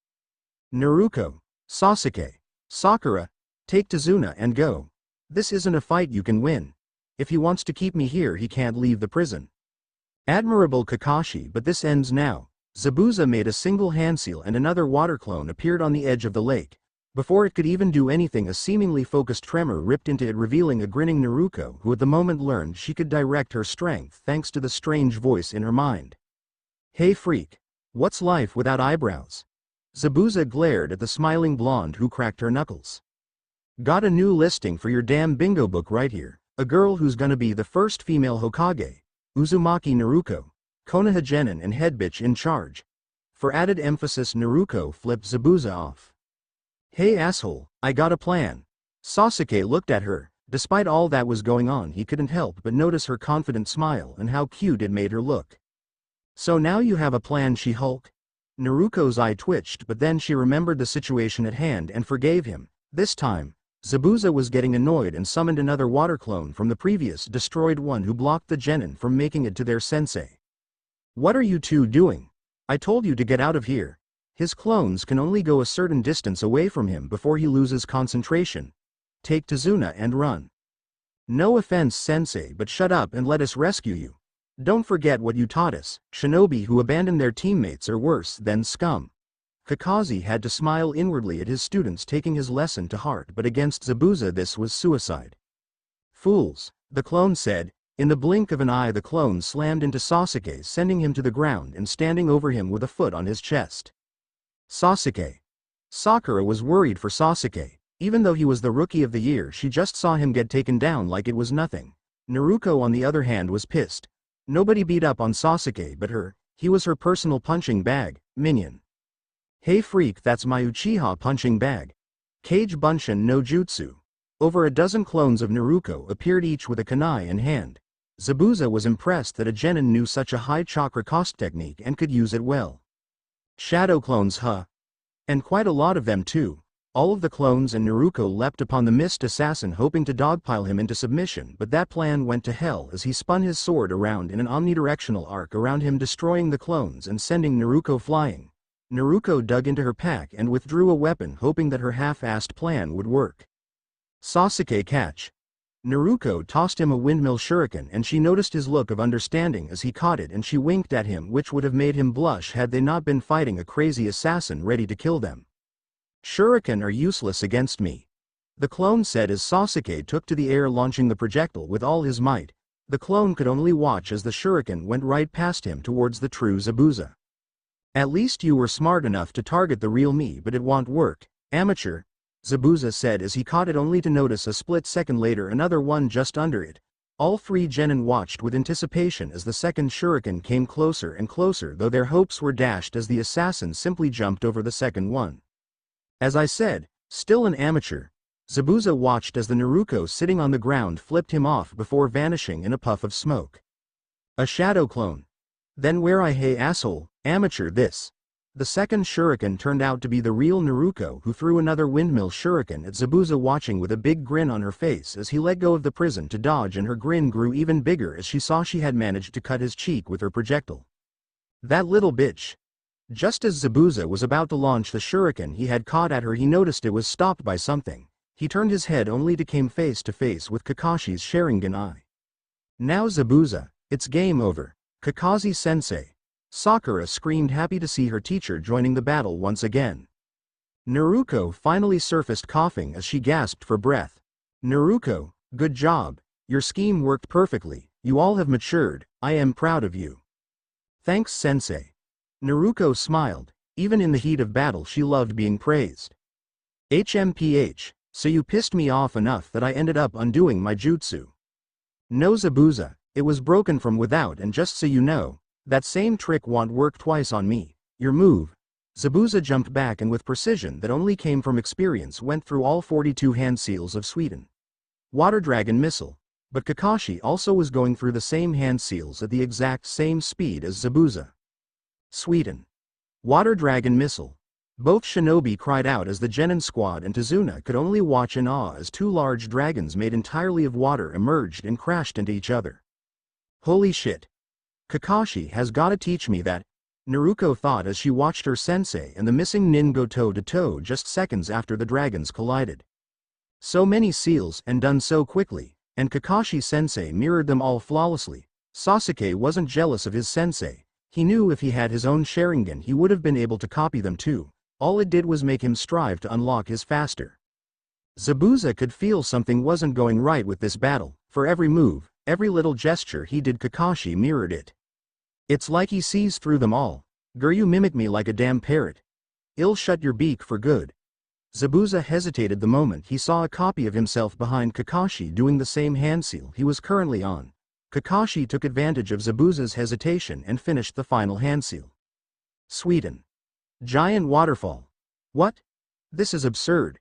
Naruko, Sasuke, Sakura, take Tazuna and go. This isn't a fight you can win. If he wants to keep me here, he can't leave the prison. Admirable Kakashi, but this ends now. Zabuza made a single hand seal and another water clone appeared on the edge of the lake. Before it could even do anything, a seemingly focused tremor ripped into it, revealing a grinning Naruko, who at the moment learned she could direct her strength thanks to the strange voice in her mind. Hey freak. What's life without eyebrows? Zabuza glared at the smiling blonde who cracked her knuckles. Got a new listing for your damn bingo book right here. A girl who's gonna be the first female Hokage. Uzumaki Naruko. Konoha Genin and head bitch in charge. For added emphasis, Naruko flipped Zabuza off. Hey asshole, I got a plan. Sasuke looked at her. Despite all that was going on, he couldn't help but notice her confident smile and how cute it made her look. So now you have a plan, She-Hulk? Naruko's eye twitched, but then she remembered the situation at hand and forgave him. This time, Zabuza was getting annoyed and summoned another water clone from the previous destroyed one who blocked the genin from making it to their sensei. What are you two doing? I told you to get out of here. His clones can only go a certain distance away from him before he loses concentration. Take Tazuna and run. No offense, sensei, but shut up and let us rescue you. Don't forget what you taught us. Shinobi who abandon their teammates are worse than scum. Kakashi had to smile inwardly at his students taking his lesson to heart, but against Zabuza this was suicide. Fools, the clone said. In the blink of an eye the clone slammed into Sasuke, sending him to the ground and standing over him with a foot on his chest. Sasuke. Sakura was worried for Sasuke. Even though he was the rookie of the year, she just saw him get taken down like it was nothing. Naruko on the other hand was pissed. Nobody beat up on Sasuke but her. He was her personal punching bag, minion. Hey freak, that's my Uchiha punching bag. Kage Bunshin no Jutsu. Over a dozen clones of Naruko appeared, each with a kunai in hand. Zabuza was impressed that a genin knew such a high chakra cost technique and could use it well. Shadow clones, huh? And quite a lot of them too. All of the clones and Naruko leapt upon the mist assassin, hoping to dogpile him into submission, but that plan went to hell as he spun his sword around in an omnidirectional arc around him, destroying the clones and sending Naruko flying. Naruko dug into her pack and withdrew a weapon, hoping that her half-assed plan would work. Sasuke, catch. Naruko tossed him a windmill shuriken and she noticed his look of understanding as he caught it, and she winked at him, which would have made him blush had they not been fighting a crazy assassin ready to kill them. Shuriken are useless against me, the clone said as Sasuke took to the air, launching the projectile with all his might. The clone could only watch as the shuriken went right past him towards the true Zabuza. At least you were smart enough to target the real me, but it won't work, amateur, Zabuza said as he caught it, only to notice a split second later another one just under it. All three genin watched with anticipation as the second shuriken came closer and closer, though their hopes were dashed as the assassin simply jumped over the second one. As I said, still an amateur, Zabuza watched as the Naruko sitting on the ground flipped him off before vanishing in a puff of smoke. A shadow clone. Then where I hey asshole, amateur this. The second shuriken turned out to be the real Naruko, who threw another windmill shuriken at Zabuza, watching with a big grin on her face as he let go of the prison to dodge, and her grin grew even bigger as she saw she had managed to cut his cheek with her projectile. That little bitch. Just as Zabuza was about to launch the shuriken he had caught at her, he noticed it was stopped by something. He turned his head only to come face to face with Kakashi's Sharingan eye. Now Zabuza, it's game over. Kakashi-sensei. Sakura screamed, happy to see her teacher joining the battle once again. Naruko finally surfaced, coughing as she gasped for breath. Naruko, good job. Your scheme worked perfectly. You all have matured. I am proud of you. Thanks, sensei. Naruko smiled. Even in the heat of battle she loved being praised. HMPH, so you pissed me off enough that I ended up undoing my jutsu. No, Zabuza, it was broken from without, and just so you know, that same trick won't work twice on me. Your move. Zabuza jumped back and with precision that only came from experience went through all 42 hand seals of Sweden. Water Dragon Missile. But Kakashi also was going through the same hand seals at the exact same speed as Zabuza. Sweden. Water Dragon Missile. Both shinobi cried out as the genin squad and Tazuna could only watch in awe as two large dragons made entirely of water emerged and crashed into each other. Holy shit. Kakashi has gotta teach me that, Naruko thought as she watched her sensei and the missing nin go toe-to-toe just seconds after the dragons collided. So many seals and done so quickly, and Kakashi-sensei mirrored them all flawlessly. Sasuke wasn't jealous of his sensei. He knew if he had his own Sharingan he would have been able to copy them too. All it did was make him strive to unlock his faster. Zabuza could feel something wasn't going right with this battle. For every move, every little gesture he did, Kakashi mirrored it. It's like he sees through them all. Girl, you mimic me like a damn parrot. I'll shut your beak for good. Zabuza hesitated the moment he saw a copy of himself behind Kakashi doing the same hand seal he was currently on. Kakashi took advantage of Zabuza's hesitation and finished the final hand seal. Sweden. Giant waterfall. What? This is absurd.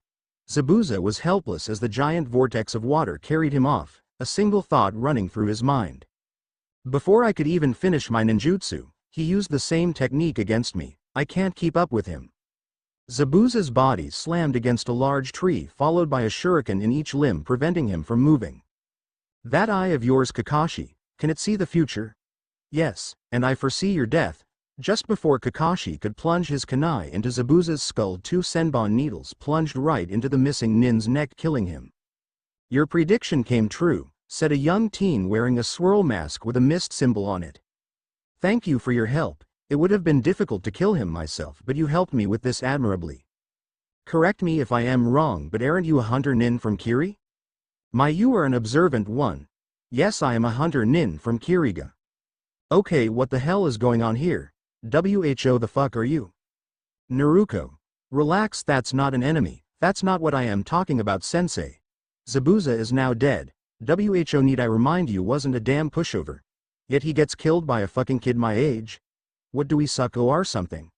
Zabuza was helpless as the giant vortex of water carried him off, a single thought running through his mind. Before I could even finish my ninjutsu, he used the same technique against me. I can't keep up with him. Zabuza's body slammed against a large tree, followed by a shuriken in each limb, preventing him from moving. That eye of yours, Kakashi, can it see the future? Yes, and I foresee your death. Just before Kakashi could plunge his kunai into Zabuza's skull, two senbon needles plunged right into the missing nin's neck, killing him. Your prediction came true, said a young teen wearing a swirl mask with a mist symbol on it. Thank you for your help. It would have been difficult to kill him myself, but you helped me with this admirably. Correct me if I am wrong, but aren't you a hunter nin from Kiri? You are an observant one. Yes, I am a hunter nin from Kiriga. Okay, what the hell is going on here? Who the fuck are you? Naruko. Relax, that's not an enemy. That's not what I am talking about, sensei. Zabuza is now dead. Who, need I remind you, wasn't a damn pushover. Yet he gets killed by a fucking kid my age. What do we suck or something?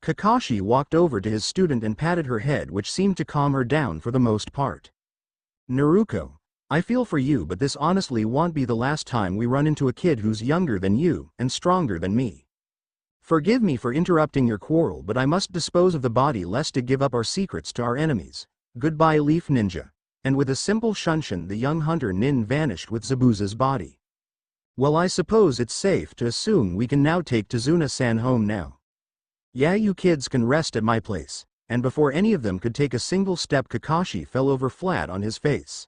Kakashi walked over to his student and patted her head, which seemed to calm her down for the most part. Naruko, I feel for you, but this honestly won't be the last time we run into a kid who's younger than you and stronger than me. Forgive me for interrupting your quarrel, but I must dispose of the body lest it give up our secrets to our enemies. Goodbye, Leaf Ninja. And with a simple shunshin, the young hunter nin vanished with Zabuza's body. Well, I suppose it's safe to assume we can now take Tazuna-san home now. Yeah, you kids can rest at my place. And before any of them could take a single step, Kakashi fell over flat on his face.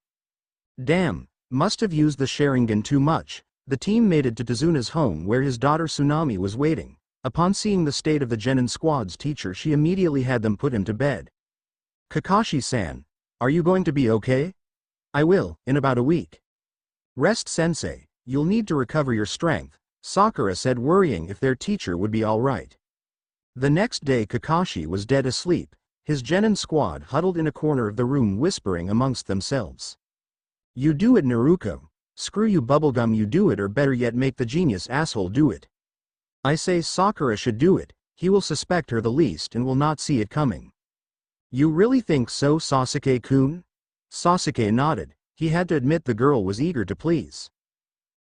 Damn, must have used the Sharingan too much. The team made it to Tazuna's home where his daughter Tsunami was waiting. Upon seeing the state of the genin squad's teacher, she immediately had them put him to bed. Kakashi-san, are you going to be okay? I will, in about a week. Rest, sensei, you'll need to recover your strength, Sakura said, worrying if their teacher would be alright. The next day Kakashi was dead asleep, his genin squad huddled in a corner of the room whispering amongst themselves. You do it, Naruko. Screw you bubblegum, you do it, or better yet make the genius asshole do it. I say Sakura should do it, he will suspect her the least and will not see it coming. You really think so, Sasuke-kun? Sasuke nodded, he had to admit the girl was eager to please.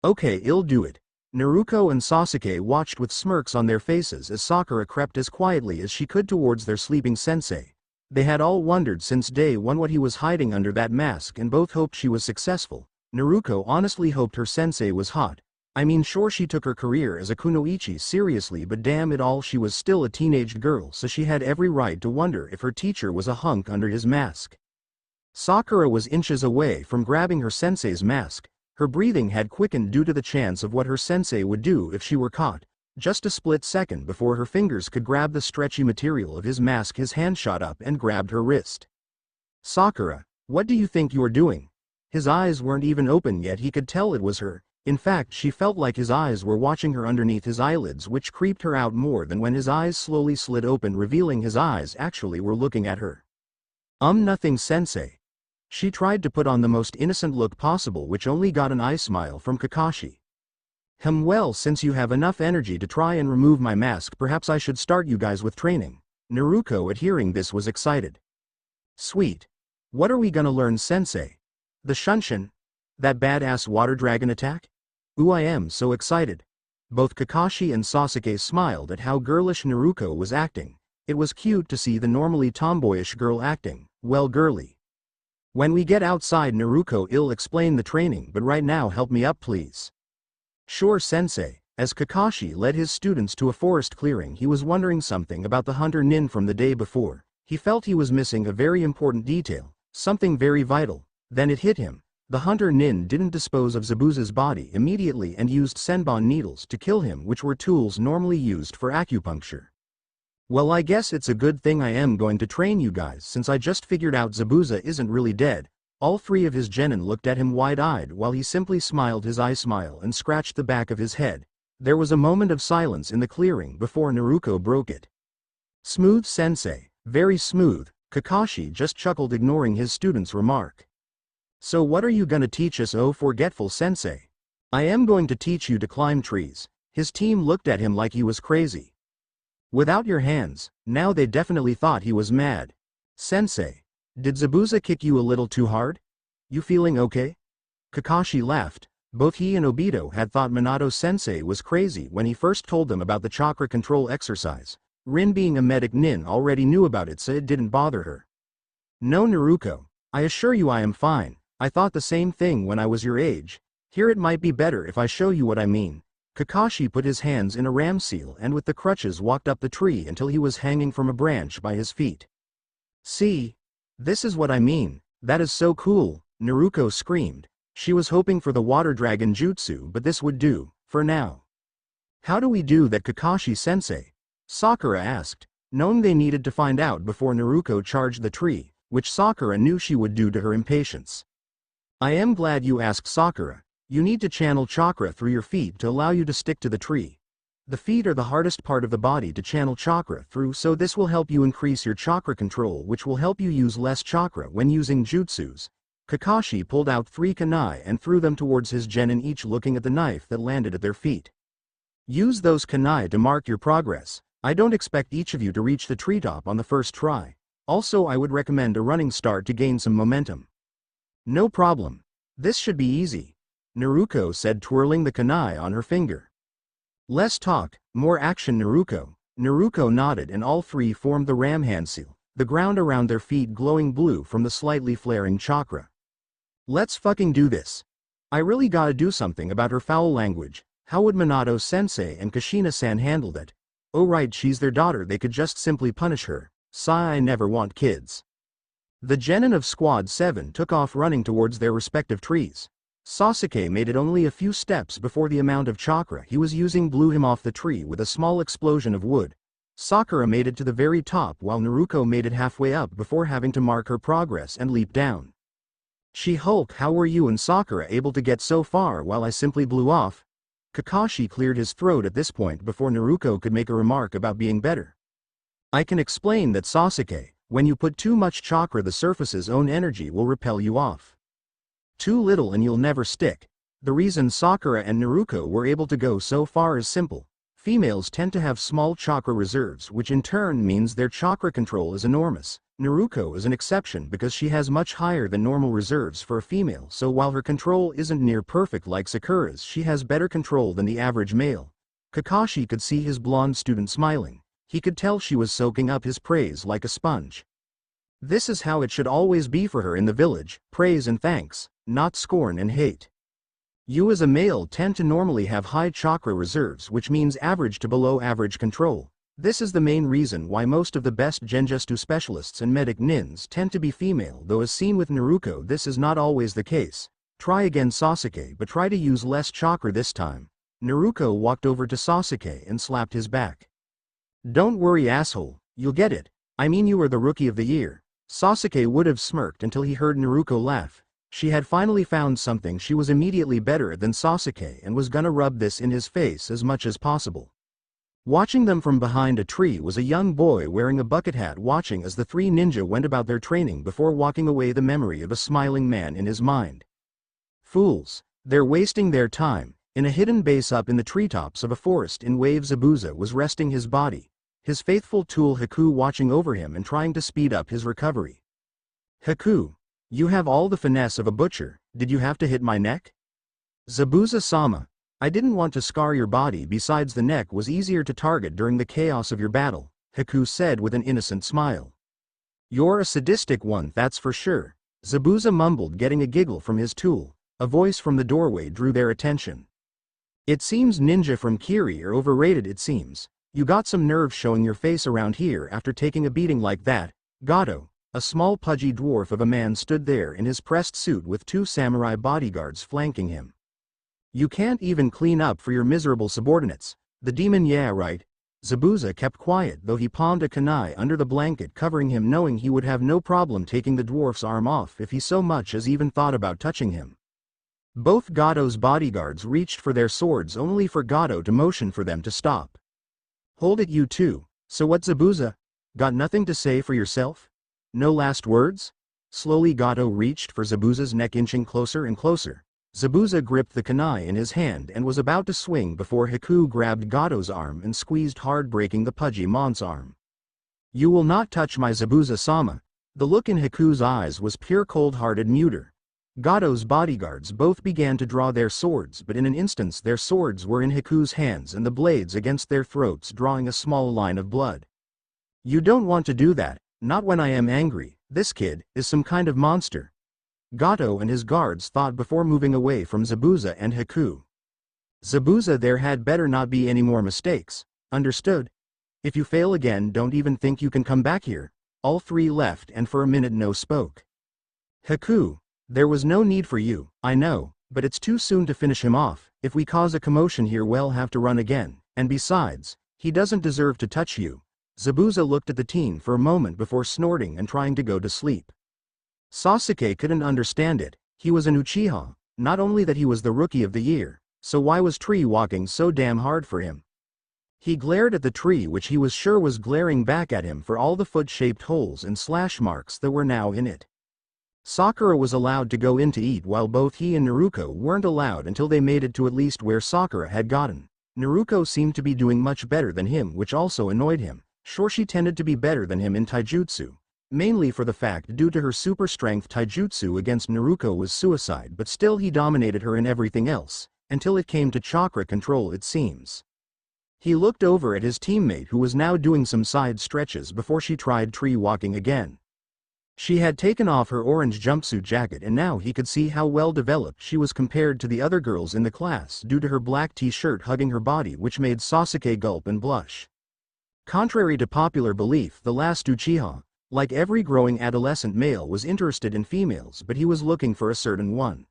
Okay, I'll do it. Naruko and Sasuke watched with smirks on their faces as Sakura crept as quietly as she could towards their sleeping sensei. They had all wondered since day one what he was hiding under that mask and both hoped she was successful. Naruko honestly hoped her sensei was hot. I mean, sure, she took her career as a kunoichi seriously, but damn it all, she was still a teenage girl, so she had every right to wonder if her teacher was a hunk under his mask. Sakura was inches away from grabbing her sensei's mask. Her breathing had quickened due to the chance of what her sensei would do if she were caught. Just a split second before her fingers could grab the stretchy material of his mask, his hand shot up and grabbed her wrist. Sakura, what do you think you're doing? His eyes weren't even open yet, he could tell it was her. In fact, she felt like his eyes were watching her underneath his eyelids, which creeped her out more than when his eyes slowly slid open, revealing his eyes actually were looking at her. Nothing, sensei. She tried to put on the most innocent look possible, which only got an eye smile from Kakashi. Well, since you have enough energy to try and remove my mask, perhaps I should start you guys with training. Naruko, at hearing this, was excited. Sweet. What are we gonna learn, sensei? The Shunshin? That badass water dragon attack? Ooh, I am so excited. Both Kakashi and Sasuke smiled at how girlish Naruko was acting. It was cute to see the normally tomboyish girl acting, well, girly. When we get outside, Naruko, I'll explain the training, but right now help me up please. Sure, sensei. As Kakashi led his students to a forest clearing, he was wondering something about the hunter Nin from the day before. He felt he was missing a very important detail, something very vital. Then it hit him. The hunter Nin didn't dispose of Zabuza's body immediately and used senbon needles to kill him, which were tools normally used for acupuncture. Well, I guess it's a good thing I am going to train you guys, since I just figured out Zabuza isn't really dead. All three of his genin looked at him wide-eyed while he simply smiled his eye smile and scratched the back of his head. There was a moment of silence in the clearing before Naruko broke it. Smooth, sensei. Very smooth. Kakashi just chuckled, ignoring his student's remark. So what are you gonna teach us, oh forgetful sensei? I am going to teach you to climb trees. His team looked at him like he was crazy. Without your hands. Now they definitely thought he was mad. Sensei, did Zabuza kick you a little too hard? You feeling okay? Kakashi laughed. Both he and Obito had thought Minato-sensei was crazy when he first told them about the chakra control exercise. Rin, being a medic nin, already knew about it, so it didn't bother her. No, Naruko. I assure you I am fine. I thought the same thing when I was your age. Here, it might be better if I show you what I mean. Kakashi put his hands in a ram seal and with the crutches walked up the tree until he was hanging from a branch by his feet. See? This is what I mean. That is so cool, Naruko screamed. She was hoping for the water dragon jutsu, but this would do, for now. How do we do that, Kakashi-sensei? Sakura asked, knowing they needed to find out before Naruko charged the tree, which Sakura knew she would do to her impatience. I am glad you asked, Sakura. You need to channel chakra through your feet to allow you to stick to the tree. The feet are the hardest part of the body to channel chakra through, so this will help you increase your chakra control, which will help you use less chakra when using jutsus. Kakashi pulled out 3 kunai and threw them towards his genin, each looking at the knife that landed at their feet. Use those kunai to mark your progress. I don't expect each of you to reach the treetop on the first try. Also, I would recommend a running start to gain some momentum. No problem. This should be easy, Naruko said, twirling the kunai on her finger. Less talk, more action, Naruko. Naruko nodded and all three formed the ram hand seal, the ground around their feet glowing blue from the slightly flaring chakra. Let's fucking do this. I really gotta do something about her foul language. How would Minato-sensei and Kushina-san handle that? Oh right, she's their daughter, they could just simply punish her. Sigh, I never want kids. The genin of Squad 7 took off running towards their respective trees. Sasuke made it only a few steps before the amount of chakra he was using blew him off the tree with a small explosion of wood. Sakura made it to the very top while Naruko made it halfway up before having to mark her progress and leap down. She-Hulk, how were you and Sakura able to get so far while I simply blew off? Kakashi cleared his throat at this point before Naruko could make a remark about being better. I can explain that, Sasuke. When you put too much chakra, the surface's own energy will repel you off. Too little and you'll never stick. The reason Sakura and Naruko were able to go so far is simple. Females tend to have small chakra reserves, which in turn means their chakra control is enormous. Naruko is an exception because she has much higher than normal reserves for a female, so while her control isn't near perfect like Sakura's, she has better control than the average male. Kakashi could see his blonde student smiling. He could tell she was soaking up his praise like a sponge. This is how it should always be for her in the village: praise and thanks, not scorn and hate. You as a male tend to normally have high chakra reserves, which means average to below average control. This is the main reason why most of the best genjutsu specialists and medic nins tend to be female, though as seen with Naruko this is not always the case. Try again Sasuke, but try to use less chakra this time. Naruko walked over to Sasuke and slapped his back. Don't worry asshole, you'll get it. I mean you were the rookie of the year. Sasuke would have smirked until he heard Naruko laugh. She had finally found something she was immediately better than Sasuke and was gonna rub this in his face as much as possible. Watching them from behind a tree was a young boy wearing a bucket hat, watching as the three ninja went about their training before walking away, the memory of a smiling man in his mind. Fools, they're wasting their time. In a hidden base up in the treetops of a forest in Wave, Zabuza was resting his body, his faithful tool Haku watching over him and trying to speed up his recovery. Haku, you have all the finesse of a butcher. Did you have to hit my neck? Zabuza-sama, I didn't want to scar your body, besides the neck was easier to target during the chaos of your battle, Haku said with an innocent smile. You're a sadistic one, that's for sure, Zabuza mumbled, getting a giggle from his tool. A voice from the doorway drew their attention. It seems ninja from Kiri are overrated, it seems. You got some nerve showing your face around here after taking a beating like that. Gato, a small pudgy dwarf of a man, stood there in his pressed suit with two samurai bodyguards flanking him. You can't even clean up for your miserable subordinates. The demon, yeah right. Zabuza kept quiet, though he palmed a kunai under the blanket covering him, knowing he would have no problem taking the dwarf's arm off if he so much as even thought about touching him. Both Gato's bodyguards reached for their swords only for Gato to motion for them to stop. Hold it, you two. So what, Zabuza? Got nothing to say for yourself? No last words? Slowly Gato reached for Zabuza's neck, inching closer and closer. Zabuza gripped the kunai in his hand and was about to swing before Haku grabbed Gato's arm and squeezed hard, breaking the pudgy mon's arm. You will not touch my Zabuza-sama. The look in Haku's eyes was pure cold-hearted murder. Gato's bodyguards both began to draw their swords, but in an instant their swords were in Haku's hands and the blades against their throats, drawing a small line of blood. You don't want to do that, not when I am angry. This kid is some kind of monster. Gato and his guards thought before moving away from Zabuza and Haku. Zabuza, there had better not be any more mistakes. Understood? If you fail again, don't even think you can come back here. All three left and for a minute no spoke. Haku, there was no need for you, I know, but it's too soon to finish him off. If we cause a commotion here, we'll have to run again, and besides, he doesn't deserve to touch you. Zabuza looked at the teen for a moment before snorting and trying to go to sleep. Sasuke couldn't understand it. He was an Uchiha, not only that he was the rookie of the year, so why was tree walking so damn hard for him? He glared at the tree, which he was sure was glaring back at him for all the foot-shaped holes and slash marks that were now in it. Sakura was allowed to go in to eat, while both he and Naruko weren't allowed until they made it to at least where Sakura had gotten. Naruko seemed to be doing much better than him, which also annoyed him. Sure, she tended to be better than him in taijutsu, mainly for the fact due to her super strength taijutsu against Naruko was suicide, but still he dominated her in everything else, until it came to chakra control, it seems. He looked over at his teammate, who was now doing some side stretches before she tried tree walking again. She had taken off her orange jumpsuit jacket and now he could see how well developed she was compared to the other girls in the class due to her black t-shirt hugging her body, which made Sasuke gulp and blush. Contrary to popular belief, the last Uchiha, like every growing adolescent male, was interested in females, but he was looking for a certain one.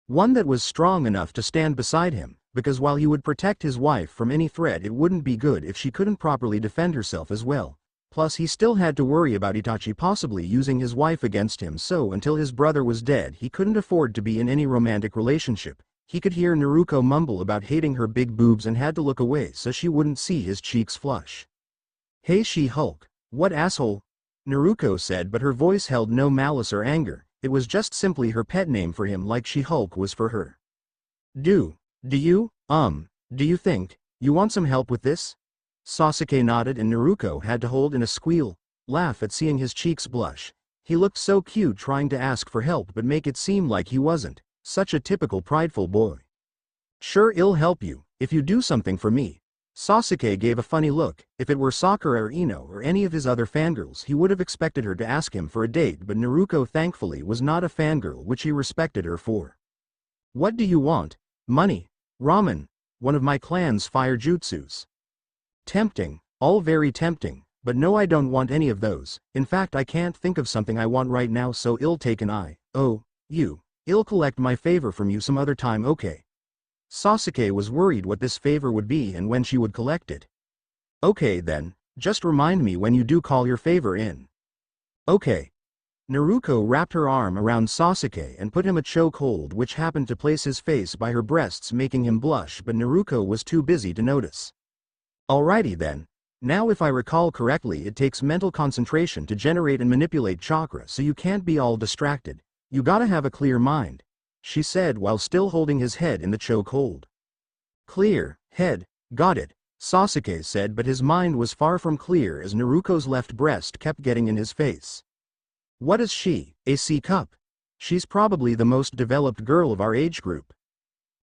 One that was strong enough to stand beside him, because while he would protect his wife from any threat, it wouldn't be good if she couldn't properly defend herself as well. Plus he still had to worry about Itachi possibly using his wife against him, so until his brother was dead he couldn't afford to be in any romantic relationship. He could hear Naruko mumble about hating her big boobs and had to look away so she wouldn't see his cheeks flush. Hey She-Hulk, what asshole? Naruko said, but her voice held no malice or anger. It was just simply her pet name for him, like She-Hulk was for her. Do you think you want some help with this? Sasuke nodded and Naruko had to hold in a squeal, laugh at seeing his cheeks blush. He looked so cute trying to ask for help but make it seem like he wasn't, such a typical prideful boy. Sure, I'll help you, if you do something for me. Sasuke gave a funny look. If it were Sakura or Ino or any of his other fangirls he would have expected her to ask him for a date, but Naruko thankfully was not a fangirl, which he respected her for. What do you want? Money? Ramen? One of my clan's fire jutsus. Tempting, all very tempting, but no, I don't want any of those. In fact, I can't think of something I want right now, so I'll take an eye. Oh, you. I'll collect my favor from you some other time, okay? Sasuke was worried what this favor would be and when she would collect it. Okay then, just remind me when you do call your favor in. Okay. Naruko wrapped her arm around Sasuke and put him a chokehold, which happened to place his face by her breasts, making him blush, but Naruko was too busy to notice. Alrighty then. Now if I recall correctly, it takes mental concentration to generate and manipulate chakra, so you can't be all distracted. You gotta have a clear mind, she said while still holding his head in the chokehold. Clear head, got it, Sasuke said, but his mind was far from clear as Naruko's left breast kept getting in his face. What is she, a C-cup? She's probably the most developed girl of our age group.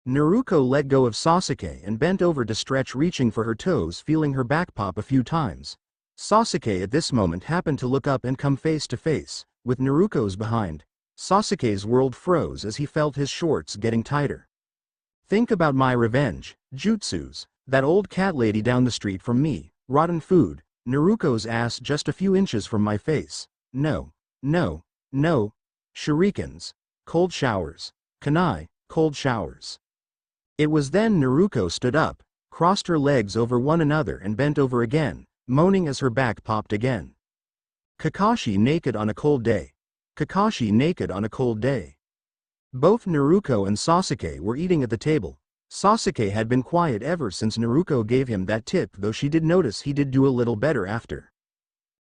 Naruko let go of Sasuke and bent over to stretch, reaching for her toes, feeling her back pop a few times. Sasuke at this moment happened to look up and come face to face with Naruko's behind. Sasuke's world froze as he felt his shorts getting tighter. Think about my revenge, jutsus, that old cat lady down the street from me, rotten food, Naruko's ass just a few inches from my face. No, no, no, shurikens, cold showers, kunai, cold showers. It was then Naruko stood up, crossed her legs over one another and bent over again, moaning as her back popped again. Kakashi naked on a cold day. Kakashi naked on a cold day. Both Naruko and Sasuke were eating at the table. Sasuke had been quiet ever since Naruko gave him that tip, though she did notice he did do a little better after.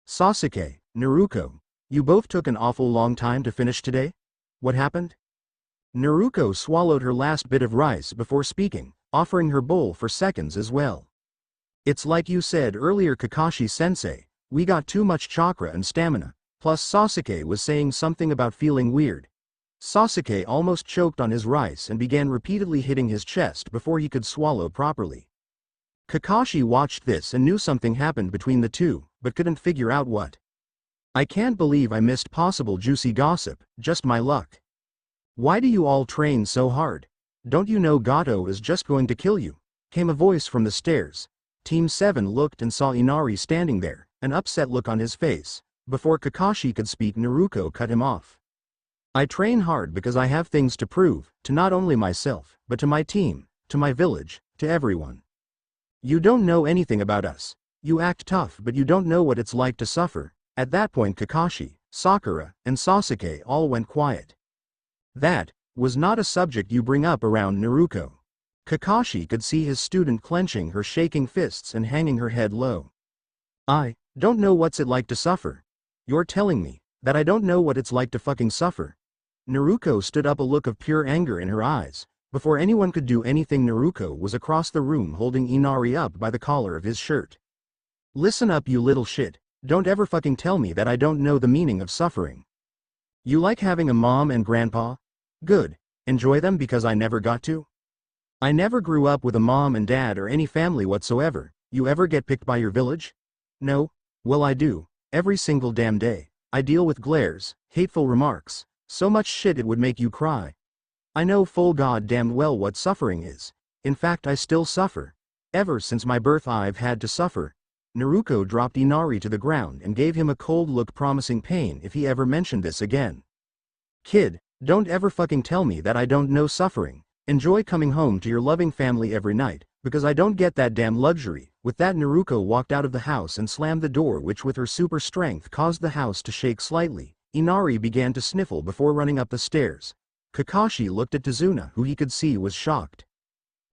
Sasuke, Naruko, you both took an awful long time to finish today? What happened? Naruko swallowed her last bit of rice before speaking, offering her bowl for seconds as well. It's like you said earlier, Kakashi-sensei, we got too much chakra and stamina, plus Sasuke was saying something about feeling weird. Sasuke almost choked on his rice and began repeatedly hitting his chest before he could swallow properly. Kakashi watched this and knew something happened between the two, but couldn't figure out what. I can't believe I missed possible juicy gossip, just my luck. Why do you all train so hard? Don't you know Gato is just going to kill you? Came a voice from the stairs. Team 7 looked and saw Inari standing there, an upset look on his face. Before Kakashi could speak, Naruko cut him off. I train hard because I have things to prove, to not only myself, but to my team, to my village, to everyone. You don't know anything about us. You act tough, but you don't know what it's like to suffer. At that point Kakashi, Sakura, and Sasuke all went quiet. That was not a subject you bring up around Naruko. Kakashi could see his student clenching her shaking fists and hanging her head low. I don't know what's it like to suffer. You're telling me that I don't know what it's like to fucking suffer? Naruko stood up, a look of pure anger in her eyes. Before anyone could do anything, Naruko was across the room holding Inari up by the collar of his shirt. Listen up, you little shit. Don't ever fucking tell me that I don't know the meaning of suffering. You like having a mom and grandpa? Good. Enjoy them because I never got to? I never grew up with a mom and dad or any family whatsoever. You ever get picked by your village? No? Well, I do. Every single damn day. I deal with glares, hateful remarks, so much shit it would make you cry. I know full goddamn well what suffering is. In fact, I still suffer. Ever since my birth I've had to suffer. Naruko dropped Inari to the ground and gave him a cold look, promising pain if he ever mentioned this again. Kid, don't ever fucking tell me that I don't know suffering. Enjoy coming home to your loving family every night, because I don't get that damn luxury. With that, Naruko walked out of the house and slammed the door, which with her super strength caused the house to shake slightly. Inari began to sniffle before running up the stairs. Kakashi looked at Tazuna, who he could see was shocked.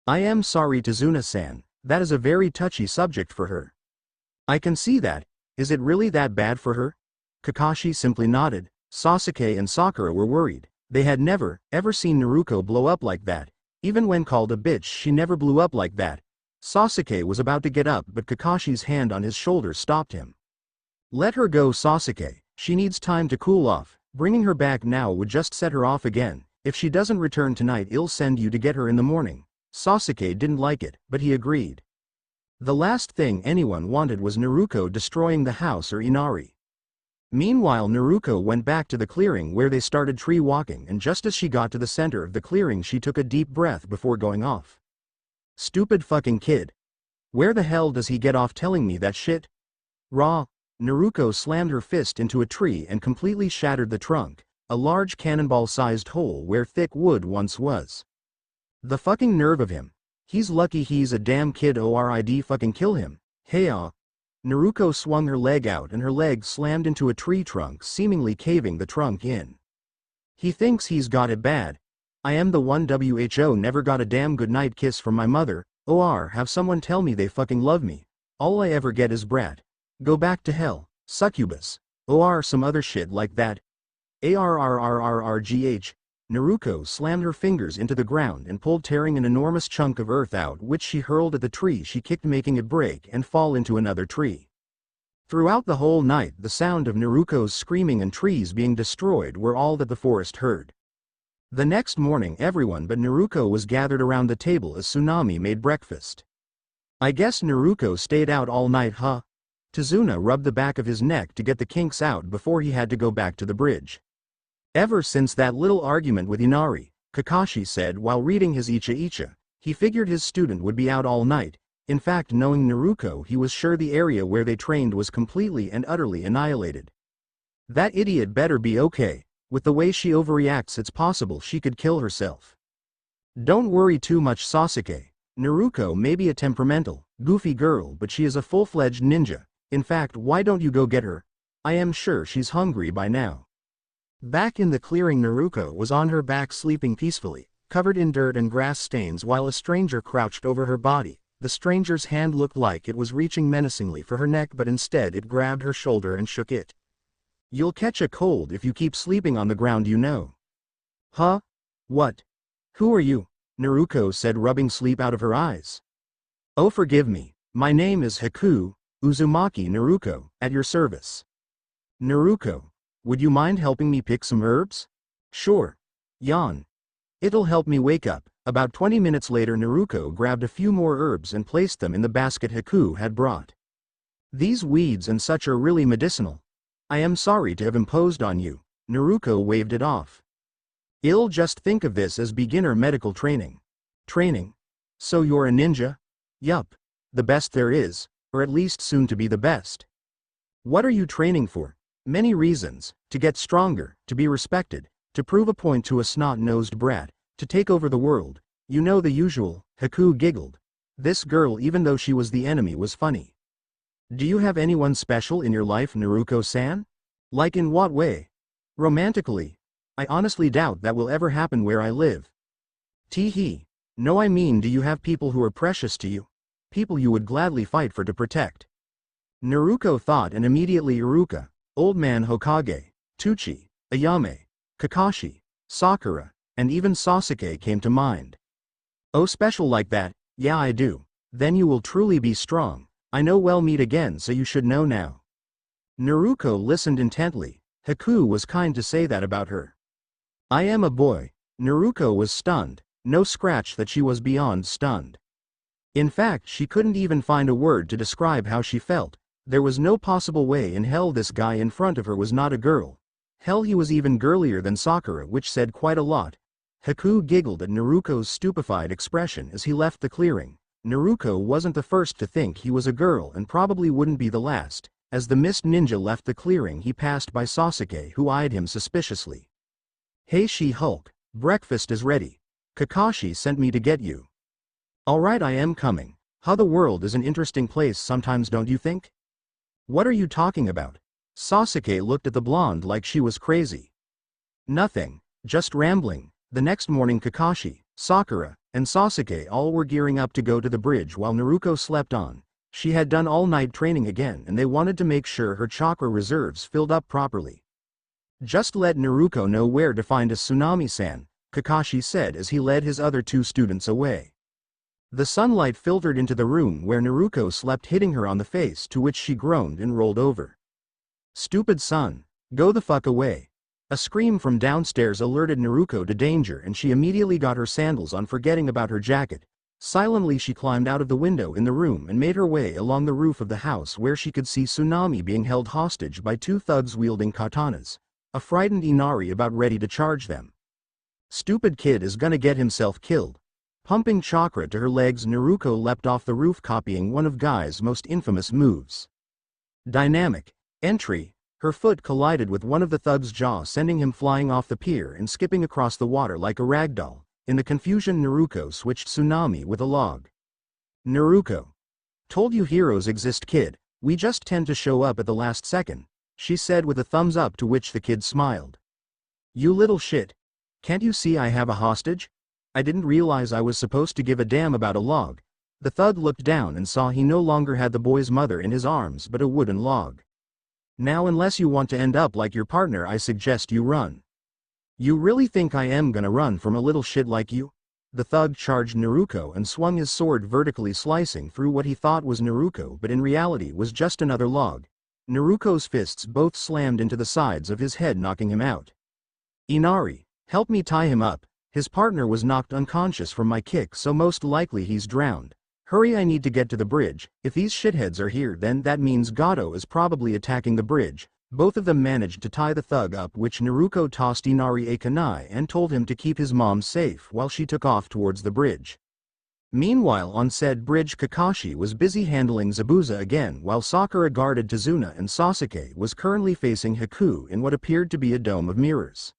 I am sorry, Tazuna-san, that is a very touchy subject for her. I can see that. Is it really that bad for her? Kakashi simply nodded. Sasuke and Sakura were worried. They had never, ever seen Naruko blow up like that. Even when called a bitch she never blew up like that. Sasuke was about to get up but Kakashi's hand on his shoulder stopped him. Let her go, Sasuke, she needs time to cool off, bringing her back now would just set her off again. If she doesn't return tonight I'll send you to get her in the morning. Sasuke didn't like it, but he agreed. The last thing anyone wanted was Naruko destroying the house or Inari. Meanwhile Naruko went back to the clearing where they started tree walking, and just as she got to the center of the clearing she took a deep breath before going off. Stupid fucking kid. Where the hell does he get off telling me that shit? Raw. Naruko slammed her fist into a tree and completely shattered the trunk, a large cannonball-sized hole where thick wood once was. The fucking nerve of him. He's lucky he's a damn kid, orid fucking kill him. Hey-ah. Naruko swung her leg out and her leg slammed into a tree trunk, seemingly caving the trunk in. He thinks he's got it bad. I am the one who never got a damn goodnight kiss from my mother, or have someone tell me they fucking love me. All I ever get is brat. Go back to hell, succubus. Or some other shit like that. Arrrrrrrgh. Naruko slammed her fingers into the ground and pulled, tearing an enormous chunk of earth out, which she hurled at the tree she kicked, making it break and fall into another tree. Throughout the whole night the sound of Naruko's screaming and trees being destroyed were all that the forest heard. The next morning everyone but Naruko was gathered around the table as Tsunami made breakfast. I guess Naruko stayed out all night, huh? Tazuna rubbed the back of his neck to get the kinks out before he had to go back to the bridge. Ever since that little argument with Inari, Kakashi said while reading his Icha-Icha, he figured his student would be out all night. In fact, knowing Naruko, he was sure the area where they trained was completely and utterly annihilated. That idiot better be okay. With the way she overreacts it's possible she could kill herself. Don't worry too much, Sasuke. Naruko may be a temperamental, goofy girl, but she is a full-fledged ninja. In fact, why don't you go get her? I am sure she's hungry by now. Back in the clearing, Naruko was on her back sleeping peacefully, covered in dirt and grass stains, while a stranger crouched over her body. The stranger's hand looked like it was reaching menacingly for her neck, but instead it grabbed her shoulder and shook it. You'll catch a cold if you keep sleeping on the ground, you know. Huh? What? Who are you? Naruko said, rubbing sleep out of her eyes. Oh, forgive me. My name is Haku, Uzumaki Naruko, at your service. Naruko, would you mind helping me pick some herbs? Sure. Yawn. It'll help me wake up. About 20 minutes later Naruko grabbed a few more herbs and placed them in the basket Haku had brought. These weeds and such are really medicinal. I am sorry to have imposed on you. Naruko waved it off. I'll just think of this as beginner medical training. Training? So you're a ninja? Yup. The best there is, or at least soon to be the best. What are you training for? Many reasons: to get stronger, to be respected, to prove a point to a snot-nosed brat, to take over the world. You know the usual. Haku giggled. This girl, even though she was the enemy, was funny. Do you have anyone special in your life, Naruko-san? Like in what way? Romantically? I honestly doubt that will ever happen where I live. Tee-hee. No, I mean, do you have people who are precious to you? People you would gladly fight for to protect? Naruko thought, and immediately Iruka, Old Man Hokage, Tuchi, Ayame, Kakashi, Sakura, and even Sasuke came to mind. Oh, special like that? Yeah, I do. Then you will truly be strong. I know we'll meet again, so you should know now. Naruko listened intently. Haku was kind to say that about her. I am a boy. Naruko was stunned. No scratch that she was beyond stunned. In fact, she couldn't even find a word to describe how she felt. There was no possible way in hell this guy in front of her was not a girl. Hell, he was even girlier than Sakura, which said quite a lot. Haku giggled at Naruko's stupefied expression as he left the clearing. Naruko wasn't the first to think he was a girl and probably wouldn't be the last. As the mist ninja left the clearing he passed by Sasuke, who eyed him suspiciously. Hey She-Hulk, breakfast is ready. Kakashi sent me to get you. Alright, I am coming. How the world is an interesting place sometimes, don't you think? What are you talking about? Sasuke looked at the blonde like she was crazy. Nothing, just rambling. The next morning Kakashi, Sakura, and Sasuke all were gearing up to go to the bridge while Naruko slept on. She had done all-night training again and they wanted to make sure her chakra reserves filled up properly. Just let Naruko know where to find a Tsunami-san. Kakashi said as he led his other two students away. The sunlight filtered into the room where Naruko slept, hitting her on the face, to which she groaned and rolled over. "Stupid son. Go the fuck away." A scream from downstairs alerted Naruko to danger, and she immediately got her sandals on, forgetting about her jacket. Silently she climbed out of the window in the room and made her way along the roof of the house, where she could see Tsunami being held hostage by two thugs wielding katanas, a frightened Inari about ready to charge them. "Stupid kid is gonna get himself killed." Pumping chakra to her legs, Naruko leapt off the roof, copying one of Guy's most infamous moves. Dynamic entry. Her foot collided with one of the thug's jaw, sending him flying off the pier and skipping across the water like a ragdoll. In the confusion, Naruko switched Tsunami with a log. "Naruko. Told you heroes exist, kid. We just tend to show up at the last second," she said with a thumbs up, to which the kid smiled. "You little shit. Can't you see I have a hostage? I didn't realize I was supposed to give a damn about a log." The thug looked down and saw he no longer had the boy's mother in his arms but a wooden log. "Now, unless you want to end up like your partner, I suggest you run." "You really think I am gonna run from a little shit like you?" The thug charged Naruko and swung his sword vertically, slicing through what he thought was Naruko but in reality was just another log. Naruko's fists both slammed into the sides of his head, knocking him out. "Inari, help me tie him up. His partner was knocked unconscious from my kick, so most likely he's drowned. Hurry, I need to get to the bridge. If these shitheads are here, then that means Gato is probably attacking the bridge." Both of them managed to tie the thug up, which Naruko tossed Inari a kunai and told him to keep his mom safe while she took off towards the bridge. Meanwhile, on said bridge, Kakashi was busy handling Zabuza again, while Sakura guarded Tazuna, and Sasuke was currently facing Haku in what appeared to be a dome of mirrors.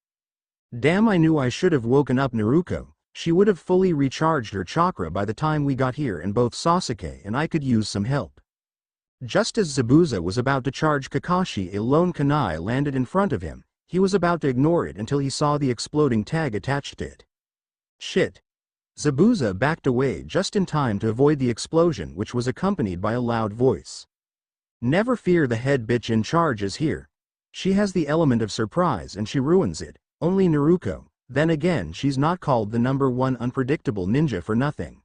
"Damn, I knew I should have woken up Naruko. She would have fully recharged her chakra by the time we got here, and both Sasuke and I could use some help." Just as Zabuza was about to charge Kakashi, a lone kunai landed in front of him. He was about to ignore it until he saw the exploding tag attached to it. "Shit." Zabuza backed away just in time to avoid the explosion, which was accompanied by a loud voice. "Never fear, the head bitch in charge is here. She has the element of surprise and she ruins it. Only Naruko. Then again, she's not called the #1 unpredictable ninja for nothing."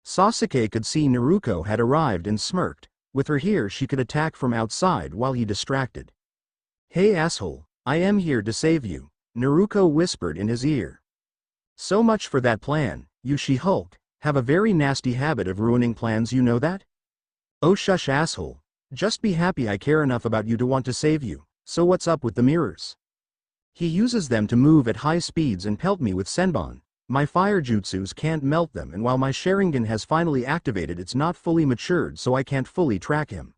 Sasuke could see Naruko had arrived and smirked. With her here, she could attack from outside while he distracted. "Hey asshole, I am here to save you," Naruko whispered in his ear. "So much for that plan. You She-Hulk have a very nasty habit of ruining plans, you know that?" "Oh shush asshole. Just be happy I care enough about you to want to save you. So what's up with the mirrors?" "He uses them to move at high speeds and pelt me with Senbon. My fire jutsus can't melt them, and while my Sharingan has finally activated, it's not fully matured, so I can't fully track him."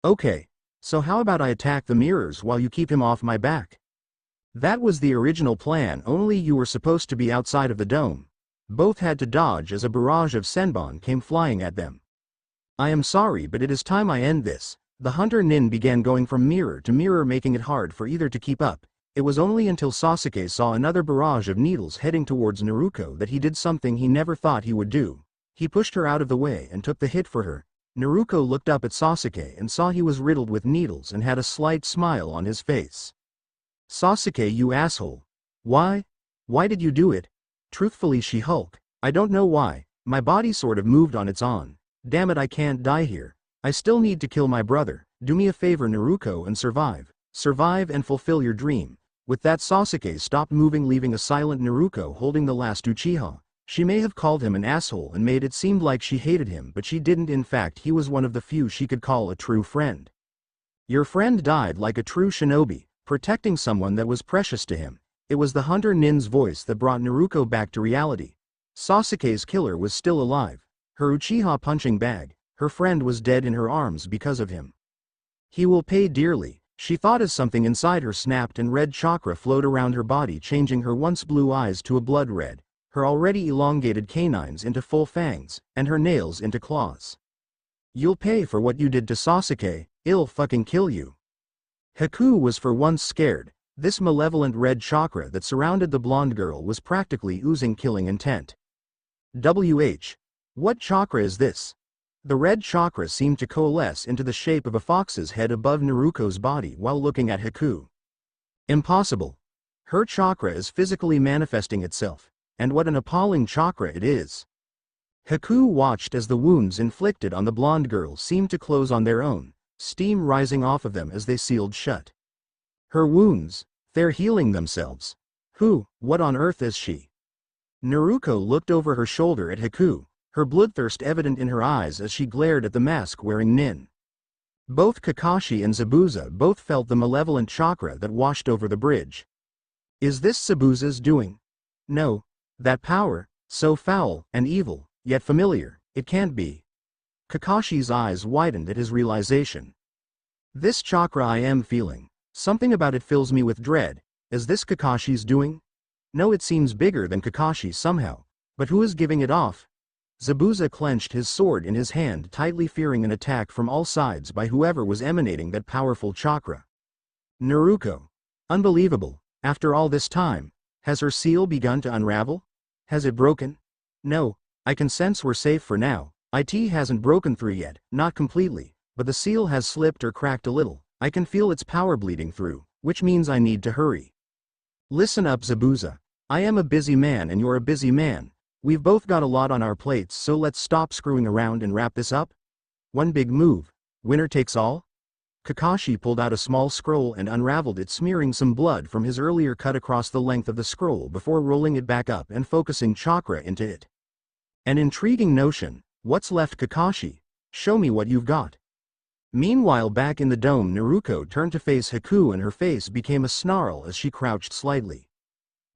"Okay. So how about I attack the mirrors while you keep him off my back?" "That was the original plan, only you were supposed to be outside of the dome." Both had to dodge as a barrage of Senbon came flying at them. "I am sorry, but it is time I end this." The Hunter Nin began going from mirror to mirror, making it hard for either to keep up. It was only until Sasuke saw another barrage of needles heading towards Naruko that he did something he never thought he would do. He pushed her out of the way and took the hit for her. Naruko looked up at Sasuke and saw he was riddled with needles and had a slight smile on his face. "Sasuke, you asshole. Why did you do it?" "Truthfully, She-Hulk, I don't know why. My body sort of moved on its own. Damn it, I can't die here. I still need to kill my brother. Do me a favor, Naruko, and survive. Survive and fulfill your dream." With that, Sasuke stopped moving, leaving a silent Naruko holding the last Uchiha. She may have called him an asshole and made it seem like she hated him, but she didn't. In fact, he was one of the few she could call a true friend. "Your friend died like a true shinobi, protecting someone that was precious to him." It was the Hunter Nin's voice that brought Naruko back to reality. Sasuke's killer was still alive. Her Uchiha punching bag. Her friend was dead in her arms because of him. "He will pay dearly," she thought as something inside her snapped and red chakra flowed around her body, changing her once blue eyes to a blood red, her already elongated canines into full fangs, and her nails into claws. "You'll pay for what you did to Sasuke. I'll fucking kill you." Haku was for once scared. This malevolent red chakra that surrounded the blonde girl was practically oozing killing intent. What chakra is this?" The red chakra seemed to coalesce into the shape of a fox's head above Naruko's body while looking at Haku. "Impossible. Her chakra is physically manifesting itself, and what an appalling chakra it is. Haku watched as the wounds inflicted on the blonde girl seemed to close on their own, steam rising off of them as they sealed shut. Her wounds, they're healing themselves. What on earth is she? Naruko looked over her shoulder at Haku, her bloodthirst evident in her eyes as she glared at the mask-wearing nin. Both Kakashi and Zabuza both felt the malevolent chakra that washed over the bridge. Is this Zabuza's doing? No. That power, so foul and evil, yet familiar, it can't be. Kakashi's eyes widened at his realization. This chakra I am feeling, something about it fills me with dread. Is this Kakashi's doing? No, it seems bigger than Kakashi somehow, but who is giving it off? Zabuza clenched his sword in his hand, tightly fearing an attack from all sides by whoever was emanating that powerful chakra. Naruko. Unbelievable, after all this time, has her seal begun to unravel? Has it broken? No, I can sense we're safe for now. It hasn't broken through yet, not completely, but the seal has slipped or cracked a little. I can feel its power bleeding through, which means I need to hurry. Listen up, Zabuza. I am a busy man and you're a busy man. We've both got a lot on our plates, so let's stop screwing around and wrap this up. One big move. Winner takes all? Kakashi pulled out a small scroll and unraveled it, smearing some blood from his earlier cut across the length of the scroll before rolling it back up and focusing chakra into it. An intriguing notion. What's left, Kakashi? Show me what you've got. Meanwhile, back in the dome, Naruko turned to face Haku and her face became a snarl as she crouched slightly.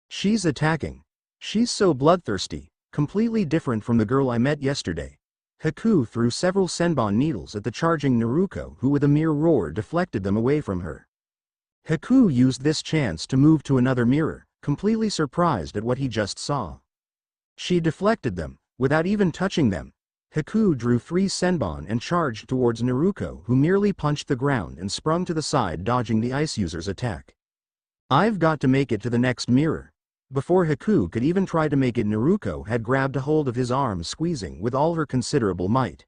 She's attacking. She's so bloodthirsty, completely different from the girl I met yesterday. Haku threw several senbon needles at the charging Naruko, who with a mere roar deflected them away from her. Haku used this chance to move to another mirror, completely surprised at what he just saw. She deflected them, without even touching them. Haku drew 3 senbon and charged towards Naruko, who merely punched the ground and sprung to the side, dodging the ice user's attack. I've got to make it to the next mirror. Before Haku could even try to make it, Naruko had grabbed a hold of his arm, squeezing with all her considerable might.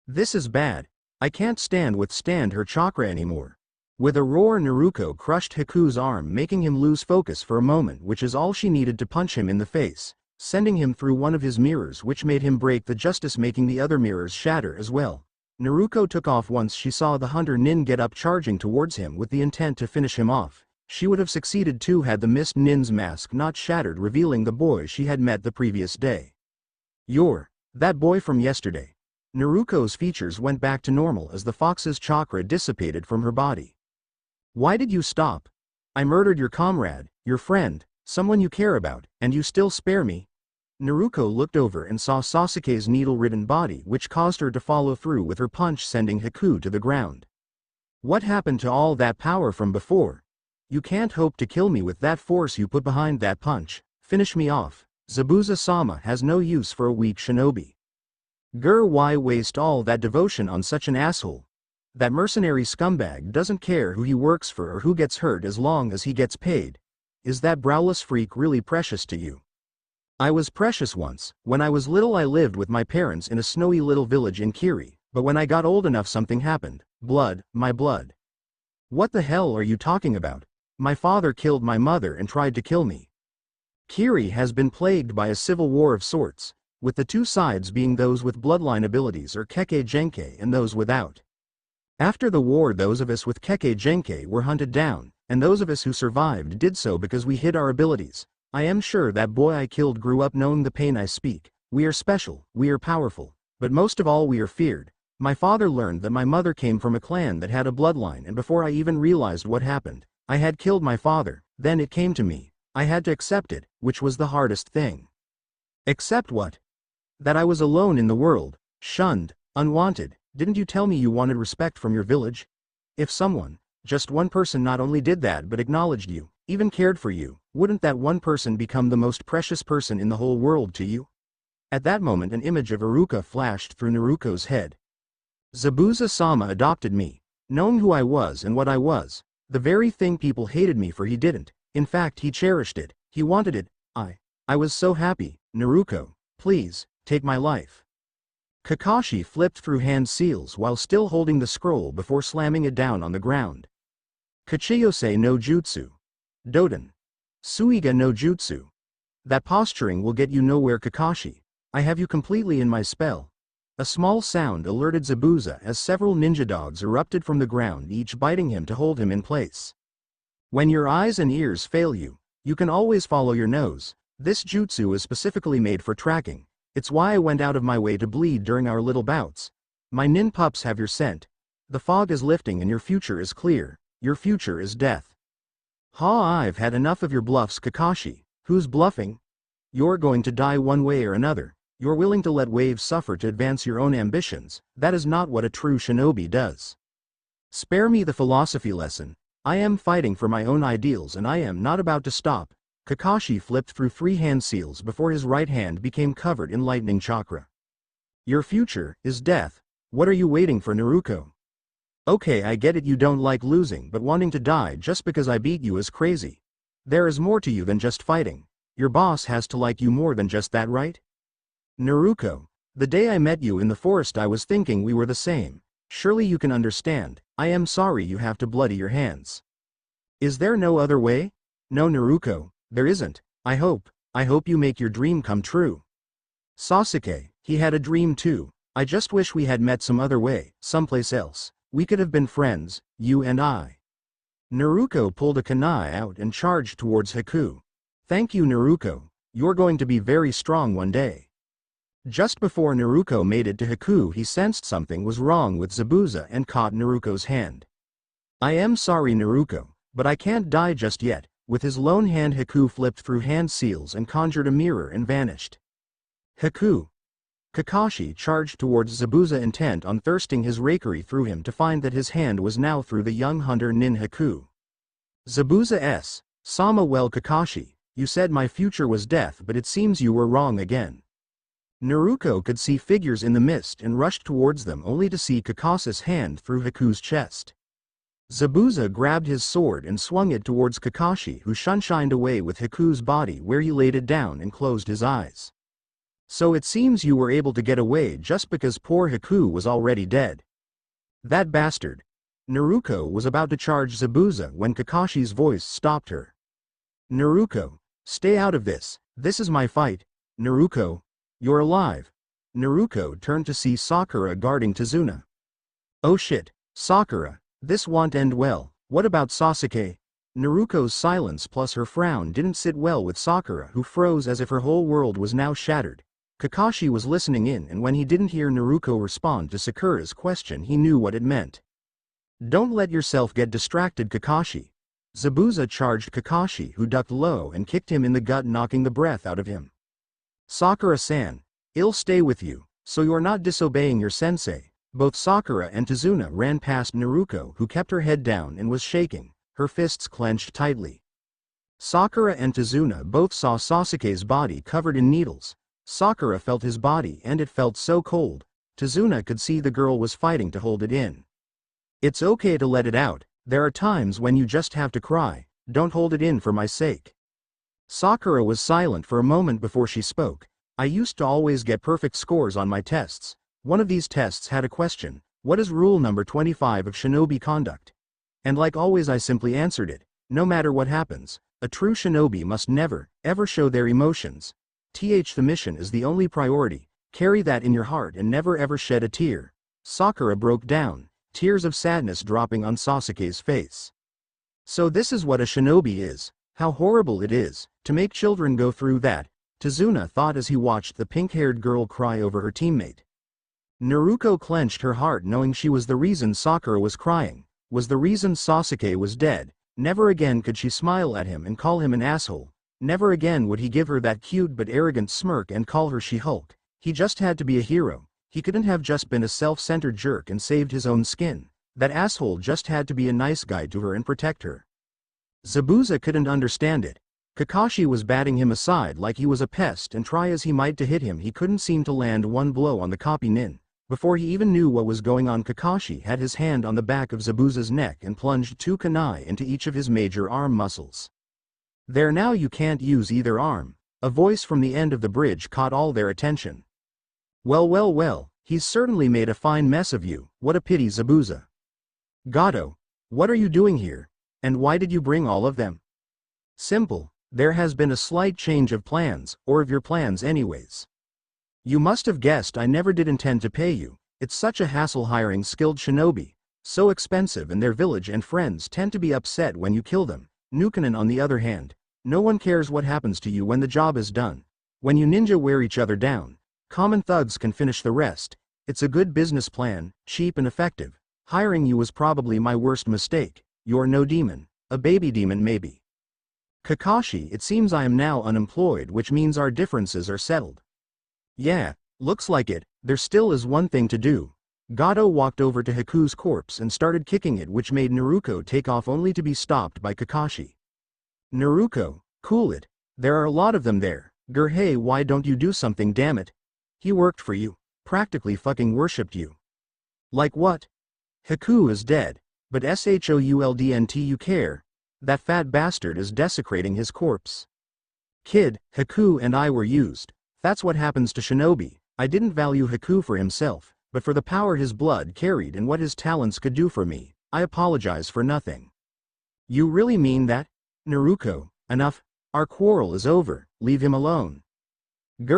This is bad. I can't withstand her chakra anymore. With a roar, Naruko crushed Haku's arm, making him lose focus for a moment, which is all she needed to punch him in the face, sending him through one of his mirrors, which made him break the justice, making the other mirrors shatter as well. Naruko took off once she saw the hunter nin get up, charging towards him with the intent to finish him off. She would have succeeded too had the mist nin's mask not shattered, revealing the boy she had met the previous day. You're that boy from yesterday. Naruko's features went back to normal as the fox's chakra dissipated from her body. Why did you stop? I murdered your comrade, your friend, someone you care about, and you still spare me? Naruko looked over and saw Sasuke's needle-ridden body, which caused her to follow through with her punch, sending Haku to the ground. What happened to all that power from before? You can't hope to kill me with that force you put behind that punch. Finish me off. Zabuza-sama has no use for a weak shinobi. Why waste all that devotion on such an asshole? That mercenary scumbag doesn't care who he works for or who gets hurt as long as he gets paid. Is that browless freak really precious to you? I was precious once. When I was little, I lived with my parents in a snowy little village in Kiri, but when I got old enough, something happened. Blood, my blood. What the hell are you talking about? My father killed my mother and tried to kill me. Kiri has been plagued by a civil war of sorts, with the two sides being those with bloodline abilities or Kekkei Genkai and those without. After the war, those of us with Kekkei Genkai were hunted down, and those of us who survived did so because we hid our abilities. I am sure that boy I killed grew up knowing the pain I speak. We are special, we are powerful, but most of all we are feared. My father learned that my mother came from a clan that had a bloodline, and before I even realized what happened, I had killed my father. Then it came to me. I had to accept it, which was the hardest thing. Accept what? That I was alone in the world, shunned, unwanted. Didn't you tell me you wanted respect from your village? If someone, just one person, not only did that but acknowledged you, even cared for you, wouldn't that one person become the most precious person in the whole world to you? At that moment an image of Iruka flashed through Naruko's head. Zabuza-sama adopted me, knowing who I was and what I was. The very thing people hated me for, he didn't. In fact, he cherished it. He wanted it. I was so happy. Naruko, please, take my life. Kakashi flipped through hand seals while still holding the scroll before slamming it down on the ground. Kachiyose no Jutsu. Doden. Suiga no jutsu. That posturing will get you nowhere, Kakashi. I have you completely in my spell. A small sound alerted Zabuza as several ninja dogs erupted from the ground, each biting him to hold him in place. When your eyes and ears fail you, you can always follow your nose. This jutsu is specifically made for tracking. It's why I went out of my way to bleed during our little bouts. My nin pups have your scent. The fog is lifting and your future is clear. Your future is death. Ha! I've had enough of your bluffs, Kakashi. Who's bluffing? You're going to die one way or another. You're willing to let waves suffer to advance your own ambitions. That is not what a true shinobi does. Spare me the philosophy lesson. I am fighting for my own ideals and I am not about to stop. Kakashi flipped through 3 hand seals before his right hand became covered in lightning chakra. Your future is death. What are you waiting for, Naruko? Okay, I get it, you don't like losing, but wanting to die just because I beat you is crazy. There is more to you than just fighting. Your boss has to like you more than just that, right? Naruko, the day I met you in the forest I was thinking we were the same. Surely you can understand. I am sorry you have to bloody your hands. Is there no other way? No, Naruko, there isn't. I hope you make your dream come true. Sasuke, he had a dream too. I just wish we had met some other way, someplace else. We could have been friends, you and I. Naruko pulled a kunai out and charged towards Haku. Thank you, Naruko. You're going to be very strong one day. Just before Naruko made it to Haku, he sensed something was wrong with Zabuza and caught Naruko's hand. I am sorry, Naruko, but I can't die just yet. With his lone hand, Haku flipped through hand seals and conjured a mirror and vanished. Haku. Kakashi charged towards Zabuza, intent on thirsting his rakery through him, to find that his hand was now through the young hunter nin Haku. Zabuza s. Sama, well, Kakashi, you said my future was death, but it seems you were wrong again. Naruko could see figures in the mist and rushed towards them, only to see Kakashi's hand through Haku's chest. Zabuza grabbed his sword and swung it towards Kakashi, who shunshined away with Haku's body, where he laid it down and closed his eyes. So it seems you were able to get away just because poor Haku was already dead. That bastard. Naruko was about to charge Zabuza when Kakashi's voice stopped her. Naruko, stay out of this. This is my fight. Naruko, you're alive. Naruko turned to see Sakura guarding Tazuna. Oh shit, Sakura, this won't end well. What about Sasuke? Naruko's silence plus her frown didn't sit well with Sakura, who froze as if her whole world was now shattered. Kakashi was listening in, and when he didn't hear Naruko respond to Sakura's question, he knew what it meant. Don't let yourself get distracted, Kakashi. Zabuza charged Kakashi, who ducked low and kicked him in the gut, knocking the breath out of him. Sakura-san, I'll stay with you, so you're not disobeying your sensei. Both Sakura and Tazuna ran past Naruko, who kept her head down and was shaking, her fists clenched tightly. Sakura and Tazuna both saw Sasuke's body covered in needles. Sakura felt his body and it felt so cold. Tazuna could see the girl was fighting to hold it in. It's okay to let it out. There are times when you just have to cry. Don't hold it in for my sake. Sakura was silent for a moment before she spoke. I used to always get perfect scores on my tests. One of these tests had a question: what is rule number 25 of shinobi conduct? And like always I simply answered it. No matter what happens, a true shinobi must never, ever show their emotions. The mission is the only priority. Carry that in your heart and never ever shed a tear. Sakura broke down, tears of sadness dropping on Sasuke's face. So this is what a shinobi is. How horrible it is, to make children go through that, Tazuna thought as he watched the pink-haired girl cry over her teammate. Naruko clenched her heart, knowing she was the reason Sakura was crying, was the reason Sasuke was dead. Never again could she smile at him and call him an asshole. Never again would he give her that cute but arrogant smirk and call her She-Hulk. He just had to be a hero. He couldn't have just been a self-centered jerk and saved his own skin. That asshole just had to be a nice guy to her and protect her. Zabuza couldn't understand it. Kakashi was batting him aside like he was a pest, and try as he might to hit him, he couldn't seem to land one blow on the copy nin. Before he even knew what was going on, Kakashi had his hand on the back of Zabuza's neck and plunged 2 kunai into each of his major arm muscles. There, now you can't use either arm. A voice from the end of the bridge caught all their attention. Well, he's certainly made a fine mess of you. What a pity, Zabuza. Gato, what are you doing here? And why did you bring all of them? Simple. There has been a slight change of plans, or of your plans anyways. You must have guessed I never did intend to pay you. It's such a hassle hiring skilled shinobi. So expensive, and their village and friends tend to be upset when you kill them. Nukanen on the other hand, no one cares what happens to you when the job is done. When you ninja wear each other down, common thugs can finish the rest. It's a good business plan, cheap and effective. Hiring you was probably my worst mistake. You're no demon. A baby demon maybe. Kakashi, it seems I am now unemployed, which means our differences are settled. Yeah, looks like it. There still is one thing to do. Gato walked over to Haku's corpse and started kicking it, which made Naruko take off only to be stopped by Kakashi. Naruko, cool it. There are a lot of them there. Hey, why don't you do something, damn it? He worked for you. Practically fucking worshipped you. Like what? Haku is dead. But shouldn't you care? That fat bastard is desecrating his corpse. Kid, Haku and I were used. That's what happens to shinobi. I didn't value Haku for himself, but for the power his blood carried and what his talents could do for me. I apologize for nothing. You really mean that? Naruko, enough. Our quarrel is over. Leave him alone.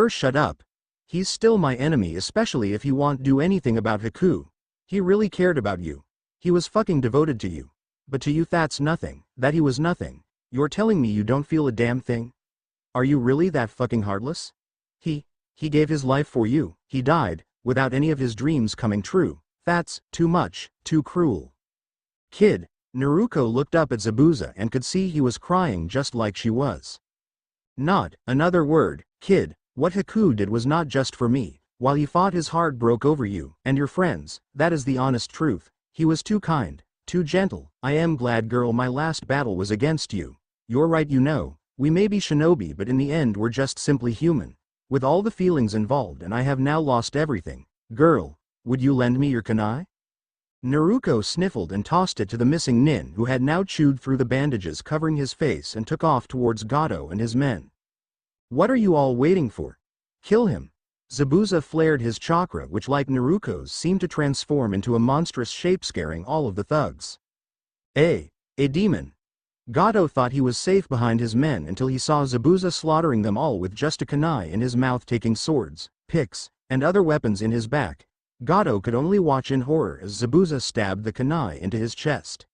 Shut up. He's still my enemy, especially if you won't do anything about Haku. He really cared about you. He was fucking devoted to you. But to you that's nothing. That he was nothing. You're telling me you don't feel a damn thing? Are you really that fucking heartless? He gave his life for you. He died, without any of his dreams coming true. That's too much, too cruel. Kid, Naruko looked up at Zabuza and could see he was crying just like she was. Not another word, kid. What Haku did was not just for me. While he fought, his heart broke over you and your friends. That is the honest truth. He was too kind, too gentle. I am glad, girl, my last battle was against you. You're right, you know. We may be shinobi, but in the end we're just simply human. With all the feelings involved, and I have now lost everything. Girl, would you lend me your kunai? Naruko sniffled and tossed it to the missing nin, who had now chewed through the bandages covering his face and took off towards Gato and his men. What are you all waiting for? Kill him. Zabuza flared his chakra, which like Naruko's seemed to transform into a monstrous shape, scaring all of the thugs. A demon. Gato thought he was safe behind his men until he saw Zabuza slaughtering them all with just a kunai in his mouth, taking swords, picks, and other weapons in his back. Gato could only watch in horror as Zabuza stabbed the kunai into his chest.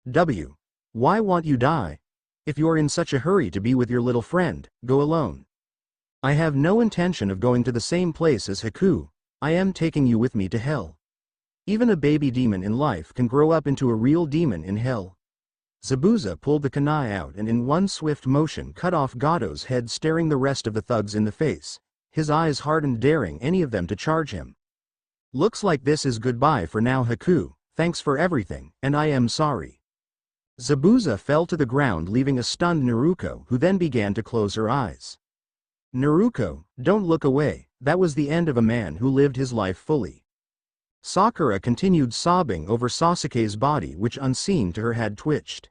Why won't you die? If you're in such a hurry to be with your little friend, go alone. I have no intention of going to the same place as Haku. I am taking you with me to hell. Even a baby demon in life can grow up into a real demon in hell. Zabuza pulled the kunai out and in one swift motion cut off Gato's head, staring the rest of the thugs in the face. His eyes hardened, daring any of them to charge him. Looks like this is goodbye for now, Haku. Thanks for everything, and I am sorry. Zabuza fell to the ground, leaving a stunned Naruko, who then began to close her eyes. Naruko, don't look away. That was the end of a man who lived his life fully. Sakura continued sobbing over Sasuke's body, which unseen to her had twitched.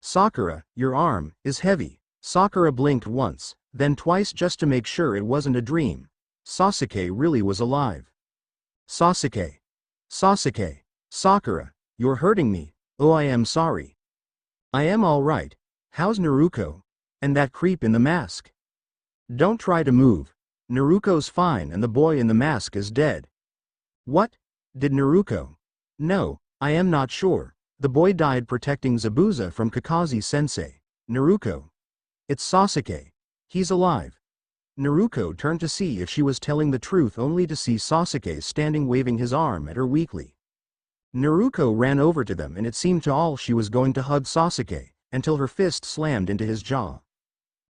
Sakura, your arm is heavy. Sakura blinked once, then twice just to make sure it wasn't a dream. Sasuke really was alive. Sasuke. Sasuke. Sakura, you're hurting me. Oh, I am sorry. I am all right. How's Naruko? And that creep in the mask? Don't try to move. Naruko's fine and the boy in the mask is dead. What? Did Naruko? No, I am not sure. The boy died protecting Zabuza from Kakashi-sensei. Naruko. It's Sasuke. He's alive. Naruko turned to see if she was telling the truth, only to see Sasuke standing waving his arm at her weakly. Naruko ran over to them and it seemed to all she was going to hug Sasuke, until her fist slammed into his jaw.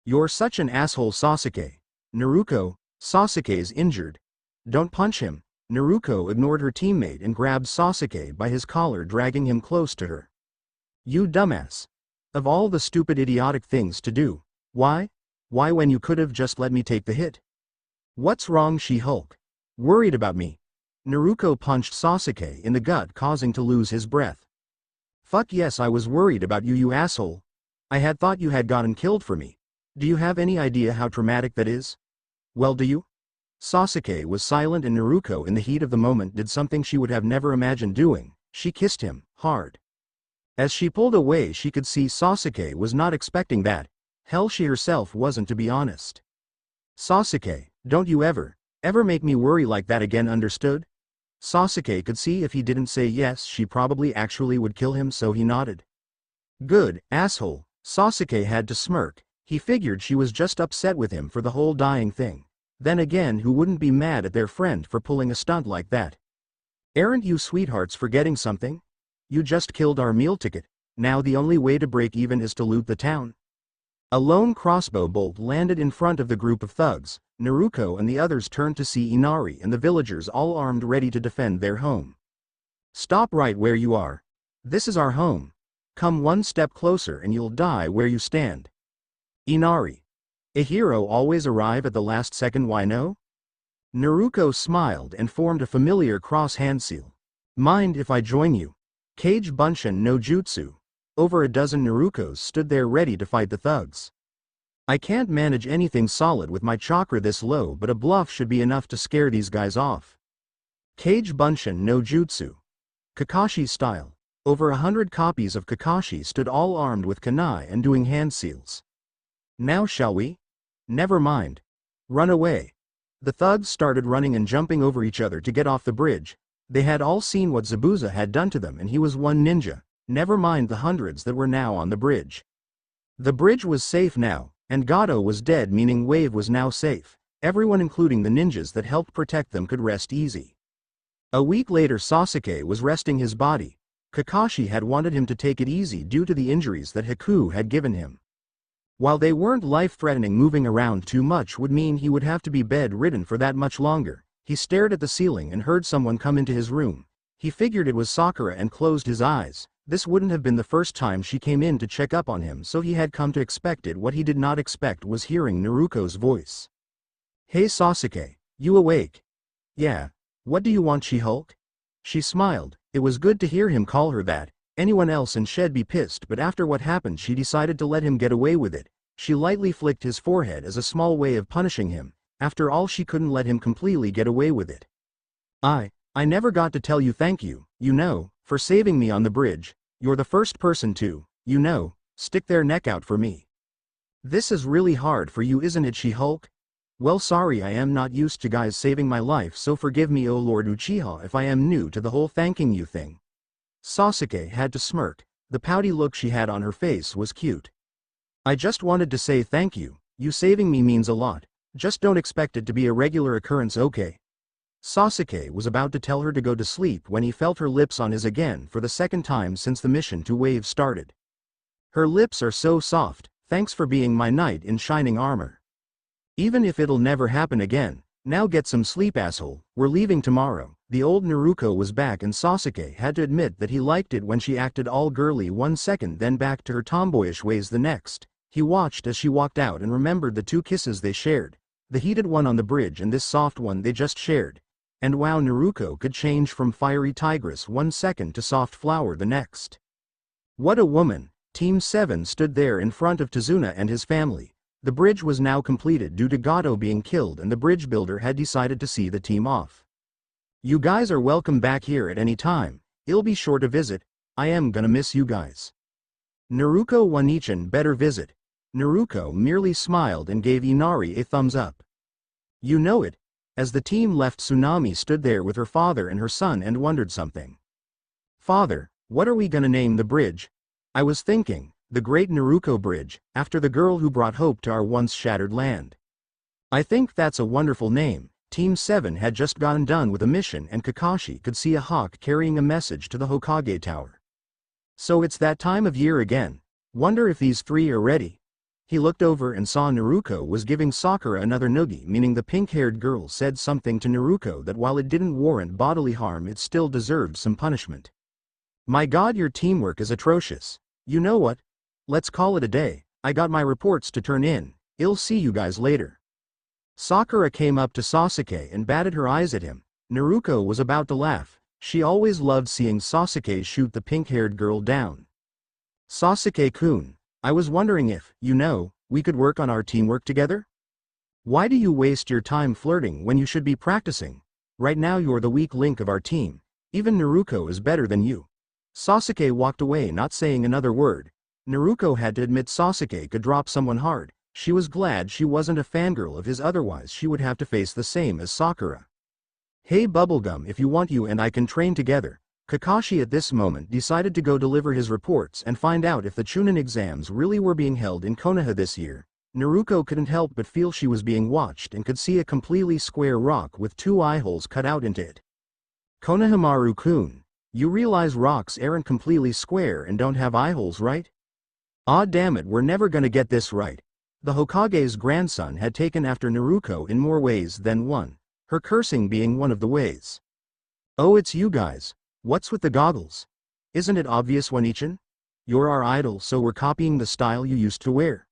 You're such an asshole, Sasuke. Naruko, Sasuke's injured. Don't punch him. Naruko ignored her teammate and grabbed Sasuke by his collar, dragging him close to her. You dumbass. Of all the stupid idiotic things to do. Why? Why when you could have just let me take the hit? What's wrong, She-Hulk? Worried about me? Naruko punched Sasuke in the gut, causing to lose his breath. Fuck yes, I was worried about you, you asshole. I had thought you had gotten killed for me. Do you have any idea how traumatic that is? Well, do you? Sasuke was silent and Naruko in the heat of the moment did something she would have never imagined doing. She kissed him, hard. As she pulled away she could see Sasuke was not expecting that. Hell, she herself wasn't, to be honest. Sasuke, don't you ever make me worry like that again, understood? Sasuke could see if he didn't say yes she probably actually would kill him, so he nodded. Good, asshole. Sasuke had to smirk. He figured she was just upset with him for the whole dying thing. Then again, who wouldn't be mad at their friend for pulling a stunt like that? Aren't you sweethearts forgetting something? You just killed our meal ticket. Now the only way to break even is to loot the town. A lone crossbow bolt landed in front of the group of thugs. Naruko and the others turned to see Inari and the villagers all armed, ready to defend their home. Stop right where you are. This is our home. Come one step closer and you'll die where you stand. Inari. A hero always arrive at the last second, why no? Naruko smiled and formed a familiar cross hand seal. Mind if I join you? Kage Bunshin no Jutsu. Over a dozen Narukos stood there ready to fight the thugs. I can't manage anything solid with my chakra this low, but a bluff should be enough to scare these guys off. Kage Bunshin no Jutsu. Kakashi style. Over 100 copies of Kakashi stood all armed with kunai and doing hand seals. Now shall we? Never mind. Run away. The thugs started running and jumping over each other to get off the bridge. They had all seen what Zabuza had done to them, and he was one ninja. Never mind the hundreds that were now on the bridge. The bridge was safe now, and Gato was dead, meaning Wave was now safe. Everyone, including the ninjas that helped protect them, could rest easy. A week later, Sasuke was resting his body. Kakashi had wanted him to take it easy due to the injuries that Haku had given him. While they weren't life-threatening, moving around too much would mean he would have to be bedridden for that much longer. He stared at the ceiling and heard someone come into his room. He figured it was Sakura and closed his eyes. This wouldn't have been the first time she came in to check up on him, so he had come to expect it. What he did not expect was hearing Naruko's voice. Hey Sasuke, you awake? Yeah. What do you want, She-Hulk? She smiled. It was good to hear him call her that. Anyone else and she'd be pissed, but after what happened she decided to let him get away with it. She lightly flicked his forehead as a small way of punishing him. After all, she couldn't let him completely get away with it. I never got to tell you thank you, for saving me on the bridge. You're the first person to, stick their neck out for me. This is really hard for you, isn't it, She-Hulk? Well, sorry, I am not used to guys saving my life, so forgive me, oh Lord Uchiha, if I am new to the whole thanking you thing. Sasuke had to smirk. The pouty look she had on her face was cute. I just wanted to say thank you. You saving me means a lot. Just don't expect it to be a regular occurrence, okay? Sasuke was about to tell her to go to sleep when he felt her lips on his again for the second time since the mission to Wave started. Her lips are so soft. Thanks for being my knight in shining armor. Even if it'll never happen again, now get some sleep, asshole. We're leaving tomorrow. The old Naruko was back, and Sasuke had to admit that he liked it when she acted all girly one second, then back to her tomboyish ways the next. He watched as she walked out and remembered the 2 kisses they shared. The heated one on the bridge and this soft one they just shared. And wow, Naruko could change from fiery tigress one second to soft flower the next. What a woman. Team 7 stood there in front of Tazuna and his family. The bridge was now completed due to Gato being killed, and the bridge builder had decided to see the team off. You guys are welcome back here at any time. I'll be sure to visit. I am gonna miss you guys. Naruko Wanichan better visit. Naruko merely smiled and gave Inari a thumbs up. You know it. As the team left, Tsunami stood there with her father and her son and wondered something. Father, what are we gonna name the bridge? I was thinking, the Great Naruko Bridge, after the girl who brought hope to our once shattered land. I think that's a wonderful name. Team 7 had just gotten done with a mission, and Kakashi could see a hawk carrying a message to the Hokage Tower. So it's that time of year again. Wonder if these 3 are ready. He looked over and saw Naruko was giving Sakura another noogie, meaning the pink-haired girl said something to Naruko that while it didn't warrant bodily harm, it still deserved some punishment. My god, your teamwork is atrocious. You know what? Let's call it a day. I got my reports to turn in. I'll see you guys later. Sakura came up to Sasuke and batted her eyes at him. Naruko was about to laugh. She always loved seeing Sasuke shoot the pink-haired girl down. Sasuke-kun, I was wondering if, we could work on our teamwork together? Why do you waste your time flirting when you should be practicing? Right now you're the weak link of our team. Even Naruko is better than you. Sasuke walked away, not saying another word. Naruko had to admit Sasuke could drop someone hard. She was glad she wasn't a fangirl of his, otherwise she would have to face the same as Sakura. Hey Bubblegum, if you want, you and I can train together. Kakashi at this moment decided to go deliver his reports and find out if the Chunin exams really were being held in Konoha this year. Naruko couldn't help but feel she was being watched and could see a completely square rock with 2 eye holes cut out into it. Konohamaru-kun, you realize rocks aren't completely square and don't have eye holes, right? Aw damn it, we're never gonna get this right. The Hokage's grandson had taken after Naruko in more ways than one, her cursing being one of the ways. Oh, it's you guys. What's with the goggles? Isn't it obvious, One-chan? You're our idol, so we're copying the style you used to wear.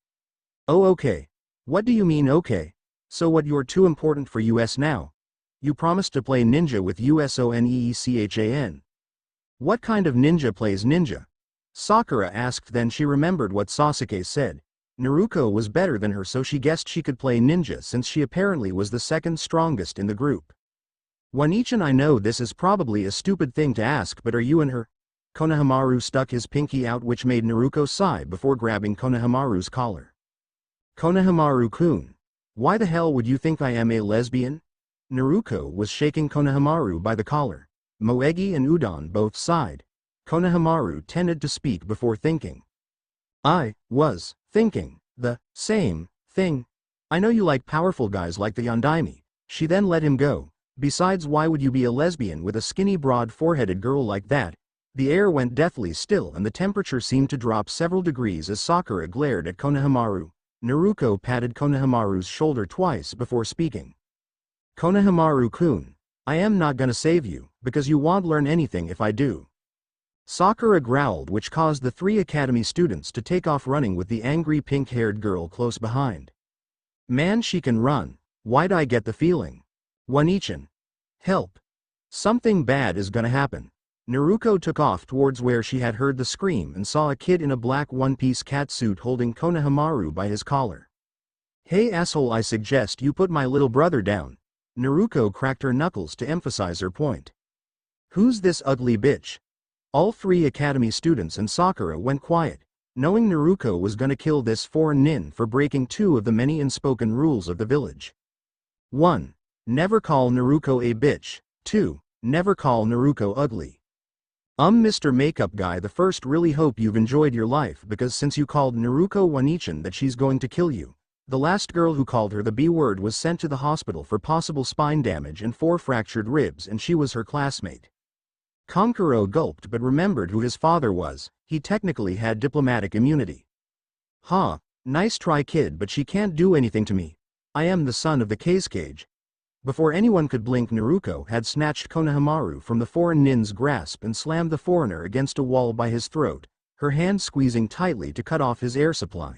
Oh okay. What do you mean okay? So what, you're too important for US now? You promised to play ninja with USONEECHAN. What kind of ninja plays ninja? Sakura asked, then she remembered what Sasuke said. Naruko was better than her, so she guessed she could play ninja since she apparently was the second strongest in the group. One-chan, I know this is probably a stupid thing to ask, but are you in her? Konohamaru stuck his pinky out, which made Naruko sigh before grabbing Konohamaru's collar. Konohamaru-kun, why the hell would you think I am a lesbian? Naruko was shaking Konohamaru by the collar. Moegi and Udon both sighed. Konohamaru tended to speak before thinking. I was thinking the same thing. I know you like powerful guys like the Yondaime. She then let him go. Besides, why would you be a lesbian with a skinny, broad-foreheaded girl like that? The air went deathly still and the temperature seemed to drop several degrees as Sakura glared at Konohamaru. Naruko patted Konohamaru's shoulder twice before speaking. Konohamaru-kun, I am not gonna save you, because you won't learn anything if I do. Sakura growled, which caused the 3 academy students to take off running with the angry pink-haired girl close behind. Man, she can run. Why'd I get the feeling? One-chan. Help. Something bad is gonna happen. Naruko took off towards where she had heard the scream and saw a kid in a black one-piece catsuit holding Konohamaru by his collar. Hey asshole, I suggest you put my little brother down. Naruko cracked her knuckles to emphasize her point. Who's this ugly bitch? All 3 academy students and Sakura went quiet, knowing Naruko was gonna kill this foreign nin for breaking 2 of the many unspoken rules of the village. 1. Never call Naruko a bitch. 2. Never call Naruko ugly. Mr. Makeup Guy, the first, really hope you've enjoyed your life, because since you called Naruko One-chan that she's going to kill you. The last girl who called her the B word was sent to the hospital for possible spine damage and 4 fractured ribs, and she was her classmate. Kankuro gulped but remembered who his father was. He technically had diplomatic immunity. Huh, nice try kid, but she can't do anything to me. I am the son of the Kazekage. Before anyone could blink, Naruko had snatched Konohamaru from the foreign nin's grasp and slammed the foreigner against a wall by his throat, her hand squeezing tightly to cut off his air supply.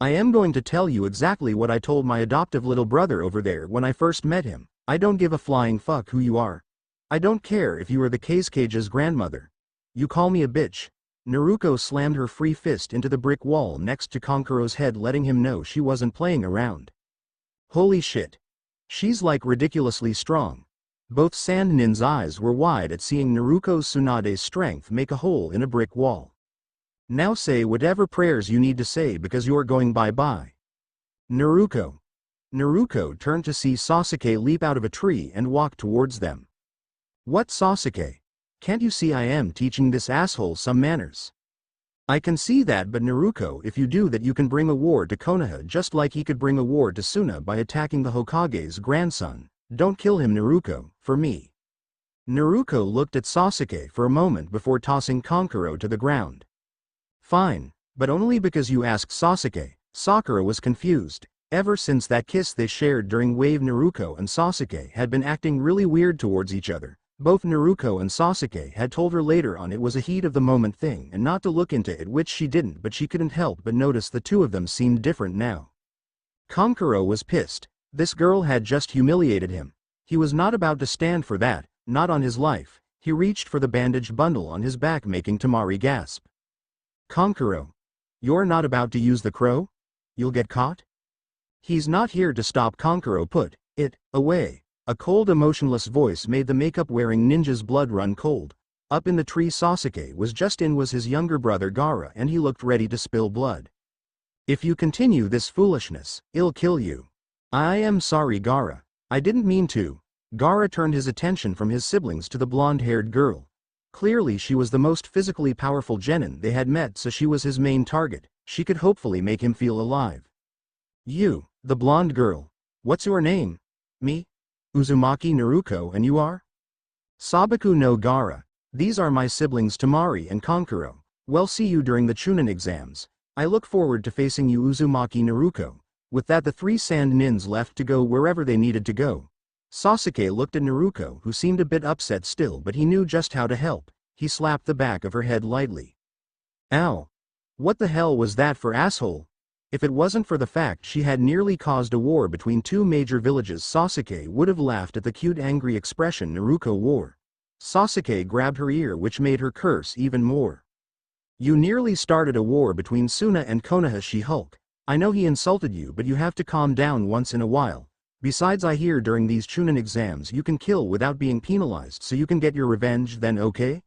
I am going to tell you exactly what I told my adoptive little brother over there when I first met him. I don't give a flying fuck who you are. I don't care if you are the Kazecage's grandmother. You call me a bitch. Naruko slammed her free fist into the brick wall next to Kankuro's head, letting him know she wasn't playing around. Holy shit. She's like ridiculously strong. Both Sand Nin's eyes were wide at seeing Naruko's Tsunade's strength make a hole in a brick wall. Now say whatever prayers you need to say, because you're going bye-bye. Naruko. Naruko turned to see Sasuke leap out of a tree and walk towards them. What, Sasuke? Can't you see I am teaching this asshole some manners? I can see that, but Naruko, if you do that you can bring a war to Konoha just like he could bring a war to Suna by attacking the Hokage's grandson. Don't kill him, Naruko, for me. Naruko looked at Sasuke for a moment before tossing Kankuro to the ground. Fine, but only because you asked, Sasuke. Sakura was confused. Ever since that kiss they shared during Wave, Naruko and Sasuke had been acting really weird towards each other. Both Naruko and Sasuke had told her later on it was a heat-of-the-moment thing and not to look into it, which she didn't, but she couldn't help but notice the 2 of them seemed different now. Kankuro was pissed. This girl had just humiliated him. He was not about to stand for that, not on his life. He reached for the bandage bundle on his back, making Tamari gasp. Kankuro. You're not about to use the crow? You'll get caught? He's not here to stop. Kankuro put it away. A cold, emotionless voice made the makeup-wearing ninja's blood run cold. Up in the tree Sasuke was just in was his younger brother Gaara, and he looked ready to spill blood. If you continue this foolishness, I'll kill you. I am sorry Gaara. I didn't mean to. Gaara turned his attention from his siblings to the blonde-haired girl. Clearly she was the most physically powerful genin they had met, so she was his main target. She could hopefully make him feel alive. You, the blonde girl. What's your name? Me? Uzumaki Naruko, and you are? Sabaku no Gaara. These are my siblings Tamari and Kankuro. Well, see you during the Chunin exams. I look forward to facing you Uzumaki Naruko. With that the three sand nins left to go wherever they needed to go. Sasuke looked at Naruko, who seemed a bit upset still, but he knew just how to help. He slapped the back of her head lightly. Ow! What the hell was that for, asshole? If it wasn't for the fact she had nearly caused a war between two major villages, Sasuke would have laughed at the cute angry expression Naruko wore. Sasuke grabbed her ear, which made her curse even more. You nearly started a war between Suna and Konoha, She-Hulk. I know he insulted you, but you have to calm down once in a while. Besides, I hear during these Chunin exams you can kill without being penalized, so you can get your revenge then, okay?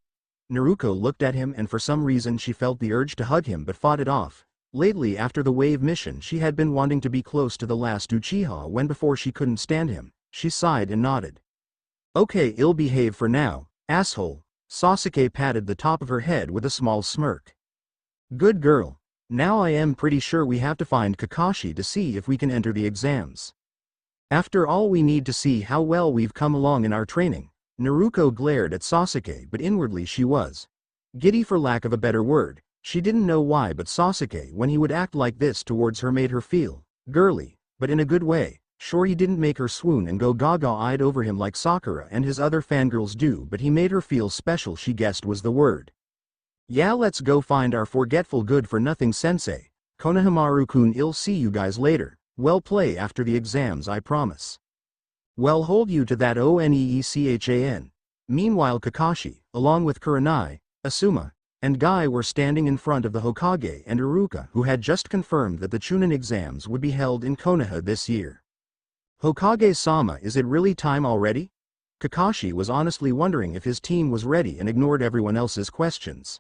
Naruko looked at him, and for some reason she felt the urge to hug him but fought it off. Lately, after the wave mission, she had been wanting to be close to the last Uchiha when before she couldn't stand him. She sighed and nodded. Okay, I'll behave for now, asshole. Sasuke patted the top of her head with a small smirk. Good girl. Now I am pretty sure we have to find Kakashi to see if we can enter the exams. After all, we need to see how well we've come along in our training. Naruko glared at Sasuke, but inwardly she was giddy, for lack of a better word. She didn't know why, but Sasuke, when he would act like this towards her, made her feel girly, but in a good way. Sure, he didn't make her swoon and go gaga-eyed over him like Sakura and his other fangirls do, but he made her feel special. She guessed was the word. Yeah, let's go find our forgetful good-for-nothing sensei. Konohamaru-kun, I'll see you guys later. Well, play after the exams, I promise. Well, hold you to that, Oneechan. Meanwhile, Kakashi, along with Kurenai, Asuma, and Guy were standing in front of the Hokage and Iruka, who had just confirmed that the Chunin exams would be held in Konoha this year. Hokage-sama, is it really time already? Kakashi was honestly wondering if his team was ready and ignored everyone else's questions.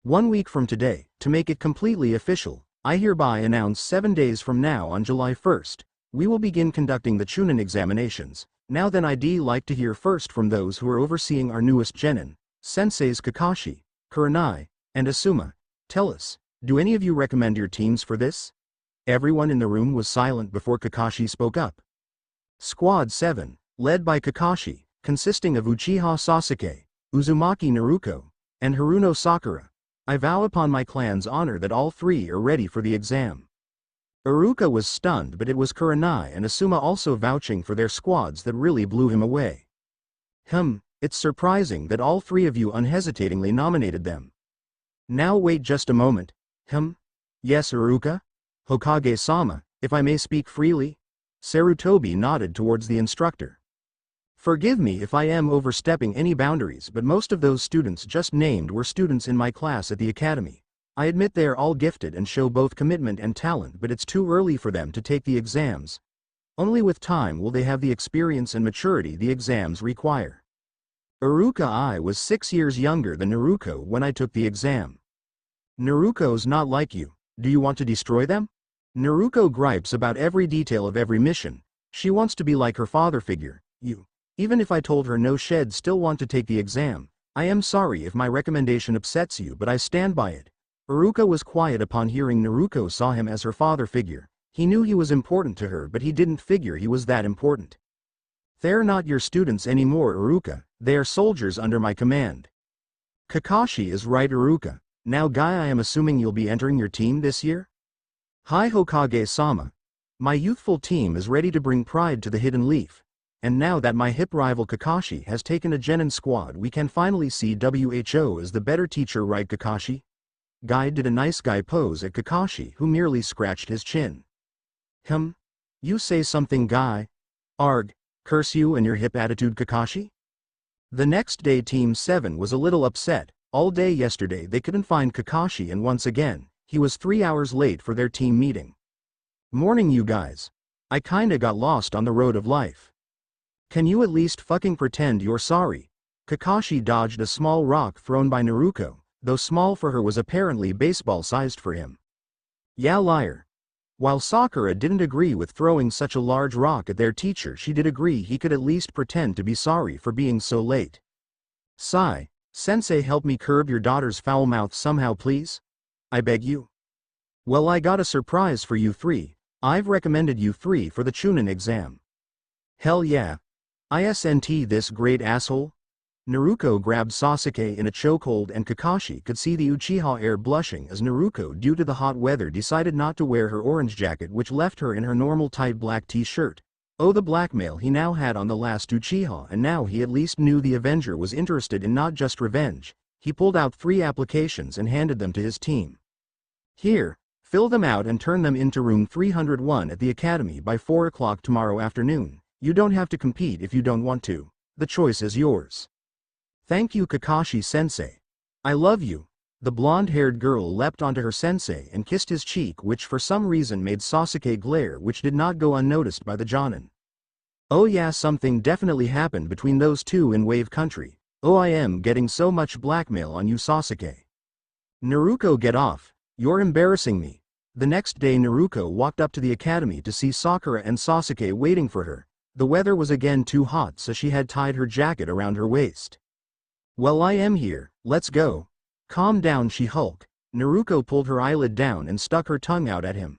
1 week from today, to make it completely official, I hereby announce 7 days from now, on July 1st, we will begin conducting the Chunin examinations. Now then, I'd like to hear first from those who are overseeing our newest genin, senseis Kakashi, Kurenai, and Asuma. Tell us, do any of you recommend your teams for this? Everyone in the room was silent before Kakashi spoke up. Squad 7, led by Kakashi, consisting of Uchiha Sasuke, Uzumaki Naruko, and Haruno Sakura. I vow upon my clan's honor that all three are ready for the exam. Iruka was stunned, but it was Kurenai and Asuma also vouching for their squads that really blew him away. It's surprising that all three of you unhesitatingly nominated them. Now wait just a moment. Yes, Iruka? Hokage-sama, if I may speak freely? Sarutobi nodded towards the instructor. Forgive me if I am overstepping any boundaries, but most of those students just named were students in my class at the academy. I admit they are all gifted and show both commitment and talent, but it's too early for them to take the exams. Only with time will they have the experience and maturity the exams require. Iruka, I was 6 years younger than Naruko when I took the exam. Naruko's not like you. Do you want to destroy them? Naruko gripes about every detail of every mission. She wants to be like her father figure, you. Even if I told her no, she'd still want to take the exam. I am sorry if my recommendation upsets you, but I stand by it. Iruka was quiet upon hearing Naruko saw him as her father figure. He knew he was important to her, but he didn't figure he was that important. They're not your students anymore, Iruka. They are soldiers under my command. Kakashi is right, Iruka. Now Guy, I am assuming you'll be entering your team this year? Hi Hokage-sama. My youthful team is ready to bring pride to the Hidden Leaf. And now that my hip rival Kakashi has taken a genin squad, we can finally see WHO as the better teacher, right Kakashi? Guy did a nice guy pose at Kakashi, who merely scratched his chin. You say something, Guy? Arg, curse you and your hip attitude, Kakashi? The next day Team 7 was a little upset. All day yesterday they couldn't find Kakashi, and once again, he was 3 hours late for their team meeting. Morning, you guys. I kinda got lost on the road of life. Can you at least fucking pretend you're sorry? Kakashi dodged a small rock thrown by Naruko, though small for her was apparently baseball-sized for him. Yeah, liar. While Sakura didn't agree with throwing such a large rock at their teacher, she did agree he could at least pretend to be sorry for being so late. Sigh, sensei, help me curb your daughter's foul mouth somehow please? I beg you. Well, I got a surprise for you three. I've recommended you three for the Chunin exam. Hell yeah. Isn't this great, asshole? Naruko grabbed Sasuke in a chokehold and Kakashi could see the Uchiha heir blushing as Naruko, due to the hot weather, decided not to wear her orange jacket, which left her in her normal tight black t-shirt. Oh, the blackmail he now had on the last Uchiha, and now he at least knew the Avenger was interested in not just revenge. He pulled out 3 applications and handed them to his team. Here, fill them out and turn them into room 301 at the academy by 4 o'clock tomorrow afternoon. You don't have to compete if you don't want to. The choice is yours. Thank you, Kakashi-sensei. I love you. The blonde-haired girl leapt onto her sensei and kissed his cheek, which for some reason made Sasuke glare, which did not go unnoticed by the Jonin. Oh yeah, something definitely happened between those two in Wave Country. Oh, I am getting so much blackmail on you, Sasuke. Naruko, get off. You're embarrassing me. The next day Naruko walked up to the academy to see Sakura and Sasuke waiting for her. The weather was again too hot, so she had tied her jacket around her waist. Well, I am here, let's go. Calm down, she hulked. Naruko pulled her eyelid down and stuck her tongue out at him.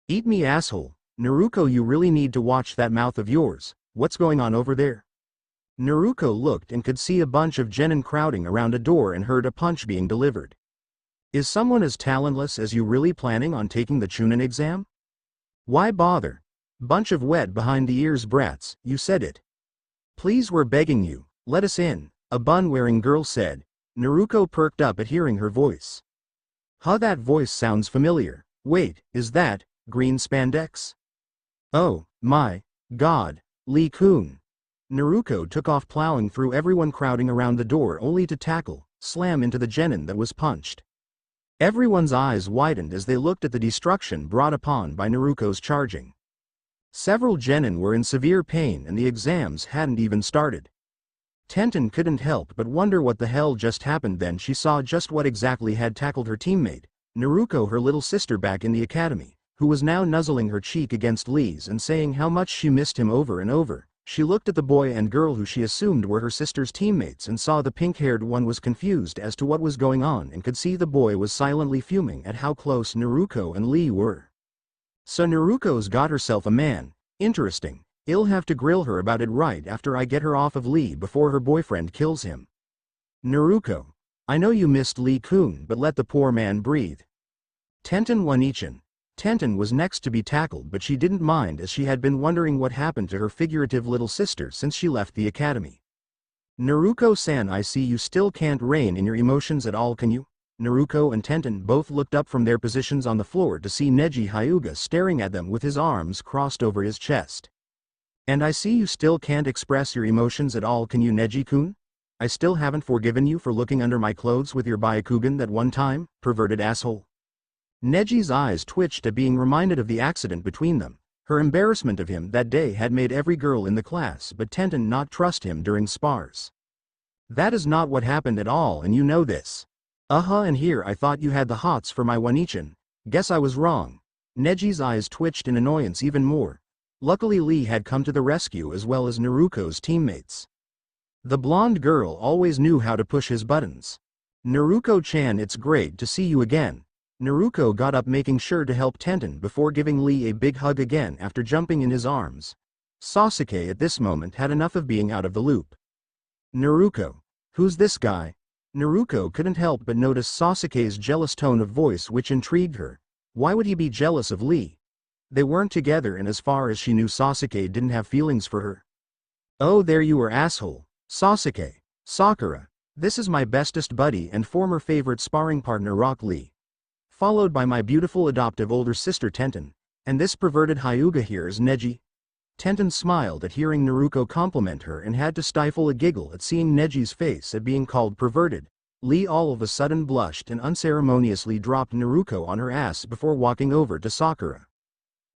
Eat me, asshole. Naruko, you really need to watch that mouth of yours. What's going on over there? Naruko looked and could see a bunch of genin crowding around a door and heard a punch being delivered. Is someone as talentless as you really planning on taking the Chunin exam? Why bother? Bunch of wet behind the ears brats, you said it. Please, we're begging you, let us in, a bun-wearing girl said. Naruko perked up at hearing her voice. Huh, that voice sounds familiar. Wait, is that green spandex? Oh, my God, Lee-kun. Naruko took off, plowing through everyone crowding around the door, only to slam into the genin that was punched. Everyone's eyes widened as they looked at the destruction brought upon by Naruko's charging. Several genin were in severe pain and the exams hadn't even started. Tenten couldn't help but wonder what the hell just happened. Then she saw just what exactly had tackled her teammate, Naruko, her little sister back in the academy, who was now nuzzling her cheek against Lee's and saying how much she missed him over and over. She looked at the boy and girl who she assumed were her sister's teammates and saw the pink-haired one was confused as to what was going on and could see the boy was silently fuming at how close Naruko and Lee were. So Naruko's got herself a man. Interesting. I'll have to grill her about it right after I get her off of Lee before her boyfriend kills him. Naruko, I know you missed Lee-kun, but let the poor man breathe. Tenten One-ichan. Tenten was next to be tackled, but she didn't mind as she had been wondering what happened to her figurative little sister since she left the academy. Naruko-san, I see you still can't rein in your emotions at all, can you? Naruko and Tenten both looked up from their positions on the floor to see Neji Hyuga staring at them with his arms crossed over his chest. And I see you still can't express your emotions at all, can you, Neji-kun? I still haven't forgiven you for looking under my clothes with your Byakugan that one time, perverted asshole. Neji's eyes twitched at being reminded of the accident between them. Her embarrassment of him that day had made every girl in the class but Tenten not trust him during spars. That is not what happened at all, and you know this. And here I thought you had the hots for my One-ichan. Guess I was wrong. Neji's eyes twitched in annoyance even more. Luckily Lee had come to the rescue as well as Naruko's teammates. The blonde girl always knew how to push his buttons. Naruko-chan, it's great to see you again. Naruko got up, making sure to help Tenten before giving Lee a big hug again after jumping in his arms. Sasuke at this moment had enough of being out of the loop. Naruko. Who's this guy? Naruko couldn't help but notice Sasuke's jealous tone of voice, which intrigued her. Why would he be jealous of Lee? They weren't together, and as far as she knew Sasuke didn't have feelings for her. Oh, there you are, asshole. Sasuke. Sakura. This is my bestest buddy and former favorite sparring partner, Rock Lee. Followed by my beautiful adoptive older sister Tenten. And this perverted Hyuga here is Neji. Tenten smiled at hearing Naruko compliment her and had to stifle a giggle at seeing Neji's face at being called perverted. Lee all of a sudden blushed and unceremoniously dropped Naruko on her ass before walking over to Sakura.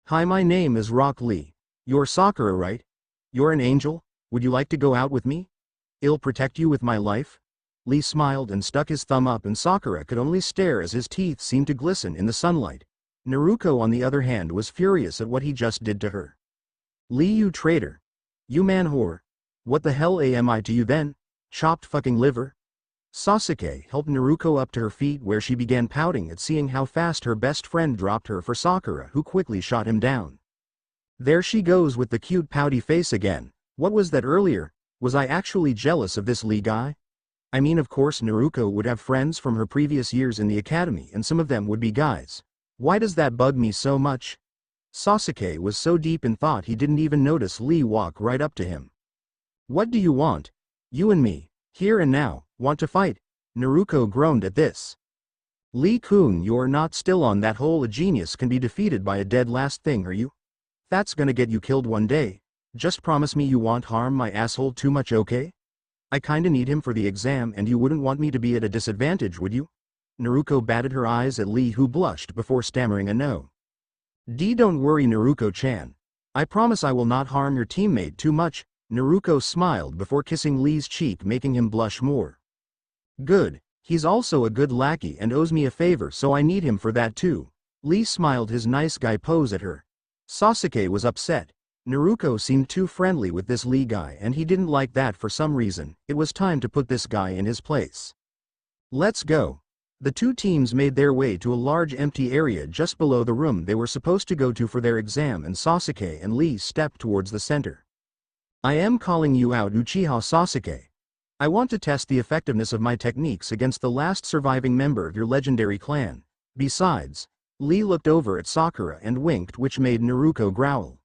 Hi, my name is Rock Lee. You're Sakura, right? You're an angel? Would you like to go out with me? I'll protect you with my life? Lee smiled and stuck his thumb up, and Sakura could only stare as his teeth seemed to glisten in the sunlight. Naruko on the other hand was furious at what he just did to her. Lee, you traitor. You man whore. What the hell am I to you then? Chopped fucking liver? Sasuke helped Naruko up to her feet, where she began pouting at seeing how fast her best friend dropped her for Sakura, who quickly shot him down. There she goes with the cute pouty face again. What was that earlier? Was I actually jealous of this Lee guy? I mean, of course Naruko would have friends from her previous years in the academy, and some of them would be guys. Why does that bug me so much? Sasuke was so deep in thought he didn't even notice Lee walk right up to him. What do you want? You and me, here and now, want to fight? Naruko groaned at this. Lee-kun, you're not still on that whole a genius can be defeated by a dead last thing, are you? That's gonna get you killed one day. Just promise me you won't harm my asshole too much, okay? I kinda need him for the exam, and you wouldn't want me to be at a disadvantage, would you? Naruko batted her eyes at Lee, who blushed before stammering a no. Don't worry, Naruko-chan. I promise I will not harm your teammate too much. Naruko smiled before kissing Lee's cheek, making him blush more. Good, he's also a good lackey and owes me a favor, so I need him for that too. Lee smiled his nice guy pose at her. Sasuke was upset. Naruko seemed too friendly with this Lee guy, and he didn't like that for some reason. It was time to put this guy in his place. Let's go. The two teams made their way to a large empty area just below the room they were supposed to go to for their exam, and Sasuke and Lee stepped towards the center. I am calling you out, Uchiha Sasuke. I want to test the effectiveness of my techniques against the last surviving member of your legendary clan. Besides, Lee looked over at Sakura and winked, which made Naruko growl.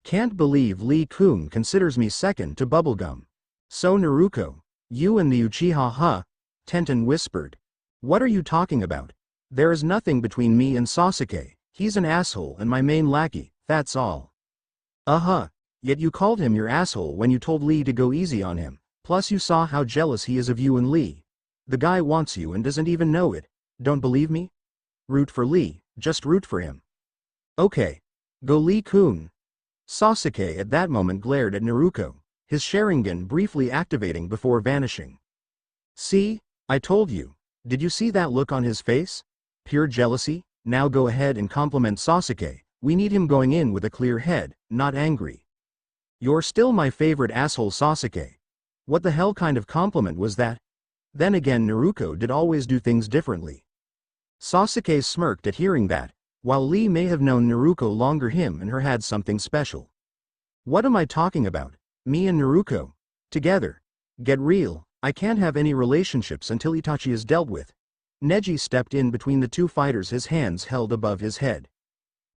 Can't believe Lee-kun considers me second to bubblegum. So Naruko, you and the Uchiha, huh? Tenten whispered. What are you talking about? There is nothing between me and Sasuke. He's an asshole and my main lackey, that's all. Yet you called him your asshole when you told Lee to go easy on him, plus you saw how jealous he is of you and Lee. The guy wants you and doesn't even know it. Don't believe me? Root for Lee, just root for him. Okay. Go Lee-kun. Sasuke at that moment glared at Naruko, his Sharingan briefly activating before vanishing. See? I told you. Did you see that look on his face? Pure jealousy? Now go ahead and compliment Sasuke. We need him going in with a clear head, not angry. You're still my favorite asshole, Sasuke. What the hell kind of compliment was that? Then again, Naruko did always do things differently. Sasuke smirked at hearing that, while Lee may have known Naruko longer, him and her had something special. What am I talking about? Me and Naruko? Together? Get real, I can't have any relationships until Itachi is dealt with. Neji stepped in between the two fighters, his hands held above his head.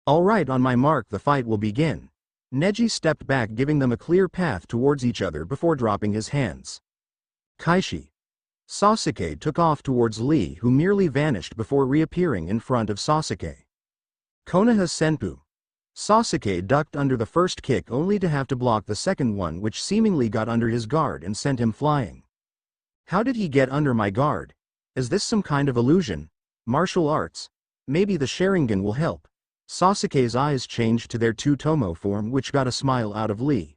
Alright, on my mark, the fight will begin. Neji stepped back, giving them a clear path towards each other before dropping his hands. Kaishi. Sasuke took off towards Lee, who merely vanished before reappearing in front of Sasuke. Konoha Senpu. Sasuke ducked under the first kick only to have to block the second one, which seemingly got under his guard and sent him flying. How did he get under my guard? Is this some kind of illusion? Martial arts? Maybe the Sharingan will help. Sasuke's eyes changed to their two-tomo form, which got a smile out of Lee.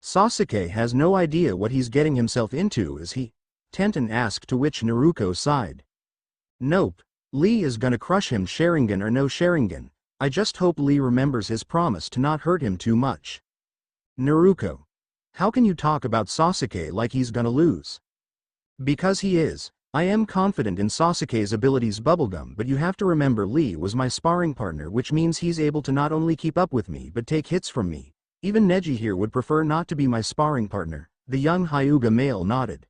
Sasuke has no idea what he's getting himself into, is he? Tenten asked, to which Naruko sighed. Nope. Lee is gonna crush him, Sharingan or no Sharingan. I just hope Lee remembers his promise to not hurt him too much. Naruko. How can you talk about Sasuke like he's gonna lose? Because he is. I am confident in Sasuke's abilities, bubblegum, but you have to remember Lee was my sparring partner, which means he's able to not only keep up with me but take hits from me. Even Neji here would prefer not to be my sparring partner. The young Hyuga male nodded.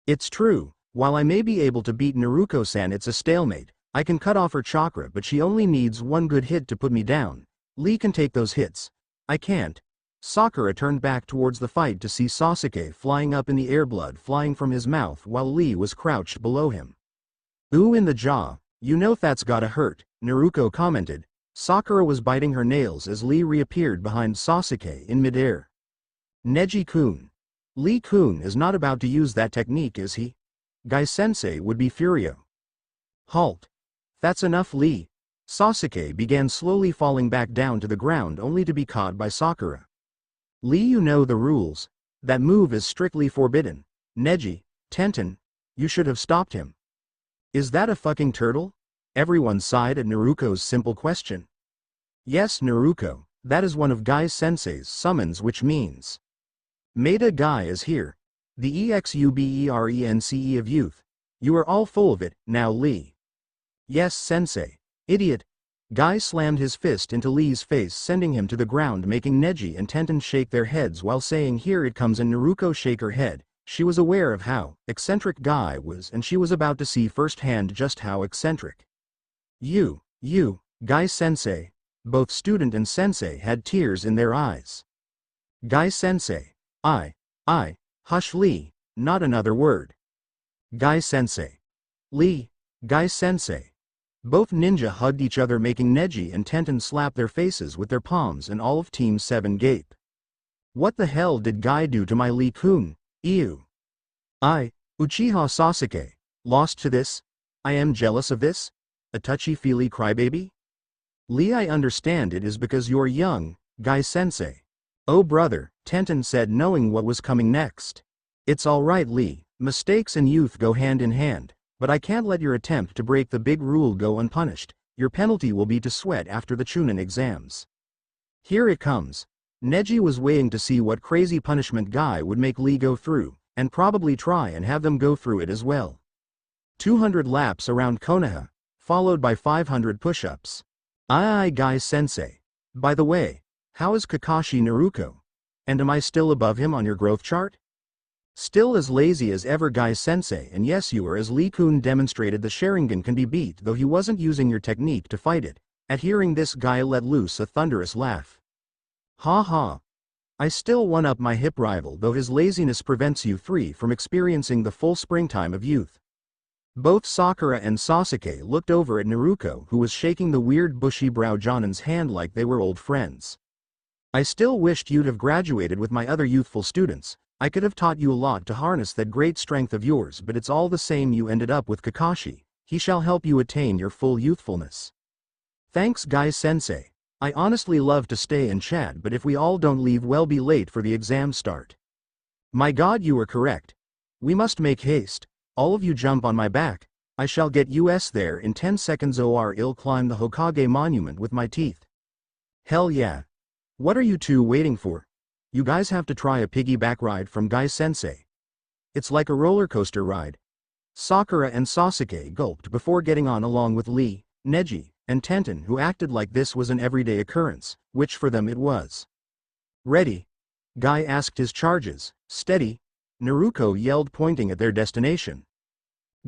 It's true. While I may be able to beat Naruko-san, it's a stalemate. I can cut off her chakra, but she only needs one good hit to put me down. Lee can take those hits. I can't. Sakura turned back towards the fight to see Sasuke flying up in the air, blood flying from his mouth while Lee was crouched below him. Ooh, in the jaw. You know that's gotta hurt, Naruko commented. Sakura was biting her nails as Lee reappeared behind Sasuke in midair. Neji-kun. Lee-kun is not about to use that technique, is he? Gai-sensei would be furio. Halt. That's enough, Lee. Sasuke began slowly falling back down to the ground only to be caught by Sakura. Lee, you know the rules. That move is strictly forbidden. Neji, Tenten, you should have stopped him. Is that a fucking turtle? Everyone sighed at Naruko's simple question. Yes, Naruko, that is one of Guy-sensei's summons, which means Maida Guy is here. The EXUBERENCE of youth. You are all full of it, now Lee. Yes, sensei. Idiot. Guy slammed his fist into Lee's face, sending him to the ground, making Neji and Tenten shake their heads while saying, "Here it comes," and Naruko shake her head. She was aware of how eccentric Guy was, and she was about to see firsthand just how eccentric. You, Guy-sensei. Both student and sensei had tears in their eyes. Guy-sensei. Hush Lee, not another word. Guy-sensei. Lee, Guy-sensei. Both ninja hugged each other, making Neji and Tenten slap their faces with their palms, and all of Team 7 gape. What the hell did Guy do to my Lee-kun? Ew. Uchiha Sasuke, lost to this? I am jealous of this? A touchy-feely crybaby? Lee, I understand it is because you're young, Guy-sensei. Oh brother, Tenten said, knowing what was coming next. It's alright Lee, mistakes and youth go hand in hand, but I can't let your attempt to break the big rule go unpunished. Your penalty will be to sweat after the Chunin exams. Here it comes. Neji was waiting to see what crazy punishment Guy would make Lee go through, and probably try and have them go through it as well. 200 laps around Konoha, followed by 500 push-ups. Aye Guy-sensei. By the way, how is Kakashi Naruko? And am I still above him on your growth chart? Still as lazy as ever Guy-sensei, and yes, you are, as Lee-kun demonstrated the Sharingan can be beat, though he wasn't using your technique to fight it. At hearing this, Guy let loose a thunderous laugh. Ha ha. I still one-up my hip rival, though his laziness prevents you three from experiencing the full springtime of youth. Both Sakura and Sasuke looked over at Naruko, who was shaking the weird bushy-brow Jonin's hand like they were old friends. I still wished you'd have graduated with my other youthful students. I could have taught you a lot to harness that great strength of yours, but it's all the same, you ended up with Kakashi. He shall help you attain your full youthfulness. Thanks Guy-sensei. I honestly love to stay and chat, but if we all don't leave, we'll be late for the exam start. My god, you are correct. We must make haste. All of you jump on my back. I shall get us there in 10 seconds, or I'll climb the Hokage monument with my teeth. Hell yeah. What are you two waiting for? You guys have to try a piggyback ride from Guy-sensei. It's like a roller coaster ride. Sakura and Sasuke gulped before getting on, along with Lee, Neji, and Tenten, who acted like this was an everyday occurrence, which for them it was. Ready? Guy asked his charges. Steady. Naruko yelled, pointing at their destination.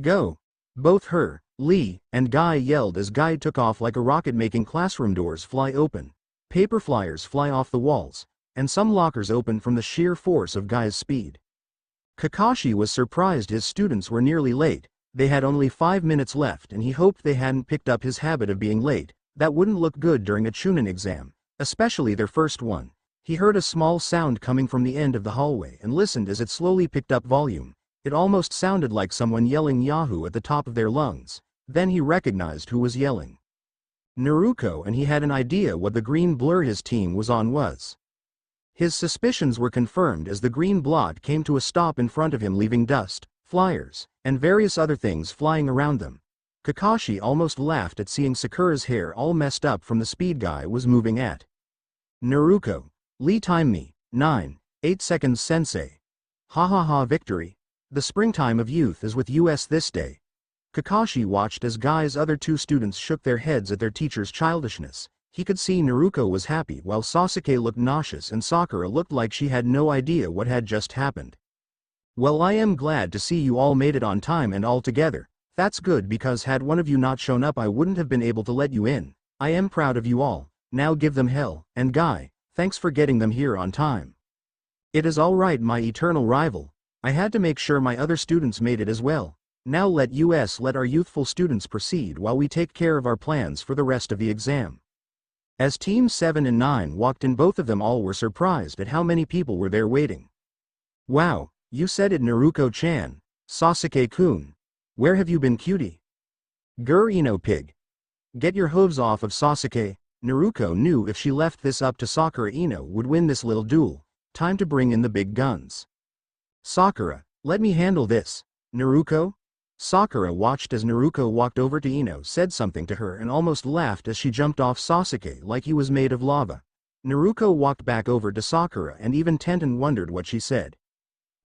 Go. Both her, Lee, and Guy yelled as Guy took off like a rocket, making classroom doors fly open. Paper flyers fly off the walls, and some lockers open from the sheer force of Guy's speed. Kakashi was surprised his students were nearly late. They had only 5 minutes left, and he hoped they hadn't picked up his habit of being late. That wouldn't look good during a Chunin exam, especially their first one. He heard a small sound coming from the end of the hallway and listened as it slowly picked up volume. It almost sounded like someone yelling Yahoo at the top of their lungs. Then he recognized who was yelling. Naruko, and he had an idea what the green blur his team was on was. His suspicions were confirmed as the green blot came to a stop in front of him, leaving dust, flyers, and various other things flying around them. Kakashi almost laughed at seeing Sakura's hair all messed up from the speed Guy was moving at. Naruko. Lee, time me. 9.8 seconds, sensei. Ha ha ha, victory. The springtime of youth is with us this day. Kakashi watched as Guy's other two students shook their heads at their teacher's childishness. He could see Naruko was happy while Sasuke looked nauseous and Sakura looked like she had no idea what had just happened. Well, I am glad to see you all made it on time and all together. That's good, because had one of you not shown up I wouldn't have been able to let you in. I am proud of you all. Now give them hell, and Guy, thanks for getting them here on time. It is all right, my eternal rival. I had to make sure my other students made it as well. Now let our youthful students proceed while we take care of our plans for the rest of the exam. As Team 7 and 9 walked in, both of them all were surprised at how many people were there waiting. Wow, you said it, Naruko-chan. Sasuke-kun. Where have you been, cutie? Ino pig. Get your hooves off of Sasuke. Naruko knew if she left this up to Sakura, Ino would win this little duel. Time to bring in the big guns. Sakura, let me handle this. Naruko? Sakura watched as Naruko walked over to Ino, said something to her and almost laughed as she jumped off Sasuke like he was made of lava. Naruko walked back over to Sakura and even Tenten wondered what she said.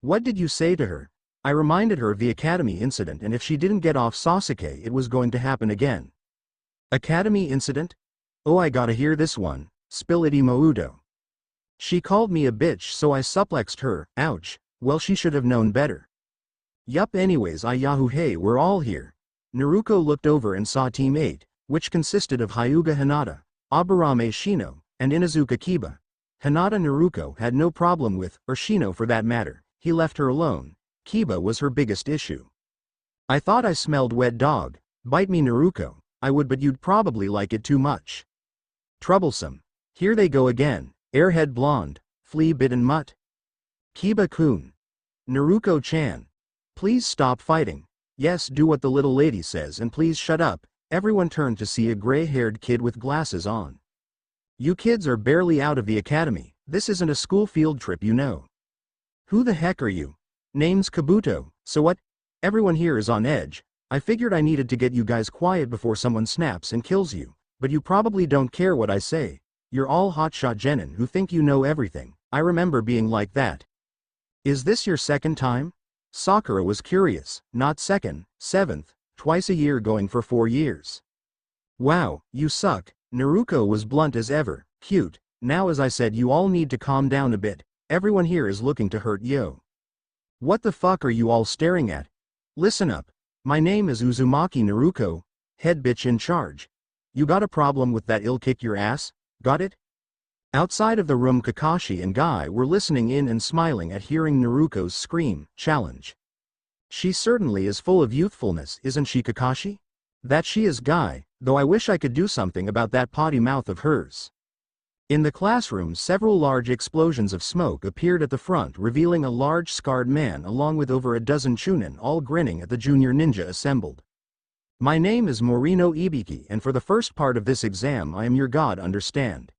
What did you say to her? I reminded her of the academy incident and if she didn't get off Sasuke it was going to happen again. Academy incident? Oh, I gotta hear this one. Spill it, Imoudo. She called me a bitch so I suplexed her. Ouch. Well, she should have known better. Yup, anyways, Yahoo, hey, we're all here. Naruko looked over and saw Team 8, which consisted of Hyuga Hinata, Aburame Shino, and Inuzuka Kiba. Hinata Naruko had no problem with, or Shino for that matter, he left her alone. Kiba was her biggest issue. I thought I smelled wet dog. Bite me, Naruko. I would, but you'd probably like it too much. Troublesome. Here they go again. Airhead blonde, flea-bitten mutt. Kiba-kun. Naruko-chan. Please stop fighting. Yes, do what the little lady says and please shut up. Everyone turned to see a gray-haired kid with glasses on. You kids are barely out of the academy. This isn't a school field trip, you know. Who the heck are you? Name's Kabuto. So what? Everyone here is on edge. I figured I needed to get you guys quiet before someone snaps and kills you. But you probably don't care what I say. You're all hotshot genin who think you know everything. I remember being like that. Is this your second time? Sakura was curious. Not second, seventh, twice a year going for 4 years. Wow, you suck. Naruko was blunt as ever. Cute. Now as I said, you all need to calm down a bit. Everyone here is looking to hurt yo. What the fuck are you all staring at? Listen up. My name is Uzumaki Naruko, head bitch in charge. You got a problem with that? I'll kick your ass. Got it? Outside of the room, Kakashi and Guy were listening in and smiling at hearing Naruko's scream, challenge. She certainly is full of youthfulness, isn't she, Kakashi? That she is, Guy, though I wish I could do something about that potty mouth of hers. In the classroom, several large explosions of smoke appeared at the front, revealing a large scarred man along with over a dozen Chunin, all grinning at the junior ninja assembled. My name is Morino Ibiki and for the first part of this exam I am your god, understand?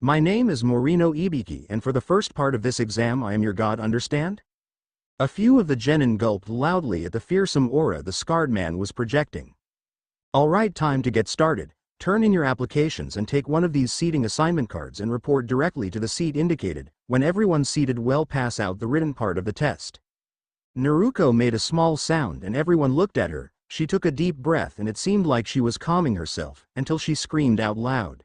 My name is Morino Ibiki and for the first part of this exam I am your god, understand? A few of the genin gulped loudly at the fearsome aura the scarred man was projecting. Alright, time to get started. Turn in your applications and take one of these seating assignment cards and report directly to the seat indicated. When everyone's seated well, pass out the written part of the test. Naruko made a small sound and everyone looked at her. She took a deep breath and it seemed like she was calming herself, until she screamed out loud.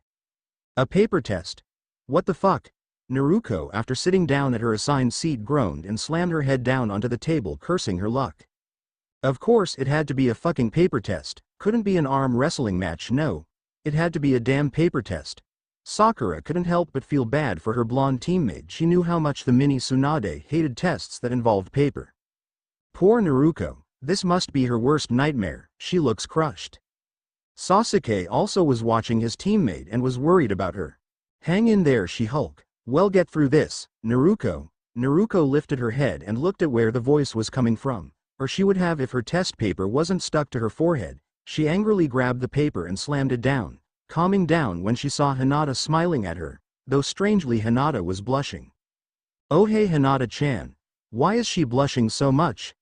A paper test? What the fuck? Naruko, after sitting down at her assigned seat, groaned and slammed her head down onto the table, cursing her luck. Of course it had to be a fucking paper test. Couldn't be an arm wrestling match, no. It had to be a damn paper test. Sakura couldn't help but feel bad for her blonde teammate. She knew how much the mini Tsunade hated tests that involved paper. Poor Naruko. This must be her worst nightmare. She looks crushed. Sasuke also was watching his teammate and was worried about her. Hang in there, she hulked. Well, get through this, Naruko. Naruko lifted her head and looked at where the voice was coming from, or she would have if her test paper wasn't stuck to her forehead. She angrily grabbed the paper and slammed it down, calming down when she saw Hinata smiling at her, though strangely Hinata was blushing. Oh hey Hinata-chan. Why is she blushing so much?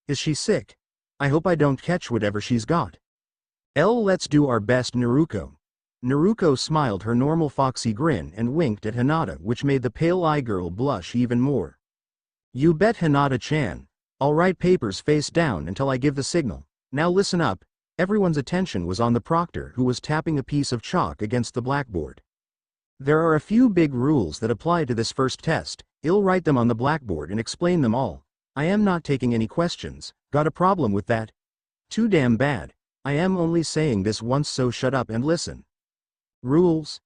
Is she sick? I hope I don't catch whatever she's got. Let's do our best, Naruko. Naruko smiled her normal foxy grin and winked at Hinata, which made the pale eye girl blush even more. You bet, Hinata-chan. Alright, papers face down until I give the signal. Now listen up. Everyone's attention was on the proctor, who was tapping a piece of chalk against the blackboard. There are a few big rules that apply to this first test. I'll write them on the blackboard and explain them all. I am not taking any questions. Got a problem with that? Too damn bad. I am only saying this once, so shut up and listen. Rules?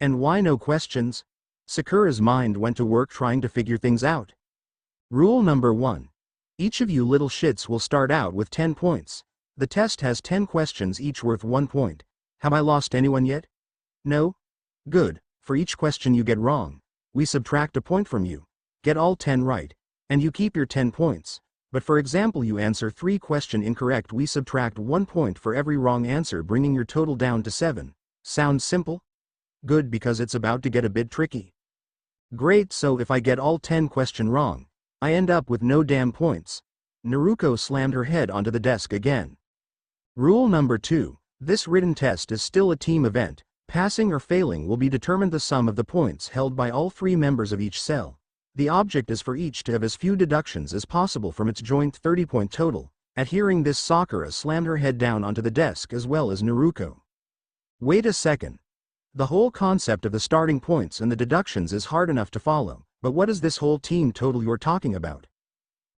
And why no questions? Sakura's mind went to work trying to figure things out. Rule number 1. Each of you little shits will start out with 10 points. The test has 10 questions, each worth 1 point. Have I lost anyone yet? No? Good. For each question you get wrong, we subtract a point from you. Get all 10 right, and you keep your 10 points. But for example, you answer 3 questions incorrect, we subtract 1 point for every wrong answer, bringing your total down to 7. Sounds simple? Good, because it's about to get a bit tricky. Great, so if I get all 10 questions wrong, I end up with no damn points. Naruko slammed her head onto the desk again. Rule number 2. This written test is still a team event. Passing or failing will be determined the sum of the points held by all 3 members of each cell. The object is for each to have as few deductions as possible from its joint 30-point total. At hearing this, Sakura slammed her head down onto the desk as well as Naruko. Wait a second. The whole concept of the starting points and the deductions is hard enough to follow, but what is this whole team total you're talking about?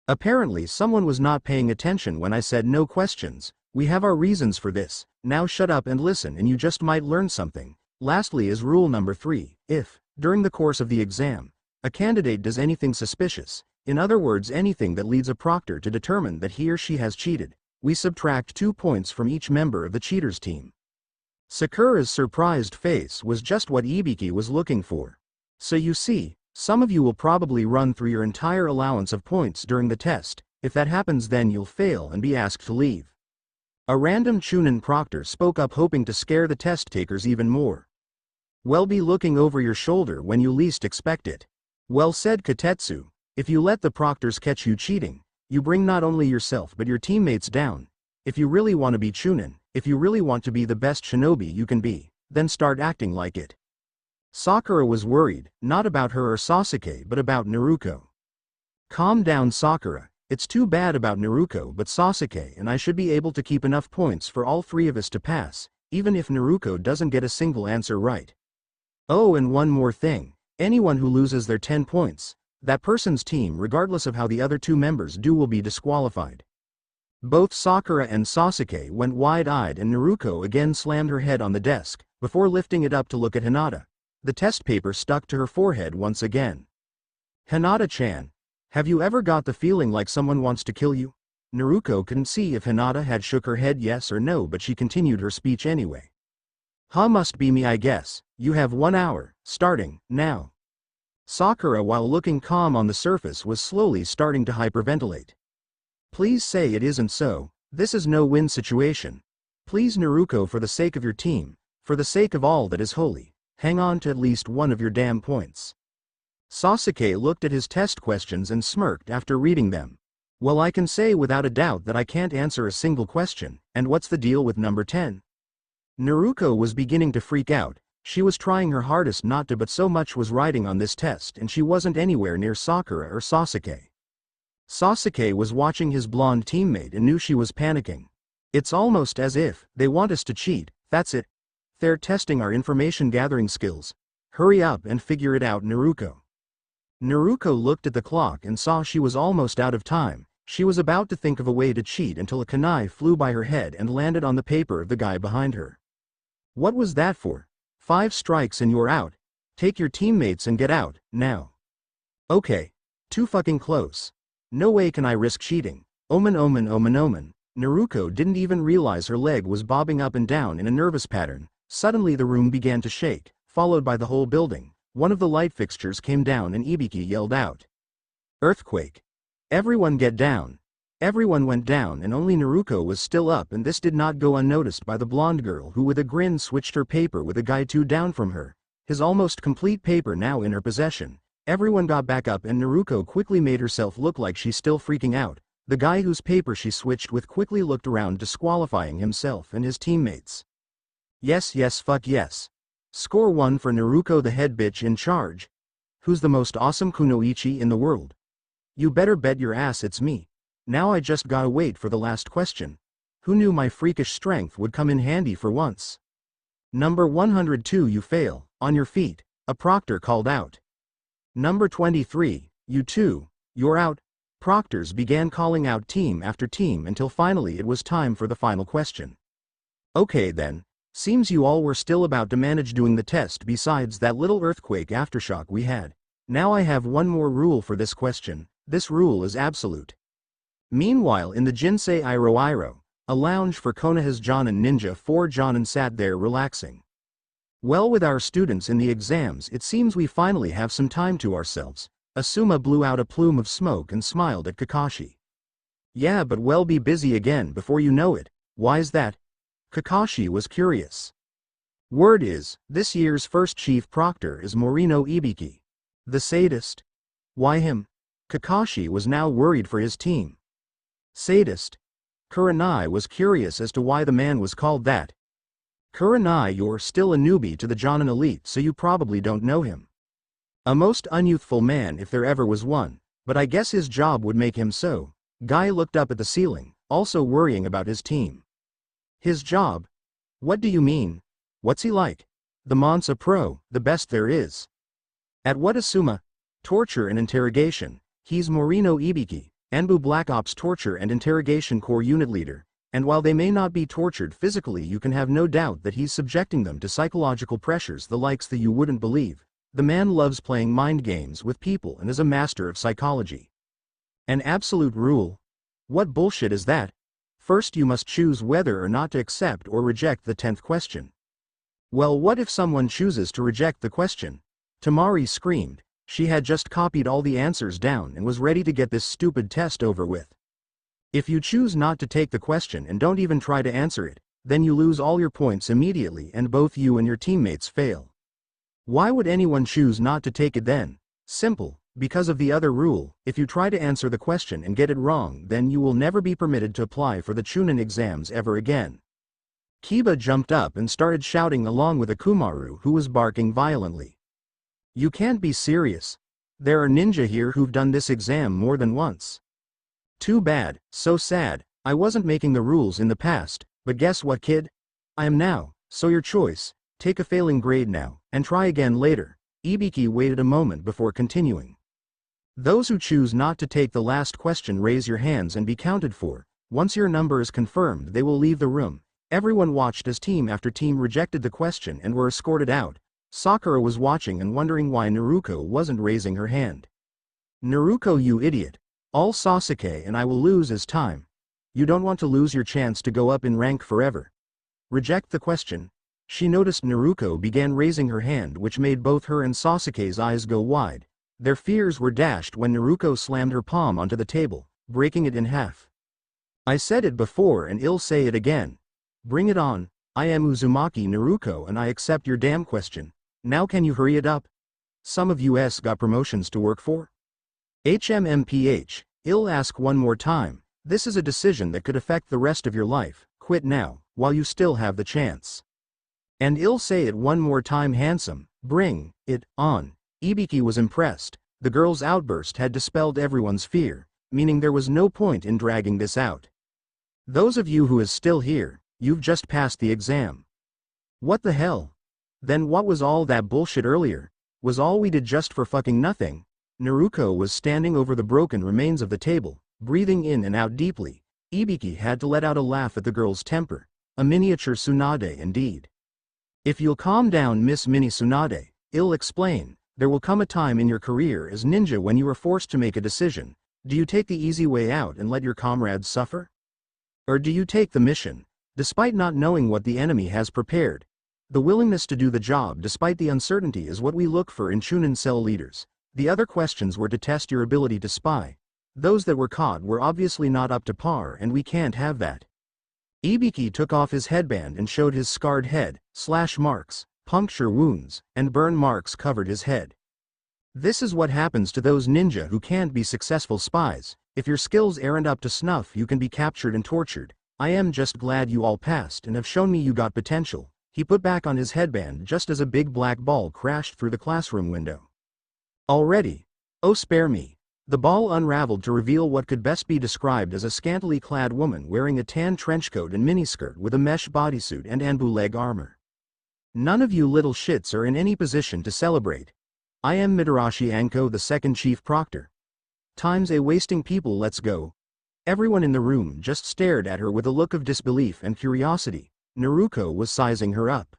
Apparently someone was not paying attention when I said no questions. We have our reasons for this. Now shut up and listen and you just might learn something. Lastly is rule number 3. If, during the course of the exam, a candidate does anything suspicious, in other words anything that leads a proctor to determine that he or she has cheated, we subtract 2 points from each member of the cheaters team. Sakura's surprised face was just what Ibiki was looking for. So you see, some of you will probably run through your entire allowance of points during the test. If that happens, then you'll fail and be asked to leave. A random Chunin proctor spoke up, hoping to scare the test takers even more. Well, be looking over your shoulder when you least expect it. Well said, Katetsu. If you let the proctors catch you cheating, you bring not only yourself but your teammates down. If you really want to be Chunin, if you really want to be the best shinobi you can be, then start acting like it. Sakura was worried, not about her or Sasuke but about Naruko. Calm down, Sakura. It's too bad about Naruko, but Sasuke and I should be able to keep enough points for all 3 of us to pass, even if Naruko doesn't get a single answer right. Oh, and one more thing. Anyone who loses their 10 points, that person's team, regardless of how the other 2 members do, will be disqualified. Both Sakura and Sasuke went wide-eyed and Naruko again slammed her head on the desk, before lifting it up to look at Hinata. The test paper stuck to her forehead once again. Hinata-chan, have you ever got the feeling like someone wants to kill you? Naruko couldn't see if Hinata had shook her head yes or no, but she continued her speech anyway. Must be me, I guess. You have 1 hour, starting now. Sakura, while looking calm on the surface, was slowly starting to hyperventilate. Please say it isn't so. This is no win situation. Please, Naruko, for the sake of your team, for the sake of all that is holy, hang on to at least 1 of your damn points. Sasuke looked at his test questions and smirked after reading them. Well, I can say without a doubt that I can't answer a single question, and what's the deal with number 10? Naruko was beginning to freak out. She was trying her hardest not to, but so much was riding on this test and she wasn't anywhere near Sakura or Sasuke. Sasuke was watching his blonde teammate and knew she was panicking. It's almost as if they want us to cheat. That's it. They're testing our information gathering skills. Hurry up and figure it out, Naruko. Naruko looked at the clock and saw she was almost out of time. She was about to think of a way to cheat until a kunai flew by her head and landed on the paper of the guy behind her. What was that for? 5 strikes and you're out. Take your teammates and get out, now. Okay. Too fucking close. No way can I risk cheating. Omen, omen, omen, omen. Naruko didn't even realize her leg was bobbing up and down in a nervous pattern. Suddenly the room began to shake, followed by the whole building. One of the light fixtures came down and Ibiki yelled out. Earthquake. Everyone get down. Everyone went down and only Naruko was still up, and this did not go unnoticed by the blonde girl who with a grin switched her paper with a guy 2 down from her, his almost complete paper now in her possession. Everyone got back up and Naruko quickly made herself look like she's still freaking out. The guy whose paper she switched with quickly looked around, disqualifying himself and his teammates. Yes, yes, fuck yes. Score 1 for Naruko, the head bitch in charge. Who's the most awesome kunoichi in the world? You better bet your ass it's me. Now I just gotta wait for the last question. Who knew my freakish strength would come in handy for once? Number 102, you fail. On your feet, a proctor called out. Number 23, you too, you're out. Proctors began calling out team after team until finally it was time for the final question. Okay then, seems you all were still about to manage doing the test besides that little earthquake aftershock we had. Now I have one more rule for this question. This rule is absolute. Meanwhile, in the Jinsei Iro, a lounge for Konoha's Jonin Ninja 4 Jonin sat there relaxing. Well, with our students in the exams, it seems we finally have some time to ourselves. Asuma blew out a plume of smoke and smiled at Kakashi. Yeah, but we'll be busy again before you know it. Why's that? Kakashi was curious. Word is, this year's first chief proctor is Morino Ibiki. The sadist? Why him? Kakashi was now worried for his team. Sadist? Kurenai was curious as to why the man was called that. Kurenai, you're still a newbie to the Jonin elite, so you probably don't know him. A most unyouthful man if there ever was one, but I guess his job would make him so. Guy looked up at the ceiling, also worrying about his team. His job? What do you mean? What's he like? The Monsa Pro, the best there is. At what Asuma? Torture and interrogation. He's Morino Ibiki, Anbu Black Ops Torture and Interrogation Corps Unit Leader, and while they may not be tortured physically, you can have no doubt that he's subjecting them to psychological pressures the likes that you wouldn't believe. The man loves playing mind games with people and is a master of psychology. An absolute rule? What bullshit is that? First you must choose whether or not to accept or reject the 10th question. Well, what if someone chooses to reject the question? Tamari screamed. She had just copied all the answers down and was ready to get this stupid test over with. If you choose not to take the question and don't even try to answer it, then you lose all your points immediately and both you and your teammates fail. Why would anyone choose not to take it then? Simple, because of the other rule. If you try to answer the question and get it wrong, then you will never be permitted to apply for the Chunin exams ever again. Kiba jumped up and started shouting along with Akumaru, who was barking violently. You can't be serious. There are ninja here who've done this exam more than once. Too bad, so sad. I wasn't making the rules in the past, but guess what, kid? I am now, so your choice. Take a failing grade now, and try again later. Ibiki waited a moment before continuing. Those who choose not to take the last question raise your hands and be counted for. Once your number is confirmed, they will leave the room. Everyone watched as team after team rejected the question and were escorted out. Sakura was watching and wondering why Naruko wasn't raising her hand. Naruko, you idiot. All Sasuke and I will lose as time. You don't want to lose your chance to go up in rank forever. Reject the question. She noticed Naruko began raising her hand, which made both her and Sasuke's eyes go wide. Their fears were dashed when Naruko slammed her palm onto the table, breaking it in half. I said it before and I'll say it again. Bring it on. I am Uzumaki Naruko and I accept your damn question. Now can you hurry it up? Some of us got promotions to work for? HMMPH, I'll ask one more time. This is a decision that could affect the rest of your life. Quit now, while you still have the chance. And I'll say it one more time, handsome. Bring it on. Ibiki was impressed. The girl's outburst had dispelled everyone's fear, meaning there was no point in dragging this out. Those of you who is still here, you've just passed the exam. What the hell? Then what was all that bullshit earlier? Was all we did just for fucking nothing? Naruko was standing over the broken remains of the table, breathing in and out deeply. Ibiki had to let out a laugh at the girl's temper. A miniature Tsunade indeed. If you'll calm down, Miss Mini Tsunade, I'll explain. There will come a time in your career as ninja when you are forced to make a decision. Do you take the easy way out and let your comrades suffer? Or do you take the mission, despite not knowing what the enemy has prepared? The willingness to do the job despite the uncertainty is what we look for in Chunin cell leaders. The other questions were to test your ability to spy. Those that were caught were obviously not up to par, and we can't have that. Ibiki took off his headband and showed his scarred head. Slash marks, puncture wounds, and burn marks covered his head. This is what happens to those ninja who can't be successful spies. If your skills aren't up to snuff, you can be captured and tortured. I am just glad you all passed and have shown me you got potential. He put back on his headband just as a big black ball crashed through the classroom window. Already? Oh, spare me. The ball unraveled to reveal what could best be described as a scantily clad woman wearing a tan trenchcoat and miniskirt with a mesh bodysuit and Anbu leg armor. None of you little shits are in any position to celebrate. I am Mitarashi Anko, the second chief proctor. Times a wasting people, let's go. Everyone in the room just stared at her with a look of disbelief and curiosity. Naruko was sizing her up.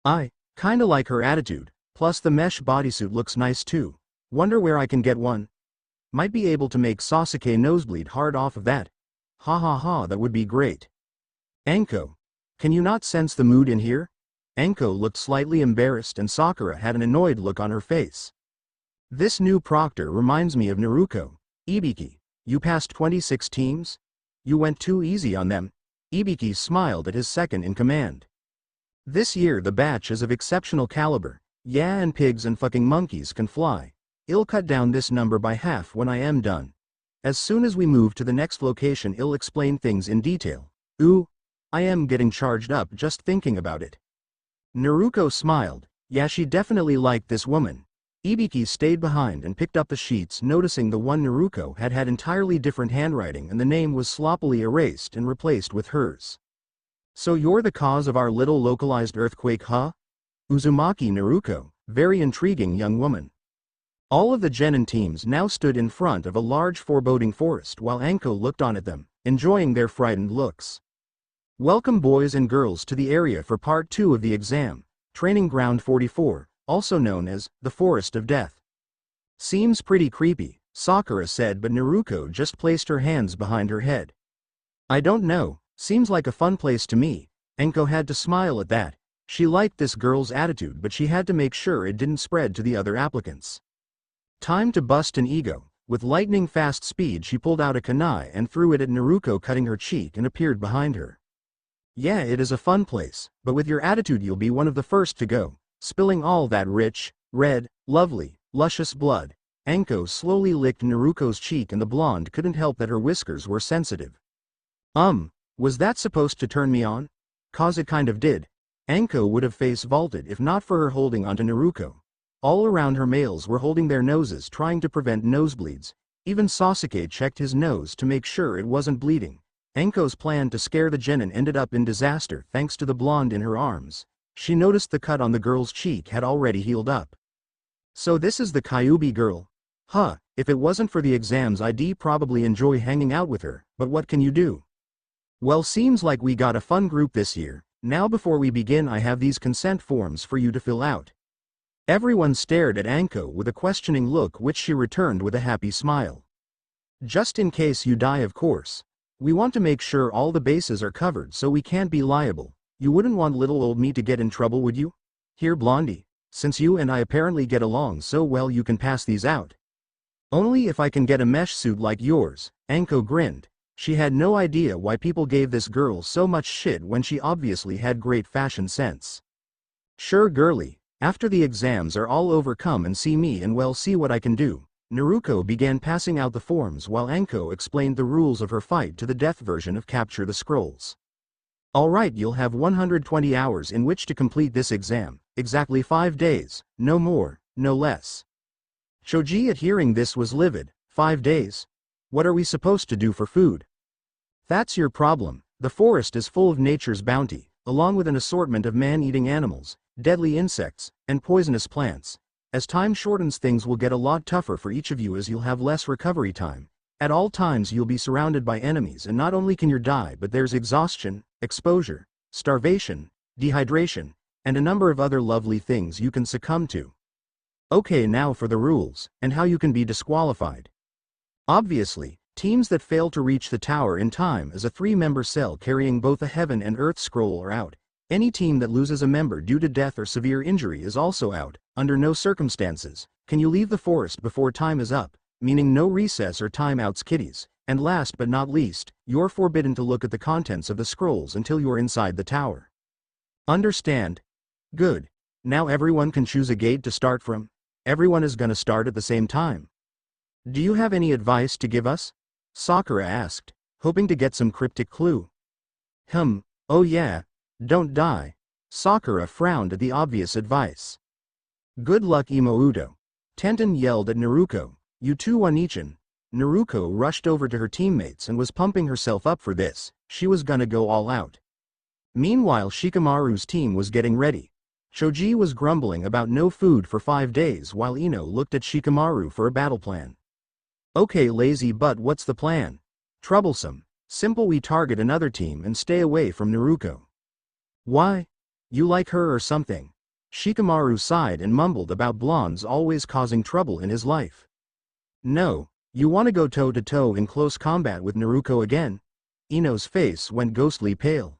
I kinda like her attitude, plus the mesh bodysuit looks nice too. Wonder where I can get one. Might be able to make Sasuke nosebleed hard off of that. Ha ha ha, that would be great. Anko, can you not sense the mood in here? Anko looked slightly embarrassed and Sakura had an annoyed look on her face. This new proctor reminds me of Naruko. Ibiki, you passed 26 teams? You went too easy on them. Ibiki smiled at his second in command. This year the batch is of exceptional caliber. Yeah, and pigs and fucking monkeys can fly. I'll cut down this number by half when I am done. As soon as we move to the next location I'll explain things in detail. Ooh, I am getting charged up just thinking about it. Naruko smiled. Yeah, she definitely liked this woman. Ibiki stayed behind and picked up the sheets, noticing the one Naruko had entirely different handwriting and the name was sloppily erased and replaced with hers. So you're the cause of our little localized earthquake, huh? Uzumaki Naruko, very intriguing young woman. All of the genin teams now stood in front of a large foreboding forest while Anko looked on at them, enjoying their frightened looks. Welcome boys and girls to the area for part 2 of the exam, Training Ground 44, also known as the Forest of Death. Seems pretty creepy, Sakura said, but Naruko just placed her hands behind her head. I don't know, seems like a fun place to me. Anko had to smile at that. She liked this girl's attitude, but she had to make sure it didn't spread to the other applicants. Time to bust an ego. With lightning fast speed she pulled out a kunai and threw it at Naruko, cutting her cheek, and appeared behind her. Yeah, it is a fun place, but with your attitude you'll be one of the first to go, spilling all that rich, red, lovely, luscious blood. Anko slowly licked Naruko's cheek and the blonde couldn't help that her whiskers were sensitive. Was that supposed to turn me on? 'Cause it kind of did. Anko would have face vaulted if not for her holding onto Naruko. All around her males were holding their noses, trying to prevent nosebleeds. Even Sasuke checked his nose to make sure it wasn't bleeding. Anko's plan to scare the genin ended up in disaster thanks to the blonde in her arms. She noticed the cut on the girl's cheek had already healed up. So this is the Kyuubi girl? Huh, if it wasn't for the exams I'd probably enjoy hanging out with her, but what can you do? Well, seems like we got a fun group this year. Now before we begin I have these consent forms for you to fill out. Everyone stared at Anko with a questioning look, which she returned with a happy smile. Just in case you die, of course. We want to make sure all the bases are covered so we can't be liable. You wouldn't want little old me to get in trouble, would you? Here, Blondie, since you and I apparently get along so well, you can pass these out. Only if I can get a mesh suit like yours. Anko grinned. She had no idea why people gave this girl so much shit when she obviously had great fashion sense. Sure, girly. After the exams are all over, come and see me and we'll see what I can do. Naruko began passing out the forms while Anko explained the rules of her fight to the death version of Capture the Scrolls. Alright, you'll have 120 hours in which to complete this exam, exactly 5 days, no more, no less. Choji at hearing this was livid. 5 days? What are we supposed to do for food? That's your problem. The forest is full of nature's bounty, along with an assortment of man-eating animals, deadly insects, and poisonous plants. As time shortens, things will get a lot tougher for each of you as you'll have less recovery time. At all times you'll be surrounded by enemies, and not only can you die, but there's exhaustion, exposure, starvation, dehydration, and a number of other lovely things you can succumb to. Okay, now for the rules, and how you can be disqualified. Obviously, teams that fail to reach the tower in time as a 3-member cell carrying both a Heaven and Earth scroll are out. Any team that loses a member due to death or severe injury is also out. Under no circumstances can you leave the forest before time is up, meaning no recess or timeouts, kiddies. And last but not least, you're forbidden to look at the contents of the scrolls until you're inside the tower. Understand? Good. Now everyone can choose a gate to start from. Everyone is gonna start at the same time. Do you have any advice to give us? Sakura asked, hoping to get some cryptic clue. Oh yeah. Don't die. Sakura frowned at the obvious advice. Good luck, Imouto. Tenten yelled at Naruko. You too, One-chan. Naruko rushed over to her teammates and was pumping herself up for this. She was gonna go all out. Meanwhile, Shikamaru's team was getting ready. Choji was grumbling about no food for 5 days while Ino looked at Shikamaru for a battle plan. Okay, lazy butt, what's the plan? Troublesome. Simple, we target another team and stay away from Naruko. Why? You like her or something? Shikamaru sighed and mumbled about blondes always causing trouble in his life. No, you want to go toe-to-toe in close combat with Naruko again? Ino's face went ghostly pale.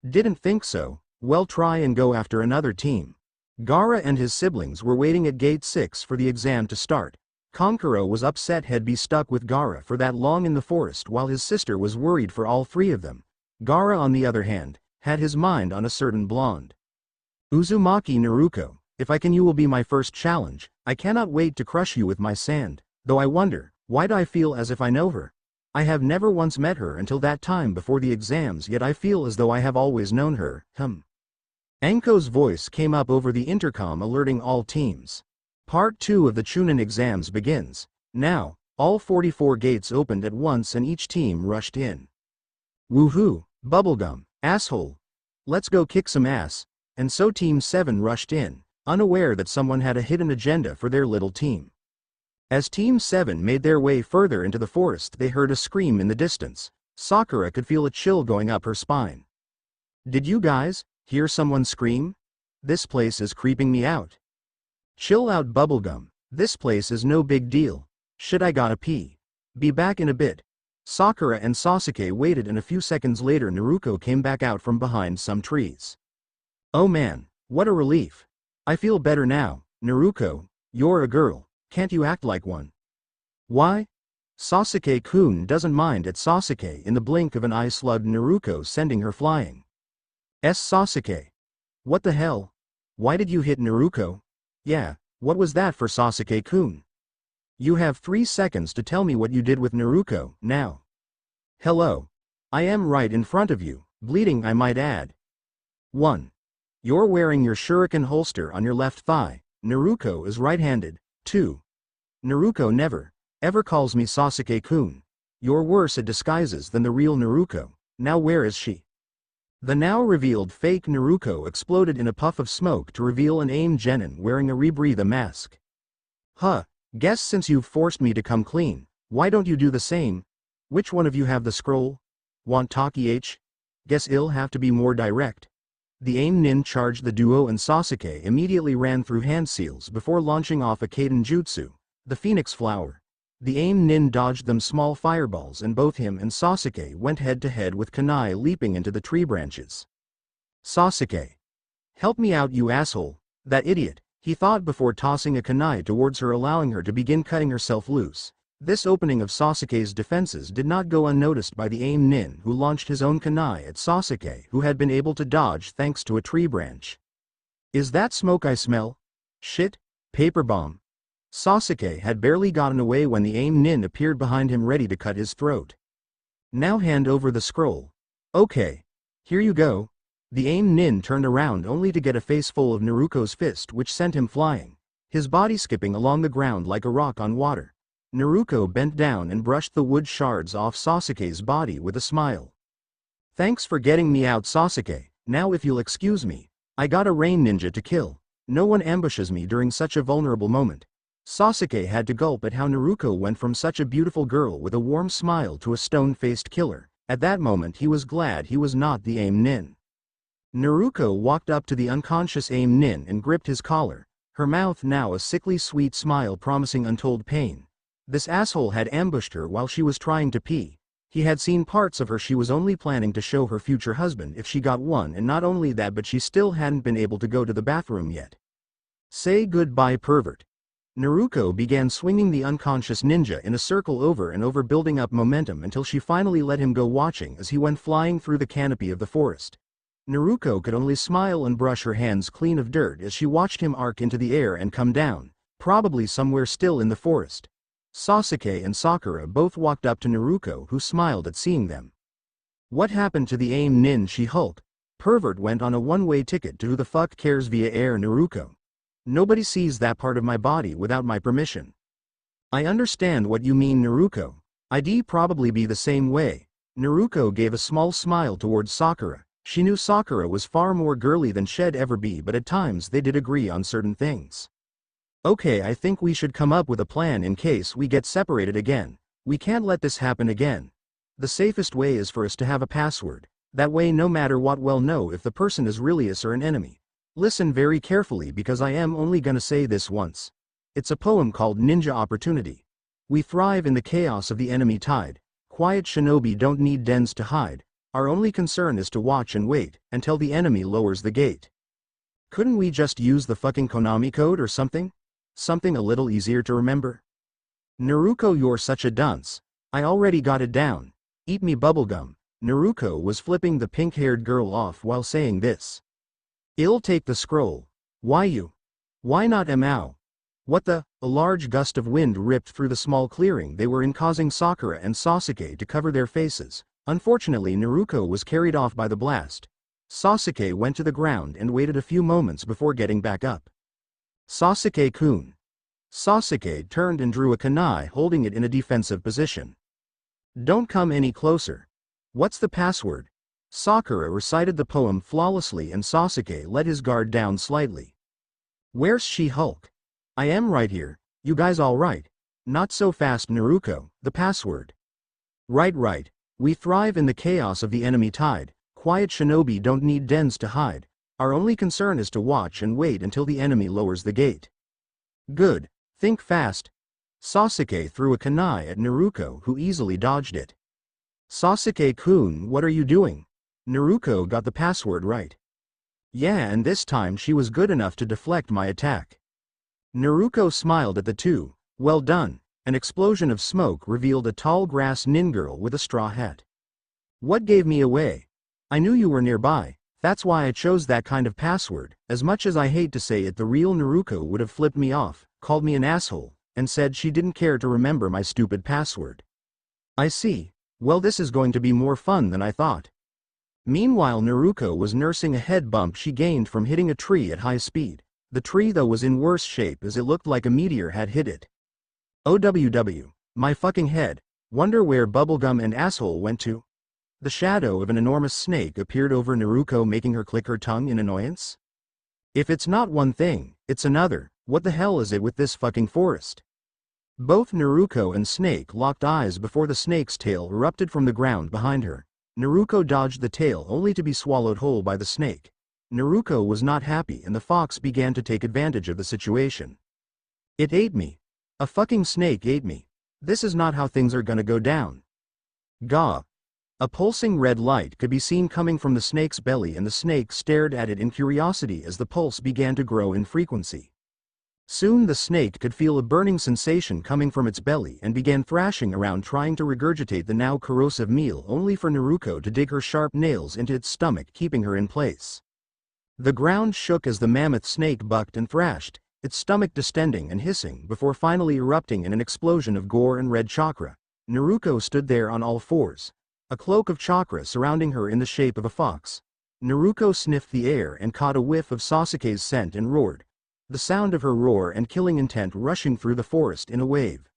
Didn't think so. Well, try and go after another team. Gaara and his siblings were waiting at Gate 6 for the exam to start. Kankuro was upset he'd be stuck with Gaara for that long in the forest while his sister was worried for all 3 of them. Gaara, on the other hand, had his mind on a certain blonde. Uzumaki Naruko, if I can, you will be my first challenge. I cannot wait to crush you with my sand, though I wonder, why do I feel as if I know her? I have never once met her until that time before the exams, yet I feel as though I have always known her, Anko's voice came up over the intercom alerting all teams. Part 2 of the Chunin exams begins. Now, all 44 gates opened at once and each team rushed in. Woohoo, bubblegum, asshole. Let's go kick some ass. And so Team 7 rushed in, unaware that someone had a hidden agenda for their little team. As Team 7 made their way further into the forest, they heard a scream in the distance. Sakura could feel a chill going up her spine. Did you guys hear someone scream? This place is creeping me out. Chill out, bubblegum. This place is no big deal. Shit, I gotta pee. Be back in a bit. Sakura and Sasuke waited, and a few seconds later Naruko came back out from behind some trees. Oh man, what a relief. I feel better now. Naruko, you're a girl. Can't you act like one? Why? Sasuke-kun doesn't mind at Sasuke. In the blink of an eye slugged Naruko, sending her flying. Sasuke. What the hell? Why did you hit Naruko? Yeah, what was that for Sasuke-kun? You have 3 seconds to tell me what you did with Naruko, now. Hello. I am right in front of you, bleeding I might add. 1. You're wearing your shuriken holster on your left thigh. Naruko is right-handed. 2. Naruko never, ever calls me Sasuke-kun. You're worse at disguises than the real Naruko. Now where is she? The now revealed fake Naruko exploded in a puff of smoke to reveal an aim genin wearing a rebreathe mask. Guess since you've forced me to come clean, why don't you do the same? Which one of you have the scroll? Want talkie? Guess it'll have to be more direct. The aim nin charged the duo and Sasuke immediately ran through hand seals before launching off a Kaden jutsu, the Phoenix Flower. The aim nin dodged them small fireballs and both him and Sasuke went head to head with kunai leaping into the tree branches. Sasuke. Help me out, you asshole. That idiot, he thought before tossing a kunai towards her, allowing her to begin cutting herself loose. This opening of Sasuke's defenses did not go unnoticed by the aim nin, who launched his own kunai at Sasuke, who had been able to dodge thanks to a tree branch. Is that smoke I smell? Shit, paper bomb. Sasuke had barely gotten away when the aim nin appeared behind him ready to cut his throat. Now hand over the scroll. Okay. Here you go. The aim nin turned around only to get a face full of Naruko's fist, which sent him flying, his body skipping along the ground like a rock on water. Naruko bent down and brushed the wood shards off Sasuke's body with a smile. Thanks for getting me out, Sasuke. Now if you'll excuse me, I got a rain ninja to kill. No one ambushes me during such a vulnerable moment. Sasuke had to gulp at how Naruko went from such a beautiful girl with a warm smile to a stone-faced killer. At that moment he was glad he was not the aim nin. Naruko walked up to the unconscious aim nin and gripped his collar, her mouth now a sickly sweet smile promising untold pain. This asshole had ambushed her while she was trying to pee. He had seen parts of her she was only planning to show her future husband if she got one, and not only that but she still hadn't been able to go to the bathroom yet. Say goodbye, pervert. Naruko began swinging the unconscious ninja in a circle over and over, building up momentum until she finally let him go, watching as he went flying through the canopy of the forest. Naruko could only smile and brush her hands clean of dirt as she watched him arc into the air and come down, probably somewhere still in the forest. Sasuke and Sakura both walked up to Naruko, who smiled at seeing them. What happened to the aim nin? She hulked. Pervert went on a one-way ticket to who the fuck cares via air, Naruko. Nobody sees that part of my body without my permission. I understand what you mean, Naruko. I'd probably be the same way. Naruko gave a small smile towards Sakura. She knew Sakura was far more girly than she'd ever be, but at times they did agree on certain things. Okay, I think we should come up with a plan in case we get separated again. We can't let this happen again. The safest way is for us to have a password. That way no matter what we'll know if the person is really us or an enemy. Listen very carefully because I am only gonna say this once. It's a poem called Ninja Opportunity. We thrive in the chaos of the enemy tide. Quiet shinobi don't need dens to hide. Our only concern is to watch and wait until the enemy lowers the gate. Couldn't we just use the fucking Konami code or something? Something a little easier to remember? Naruko, you're such a dunce. I already got it down. Eat me bubblegum. Naruko was flipping the pink-haired girl off while saying this. I'll take the scroll. Why you? Why not Mao? What the? A large gust of wind ripped through the small clearing they were in, causing Sakura and Sasuke to cover their faces. Unfortunately, Naruko was carried off by the blast. Sasuke went to the ground and waited a few moments before getting back up. Sasuke-kun. Sasuke turned and drew a kunai, holding it in a defensive position. Don't come any closer. What's the password? Sakura recited the poem flawlessly and Sasuke let his guard down slightly. Where's She-Hulk? I am right here. You guys all right? Not so fast, Naruko. The password. Right. We thrive in the chaos of the enemy tide. Quiet shinobi don't need dens to hide. Our only concern is to watch and wait until the enemy lowers the gate. Good. Think fast. Sasuke threw a kunai at Naruko, who easily dodged it. Sasuke-kun, what are you doing? Naruko got the password right. Yeah, and this time she was good enough to deflect my attack. Naruko smiled at the two. Well done. An explosion of smoke revealed a tall grass nin girl with a straw hat. What gave me away? I knew you were nearby. That's why I chose that kind of password. As much as I hate to say it, the real Naruko would have flipped me off, called me an asshole, and said she didn't care to remember my stupid password. I see. Well, this is going to be more fun than I thought. Meanwhile, Naruko was nursing a head bump she gained from hitting a tree at high speed. The tree though was in worse shape as it looked like a meteor had hit it. OWW. My fucking head. Wonder where Bubblegum and Asshole went to? The shadow of an enormous snake appeared over Naruko, making her click her tongue in annoyance. If it's not one thing, it's another. What the hell is it with this fucking forest? Both Naruko and Snake locked eyes before the snake's tail erupted from the ground behind her. Naruko dodged the tail only to be swallowed whole by the snake. Naruko was not happy and the fox began to take advantage of the situation. It ate me. A fucking snake ate me. This is not how things are gonna go down. Gah. A pulsing red light could be seen coming from the snake's belly and the snake stared at it in curiosity as the pulse began to grow in frequency. Soon the snake could feel a burning sensation coming from its belly and began thrashing around trying to regurgitate the now corrosive meal, only for Naruko to dig her sharp nails into its stomach, keeping her in place. The ground shook as the mammoth snake bucked and thrashed, its stomach distending and hissing before finally erupting in an explosion of gore and red chakra. Naruko stood there on all fours, a cloak of chakra surrounding her in the shape of a fox. Naruko sniffed the air and caught a whiff of Sasuke's scent and roared, the sound of her roar and killing intent rushing through the forest in a wave.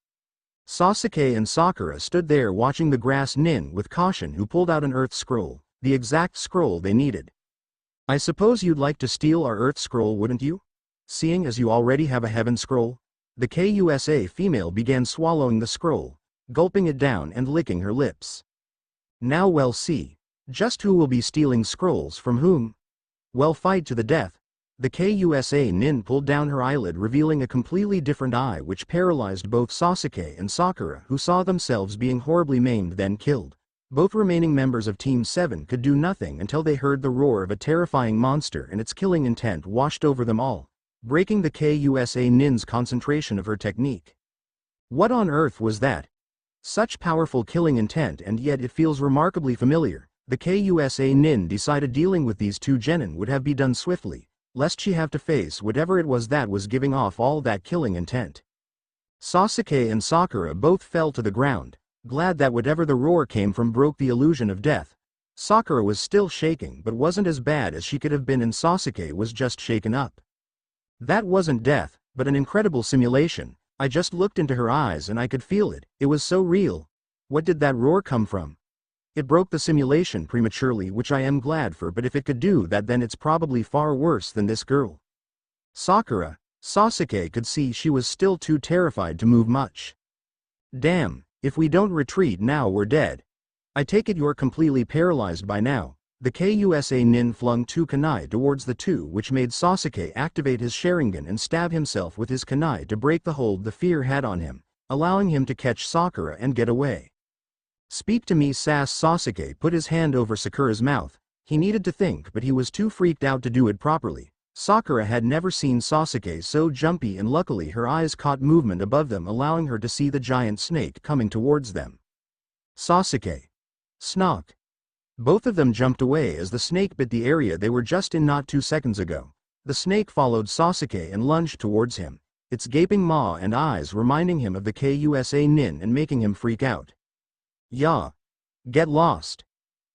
Sasuke and Sakura stood there watching the grass nin with caution, who pulled out an earth scroll, the exact scroll they needed. I suppose you'd like to steal our earth scroll, wouldn't you? Seeing as you already have a heaven scroll? The KUSA female began swallowing the scroll, gulping it down and licking her lips. Now we'll see. Just who will be stealing scrolls from whom? Well, fight to the death. The KUSA nin pulled down her eyelid, revealing a completely different eye which paralyzed both Sasuke and Sakura, who saw themselves being horribly maimed then killed. Both remaining members of Team 7 could do nothing until they heard the roar of a terrifying monster and its killing intent washed over them all, breaking the KUSA nin's concentration of her technique. What on earth was that? Such powerful killing intent, and yet it feels remarkably familiar. The KUSA nin decided dealing with these two genin would have be done swiftly, lest she have to face whatever it was that was giving off all that killing intent. Sasuke and Sakura both fell to the ground, glad that whatever the roar came from broke the illusion of death. Sakura was still shaking but wasn't as bad as she could have been, and Sasuke was just shaken up. That wasn't death, but an incredible simulation. I just looked into her eyes and I could feel it. It was so real. What did that roar come from? It broke the simulation prematurely, which I am glad for, but if it could do that, then it's probably far worse than this girl. Sakura. Sasuke could see she was still too terrified to move much. Damn, if we don't retreat now we're dead. I take it you're completely paralyzed by now. The KUSA nin flung two kunai towards the two, which made Sasuke activate his Sharingan and stab himself with his kunai to break the hold the fear had on him, allowing him to catch Sakura and get away. Speak to me, sass. Sasuke put his hand over Sakura's mouth. He needed to think, but he was too freaked out to do it properly. Sakura had never seen Sasuke so jumpy, and luckily her eyes caught movement above them, allowing her to see the giant snake coming towards them. Sasuke. Snog. Both of them jumped away as the snake bit the area they were just in not 2 seconds ago. The snake followed Sasuke and lunged towards him. its gaping maw and eyes reminding him of the Kusa nin and making him freak out. "Yeah. Get lost."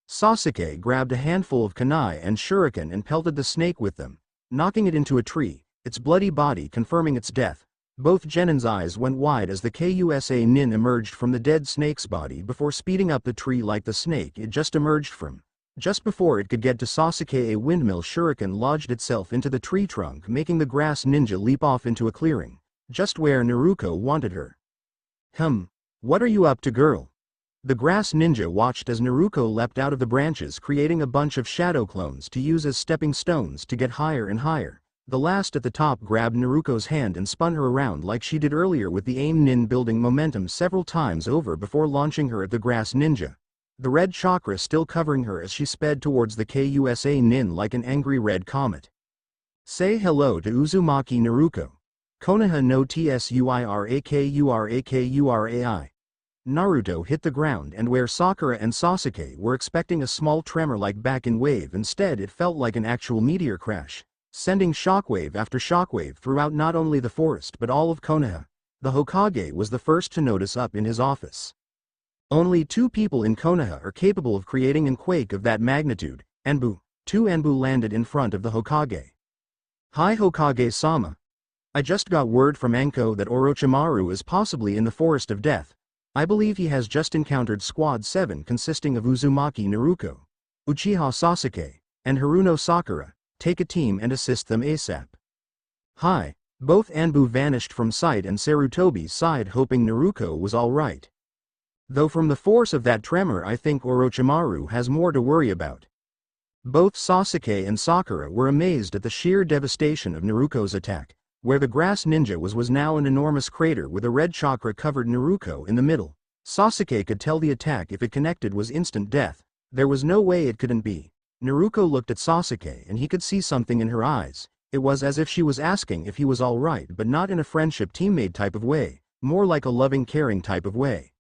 Sasuke grabbed a handful of kunai and shuriken and pelted the snake with them, knocking it into a tree, its bloody body confirming its death. Both Genin's eyes went wide as the Kusa nin emerged from the dead snake's body before speeding up the tree like the snake it just emerged from. Just before it could get to Sasuke, a windmill shuriken lodged itself into the tree trunk, making the grass ninja leap off into a clearing, just where Naruko wanted her. What are you up to, girl?" The grass ninja watched as Naruko leapt out of the branches, creating a bunch of shadow clones to use as stepping stones to get higher and higher. The last at the top grabbed Naruko's hand and spun her around like she did earlier with the aim nin, building momentum several times over before launching her at the grass ninja. The red chakra still covering her as she sped towards the Kusa nin like an angry red comet. "Say hello to Uzumaki Naruko. Konoha no Tsuirakurai." Naruto hit the ground, and where Sakura and Sasuke were expecting a small tremor like back in Wave, instead it felt like an actual meteor crash, sending shockwave after shockwave throughout not only the forest but all of Konoha. The Hokage was the first to notice up in his office. Only 2 people in Konoha are capable of creating an quake of that magnitude. Anbu. 2 Anbu landed in front of the Hokage. "Hi Hokage-sama. I just got word from Anko that Orochimaru is possibly in the Forest of Death. I believe he has just encountered Squad 7 consisting of Uzumaki Naruko, Uchiha Sasuke, and Haruno Sakura. Take a team and assist them ASAP." "Hi." Both Anbu vanished from sight and Sarutobi sighed, hoping Naruko was alright. Though from the force of that tremor I think Orochimaru has more to worry about. Both Sasuke and Sakura were amazed at the sheer devastation of Naruko's attack. Where the grass ninja was now an enormous crater with a red chakra covered Naruko in the middle. Sasuke could tell the attack, if it connected, was instant death. There was no way it couldn't be. Naruko looked at Sasuke and he could see something in her eyes. It was as if she was asking if he was alright, but not in a friendship teammate type of way, more like a loving caring type of way.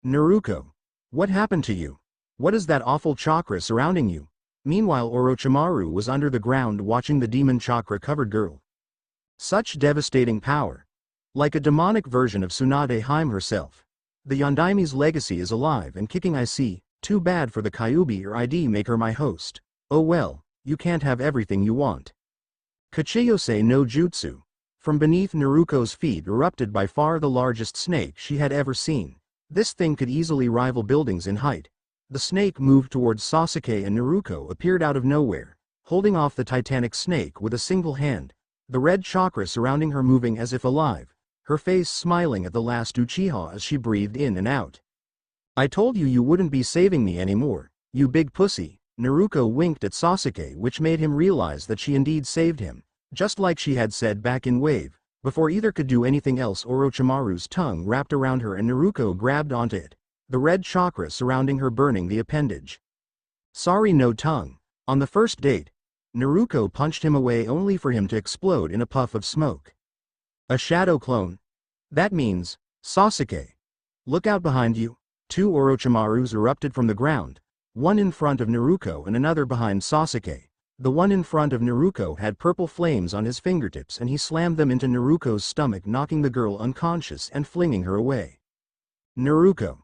"Naruko. What happened to you? What is that awful chakra surrounding you?" Meanwhile Orochimaru was under the ground watching the demon chakra covered girl. Such devastating power. Like a demonic version of Tsunade Hime herself. The Yondaime's legacy is alive and kicking, I see. Too bad for the Kyuubi, or I'd make her my host. Oh well, you can't have everything you want. Kachiyose no Jutsu. From beneath Naruko's feet erupted by far the largest snake she had ever seen. This thing could easily rival buildings in height. The snake moved towards Sasuke and Naruko appeared out of nowhere, holding off the titanic snake with a single hand. The red chakra surrounding her moving as if alive, her face smiling at the last Uchiha as she breathed in and out. "I told you you wouldn't be saving me anymore, you big pussy." Naruko winked at Sasuke, which made him realize that she indeed saved him, just like she had said back in Wave. Before either could do anything else, Orochimaru's tongue wrapped around her and Naruko grabbed onto it, the red chakra surrounding her burning the appendage. "Sorry, no tongue." On the first date, Naruko punched him away only for him to explode in a puff of smoke. "A shadow clone? That means, Sasuke. Look out behind you." 2 Orochimarus erupted from the ground, one in front of Naruko and another behind Sasuke. The one in front of Naruko had purple flames on his fingertips and he slammed them into Naruko's stomach, knocking the girl unconscious and flinging her away. "Naruko."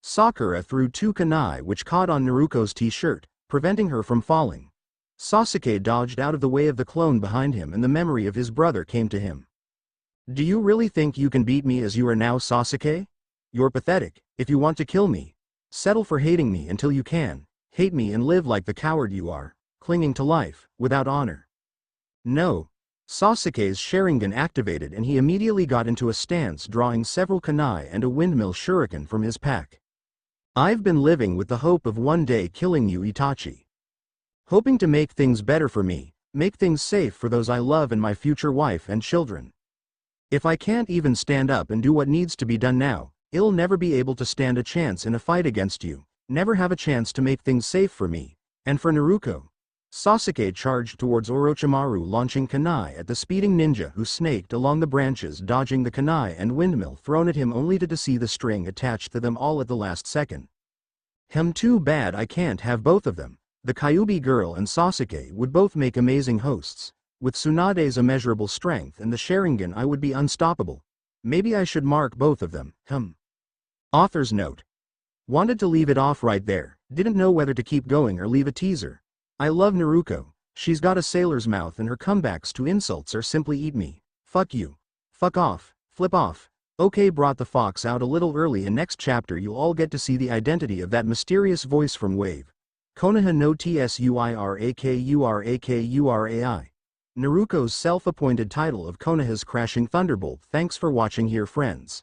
Sakura threw 2 kunai which caught on Naruko's t-shirt, preventing her from falling. Sasuke dodged out of the way of the clone behind him and the memory of his brother came to him. "Do you really think you can beat me as you are now, Sasuke? You're pathetic. If you want to kill me, settle for hating me until you can. Hate me and live like the coward you are, clinging to life, without honor." "No." Sasuke's Sharingan activated and he immediately got into a stance, drawing several kunai and a windmill shuriken from his pack. "I've been living with the hope of one day killing you, Itachi. Hoping to make things better for me, make things safe for those I love and my future wife and children. If I can't even stand up and do what needs to be done now, I'll never be able to stand a chance in a fight against you, never have a chance to make things safe for me, and for Naruko." Sasuke charged towards Orochimaru, launching kunai at the speeding ninja who snaked along the branches, dodging the kunai and windmill thrown at him only to see the string attached to them all at the last second. Too bad I can't have both of them. The Kyuubi girl and Sasuke would both make amazing hosts. With Tsunade's immeasurable strength and the Sharingan I would be unstoppable. Maybe I should mark both of them, Author's note. Wanted to leave it off right there, didn't know whether to keep going or leave a teaser. I love Naruko, she's got a sailor's mouth and her comebacks to insults are simply eat me, fuck you, fuck off, flip off. Okay, brought the fox out a little early and next chapter you'll all get to see the identity of that mysterious voice from Wave. Konoha no Tsuirakurai. Naruko's self-appointed title of Konoha's Crashing Thunderbolt. Thanks for watching here friends.